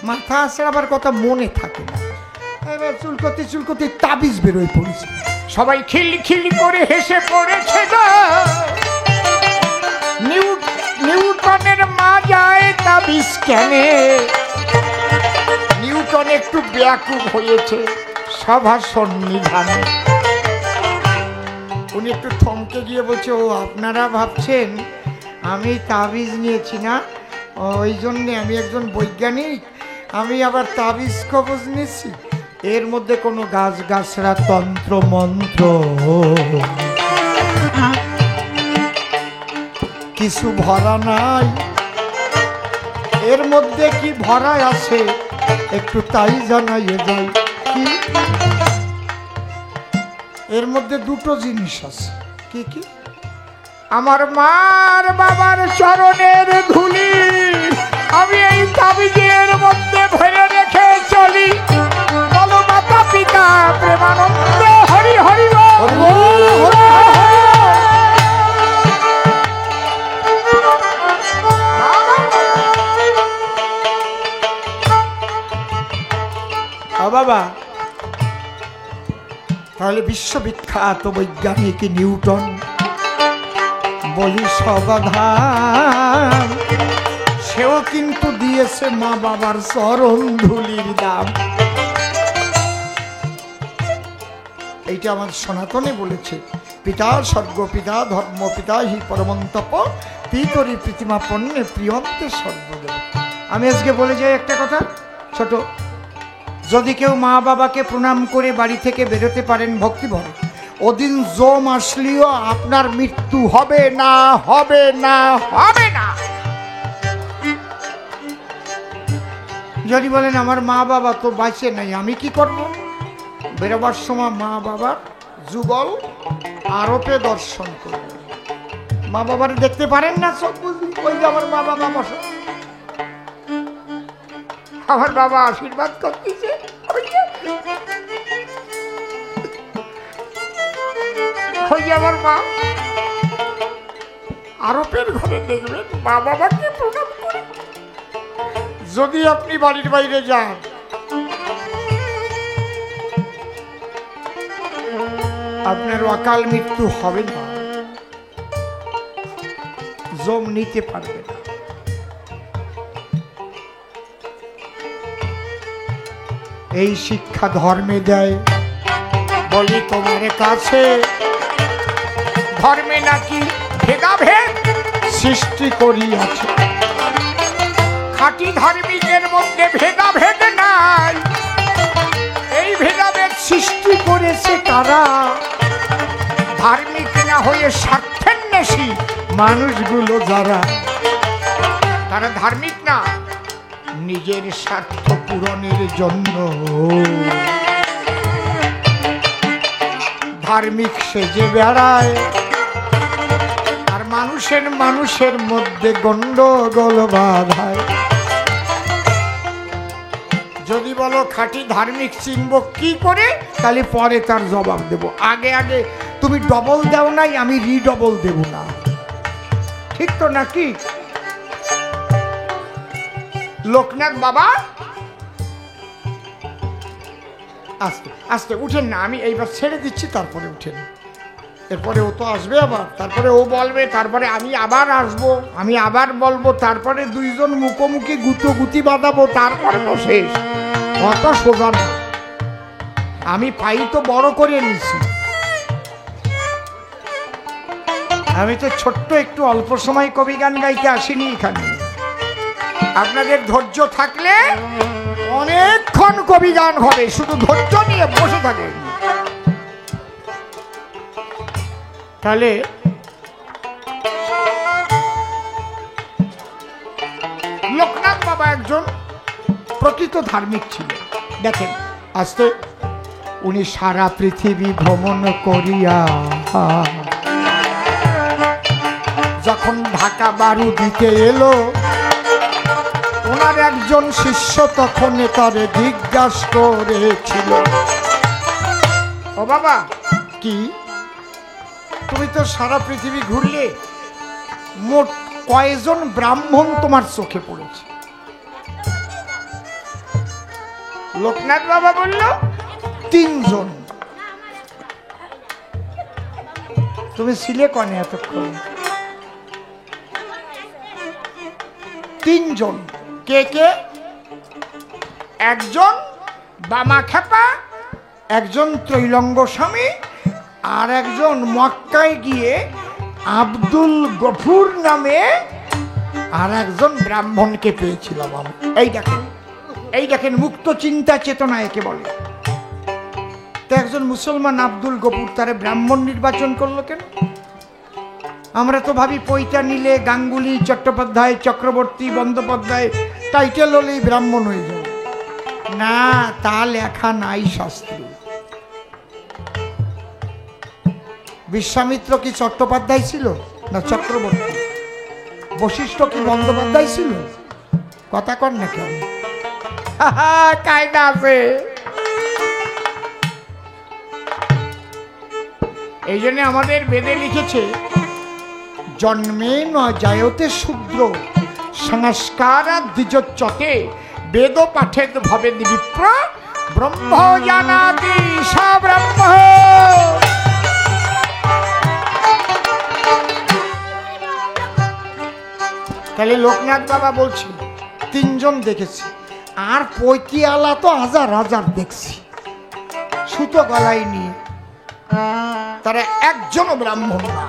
মাথা আসড়াবার কথা মনে থাকে না। এবার চুলকতে চুলকতে তাবিজ বেরোয় পড়েছে, সবাই খিল্লি খিল্লি করে হেসে পড়েছে। নিউটনের মা যায় তাবিজ কেনে। নিউটন একটু ব্যাকুল হয়েছে সভা সন্নিধানে। উনি একটু থমকে গিয়ে বলছে, ও আপনারা ভাবছেন আমি তাবিজ নিয়েছি না, ওই জন্যে আমি একজন বৈজ্ঞানিক, আমি আবার তাবিজ কবজ নিচ্ছি। এর মধ্যে কোনো গাছ গাছরা তন্ত্র মন্ত্র কিছু ভরা নাই। এর মধ্যে কি ভরা আছে একটু তাই জানাইয়ে যাই। কি এর মধ্যে দুটো জিনিস আছে। কি কি? আমার মার বাবার চরণের ধুলি আমি এই তাবিজের মধ্যে ভরে রেখে চলি। বলো মাতা পিতা প্রেমানন্দ হরি হরি বাবা। তাহলে বিশ্ববিখ্যাত বৈজ্ঞানিক নিউটন বলি সবাধান, সেও কিন্তু দিয়েছে মা বাবার চরণ ধুলির দাম। এইটা আমার সনাতনে বলেছে, পিতা স্বর্গ পিতা ধর্ম পিতা হি পরমন্তপ পিতরি প্রীতিমা পণ্যে প্রিয়ন্তে সর্বদেব। আমি আজকে বলে যাই একটা কথা ছোট, যদি কেউ মা বাবাকে প্রণাম করে বাড়ি থেকে বেরোতে পারেন ভক্তি ভরে, ওদিন জম আসলেও আপনার মৃত্যু হবে না, হবে না, হবে না। যদি বলেন আমার মা বাবা তো বাঁচে নাই, আমি কি করব? বেরোবার সময় মা বাবার যুগল আরোপে দর্শন করব। মা বাবার দেখতে পারেন না, সব বুঝি ওই যে আমার মা বাবা বসে, আমার বাবা আশীর্বাদ করতেছে, ওই যে আমার মা আরোপের ঘরে দেখবেন মা বাবাকে প্রণাম করে। যদি আপনি বাড়ির বাইরে যান, আপনার অকাল মৃত্যু হবে না, জম নিতে পারবে না। এই শিক্ষা ধর্মে দেয়। বলি তোমার কাছে ধর্মে নাকি ভেদাভেদ সৃষ্টি করিয়াছে। খাঁটি ধার্মিকের মধ্যে ভেদাভেদ নাই, এই ভেদাভেদ সৃষ্টি করেছে কারা? ধার্মিক না হয়ে স্বার্থান্বেষী মানুষগুলো যারা, তারা ধার্মিক না, নিজের স্বার্থ পূরণের জন্য ধার্মিক সেজে বেড়ায়, আর মানুষের মধ্যে গন্ডগোল বাধায়। যদি বলো খাঁটি ধার্মিক চিনব কি করে, তাহলে পরে তার জবাব দেব। আগে আগে তুমি ডবল দাও নাই, আমি রিডবল দেব না, ঠিক তো নাকি? লোকনাথ বাবা আস্তে আস্তে উঠেন না, আমি এইবার ছেড়ে দিচ্ছি, তারপরে উঠেন। এরপরে ও তো আসবে আবার, তারপরে ও বলবে, তারপরে আমি আবার আসবো, আমি আবার বলবো, তারপরে দুইজন মুখোমুখি গুতি বাঁধাবো, তারপরে তো শেষ। অত সোজা না, আমি পাই তো বড় করে নিছি। আমি তো ছোট্ট একটু অল্প সময় কবি গান গাইতে আসিনি এখানে। আপনাদের ধৈর্য থাকলে অনেকক্ষণ কবি গান হবে, শুধু ধৈর্য নিয়ে বসে থাকে। তাহলে লোকনাথ বাবা একজন প্রকৃত ধার্মিক ছিল। দেখেন আস্তে, উনি সারা পৃথিবী ভ্রমণ করিয়া যখন ঢাকা বারু দিতে এলো, ওনার একজন শিষ্য তখন তারে জিজ্ঞাসা করেছিল, ও বাবা কি তুমি তো সারা পৃথিবী ঘুরলে, মোট কয়জন ব্রাহ্মণ তোমার চোখে পড়েছে? লোকনাথ বাবা বলল 3 জন। তুমি ছিলে কনে এতক্ষণ? 3 জন। কে কে? একজন বামা খেপা, একজন ত্রৈলঙ্গ স্বামী, আর একজন মক্কায় গিয়ে আব্দুল গফুর নামে আর একজন ব্রাহ্মণকে পেয়েছিলাম আমি। এই দেখেন মুক্ত চিন্তা চেতনা একে বলে। তো একজন মুসলমান আব্দুল গফুর তারে ব্রাহ্মণ নির্বাচন করলো কেন? আমরা তো ভাবি পৈতা নিলে গাঙ্গুলি, চট্টোপাধ্যায়, চক্রবর্তী, বন্দ্যোপাধ্যায় টাইটেল হলেই ব্রাহ্মণ হয়ে যায়। না, তা লেখা নাই শাস্ত্রে। বিশ্বামিত্র কি চট্টোপাধ্যায় ছিল না চক্রবর্তী? বশিষ্ঠ কি বন্দ্যোপাধ্যায় ছিল? কথা কর না কেন? কায়দা আছে। এই জন্য আমাদের বেদে লিখেছে, জন্মে ন জায়তে শূদ্র সংস্কার দ্বিজোচ্যতে বেদ পাঠেদ ভবেদ বিপ্র ব্রহ্ম জানাতি সা ব্রহ্ম। তাহলে লোকনাথ বাবা বলছি 3 জন দেখেছি, আর পৈতিয়ালা তো হাজার হাজার দেখছি, সুতো গলায় নিয়ে তারা একজনও ব্রাহ্মণ না।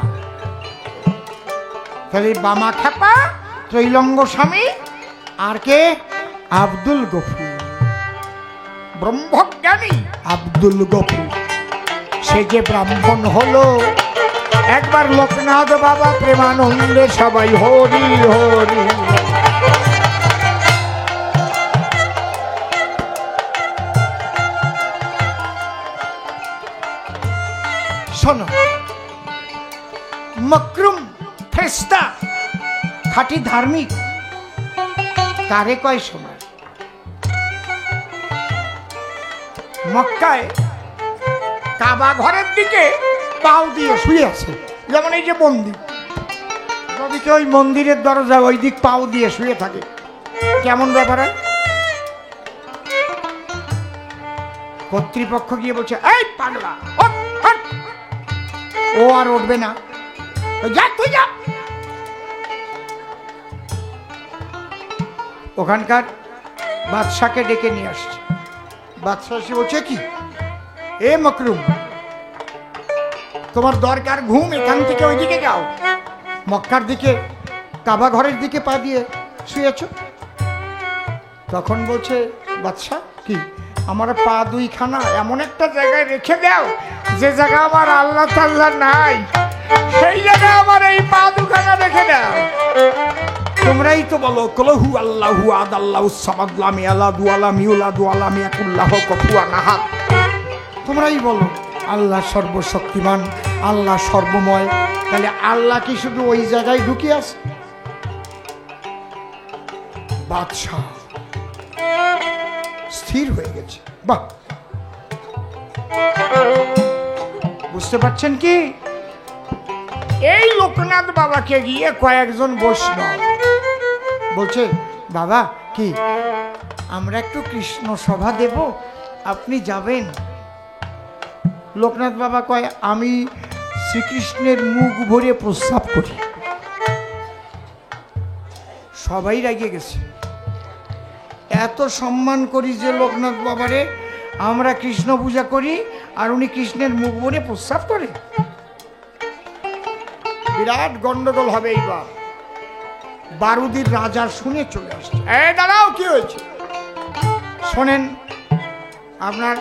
তাহলে বামা খেপা, ত্রৈলঙ্গ স্বামী, আর কে? আব্দুল গফুর, ব্রহ্মজ্ঞানী আব্দুল গফুর। সে যে ব্রাহ্মণ হলো, একবার লোকনাথ বাবা প্রেমানন্দে সবাই হরি হরি। শোনো, মকরুম ফেরেশতা খাঁটি ধার্মিক কারে কয় সময়? মক্কায় কাবা ঘরের দিকে পাও দিয়ে শুয়ে আছে, যেমন এই যে মন্দির, যদি কেউ ওই মন্দিরের দরজা ওই দিক পাও দিয়ে শুয়ে থাকে, কেমন ব্যাপার হয়? কর্তৃপক্ষ গিয়ে বলছে, এই পাগলা, ওঠ, ওঠ। ও আর উঠবে না, যা তুই যা। ওখানকার বাদশাকে ডেকে নিয়ে আসছে। বাদশা এসে বলছে, কি এ মকরুম, তোমার দরকার ঘুম, এখান থেকে ওইদিকে যাও, মক্কার দিকে কাবা ঘরের দিকে পা দিয়ে শুয়েছ। তখন বলছে বাদশা, কি আমার পা দুইখানা এমন একটা জায়গায় রেখে দাও যে জায়গা আমার আল্লাহ তাআলা নাই, সেই জায়গায় আমার এই পা দুখানা রেখে দাও। তোমরাই তো বলো কলহু আল্লাহু আদ আল্লাহুস সামাদ লাম ইয়ালাদ ওয়া লাম ইউলাদ ওয়া লাম ইয়াকুল লাহু কুফুয়ান আহাদ। তোমরাই বলো আল্লাহ সর্বশক্তিমান, আল্লাহ সর্বময়। তাহলে আল্লাহ কি শুধু ওই জায়গায় ঢুকে আছে? বাদশা স্থির হয়ে গেছে। বাহ, বুঝতে পারছেন কি? এই লোকনাথ বাবাকে গিয়ে কয়েকজন বৈষ্ণব বলছে, বাবা কি আমরা একটু কৃষ্ণ সভা দেব, আপনি যাবেন? লোকনাথ বাবা কয়, আমি শ্রীকৃষ্ণের মুখ ভরে প্রস্রাব করি। সবাই রেগে গেছে, এত সম্মান করি যে লোকনাথ বাবারে, আমরা কৃষ্ণ পূজা করি আর উনি কৃষ্ণের মুখ ভরে প্রস্রাব করে। বিরাট গন্ডগোল হবে এইবার। বারুদির রাজা শুনে চলে আসছে, এই দাঁড়াও, কি হয়েছে শোনেন, আপনার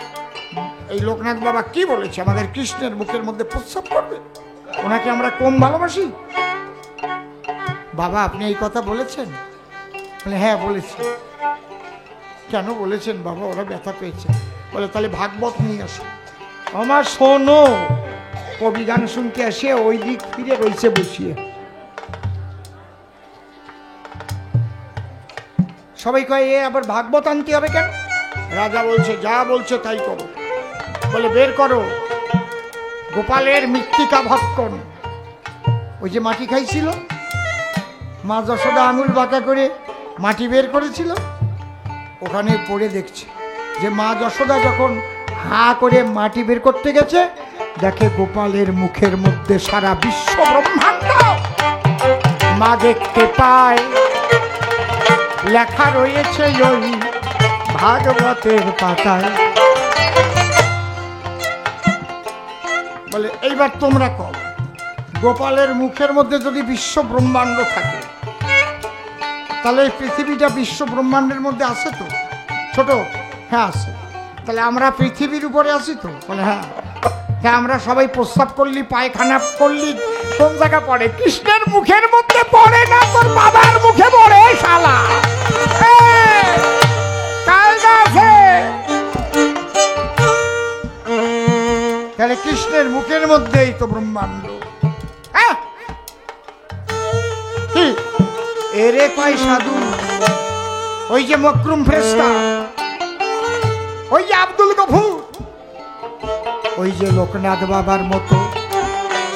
এই লোকনাথ বাবা কি বলেছে, আমাদের কৃষ্ণের মুখের মধ্যে প্রস্রাব করবে, ওনাকে আমরা কম ভালোবাসি? বাবা আপনি এই কথা বলেছেন? বলে হ্যাঁ বলেছি। কেন বলেছেন বাবা? ওরা ব্যথা পেয়েছে। বলে তাহলে ভাগবত নিয়ে আসো। আমার শোনো, কবি গান শুনতে আসে ওই দিক ফিরে রয়েছে বসিয়ে। সবাই কয়, এ আবার ভাগবত আনতে হবে কেন? রাজা বলছে, যা বলছে তাই করো। বলে বের করো গোপালের মৃত্তিকা ভক্ষণ। ওই যে মাটি খাইছিল, মা যশোদা আঙুল বাঁকা করে মাটি বের করেছিল, ওখানে পড়ে দেখছে যে মা যশোদা যখন হা করে মাটি বের করতে গেছে, দেখে গোপালের মুখের মধ্যে সারা বিশ্ব ব্রহ্মাণ্ড মা দেখতে পায়। লেখা রয়েছে ওই ভাগবতের পাতায়। বলে এইবার তোমরা কও, গোপালের মুখের মধ্যে যদি বিশ্ব ব্রহ্মাণ্ড থাকে, তাহলে এই পৃথিবীটা বিশ্ব ব্রহ্মাণ্ডের মধ্যে আছে তো? ছোট, হ্যাঁ আছে। তাহলে আমরা পৃথিবীর উপরে আছি তো? বলে হ্যাঁ। তা আমরা সবাই প্রস্রাব করলি, পায়খানা করলি কোন জায়গা পড়ে? কৃষ্ণের মুখের মধ্যে পড়ে না, তোর বাবার মুখে পড়ে শালা। তাহলে কৃষ্ণের মুখের মধ্যেই তো ব্রহ্মাণ্ড। হ্যাঁ, এরে কয় সাধু, ওই যে মকরুম ফেরেশতা, ওই যে আব্দুল গফুর, ওই যে লোকনাথ বাবার মতো,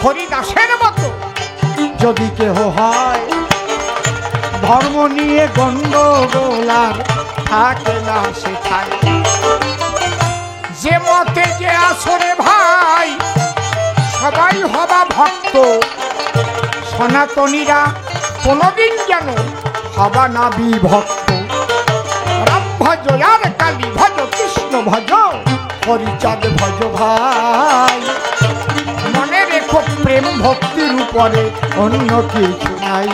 হরিদাসের মতো যদি কেহ হয়, ধর্ম নিয়ে গন্ডগোল আর থাকে না সেখানে। যে মতে যে আসরে ভাই, সবাই হবা ভক্ত, সনাতনীরা কোনদিন যেন হবা না বিভক্ত। রাম ভজ আর কালী ভজ, কৃষ্ণ ভজ, হরিচাঁদ ভজ ভাই। প্রেম ভক্তির উপরে অন্য কিছু নাই।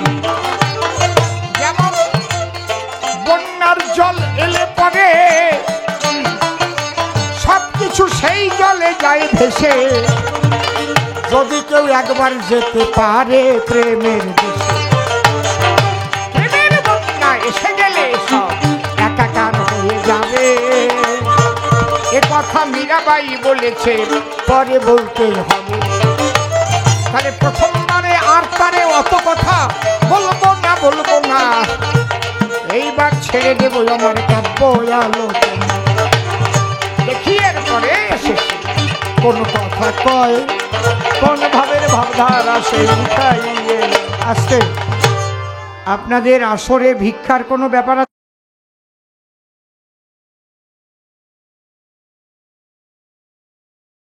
যেমন বন্যার জল এলে পরে সবকিছু সেই জলে যায় ভেসে, যদি কেউ একবার যেতে পারে প্রেমের দেশে, প্রেমের বন্যা এসে গেলে সব একাকার হয়ে যাবে। এ কথা মীরাবাই বলেছে, পরে বলতে হবে। তাহলে প্রথমবারে আর তারে অত কথা বলবো না, এইবার ছেড়ে দেবো আমার কাব্য আলোচনা। দেখি এর পরে শেষে কোন কথা কয়, কোন ভাবের ভাবধারা সেই উঠাইয়ে আসতে। আপনাদের আসরে ভিক্ষার কোনো ব্যাপার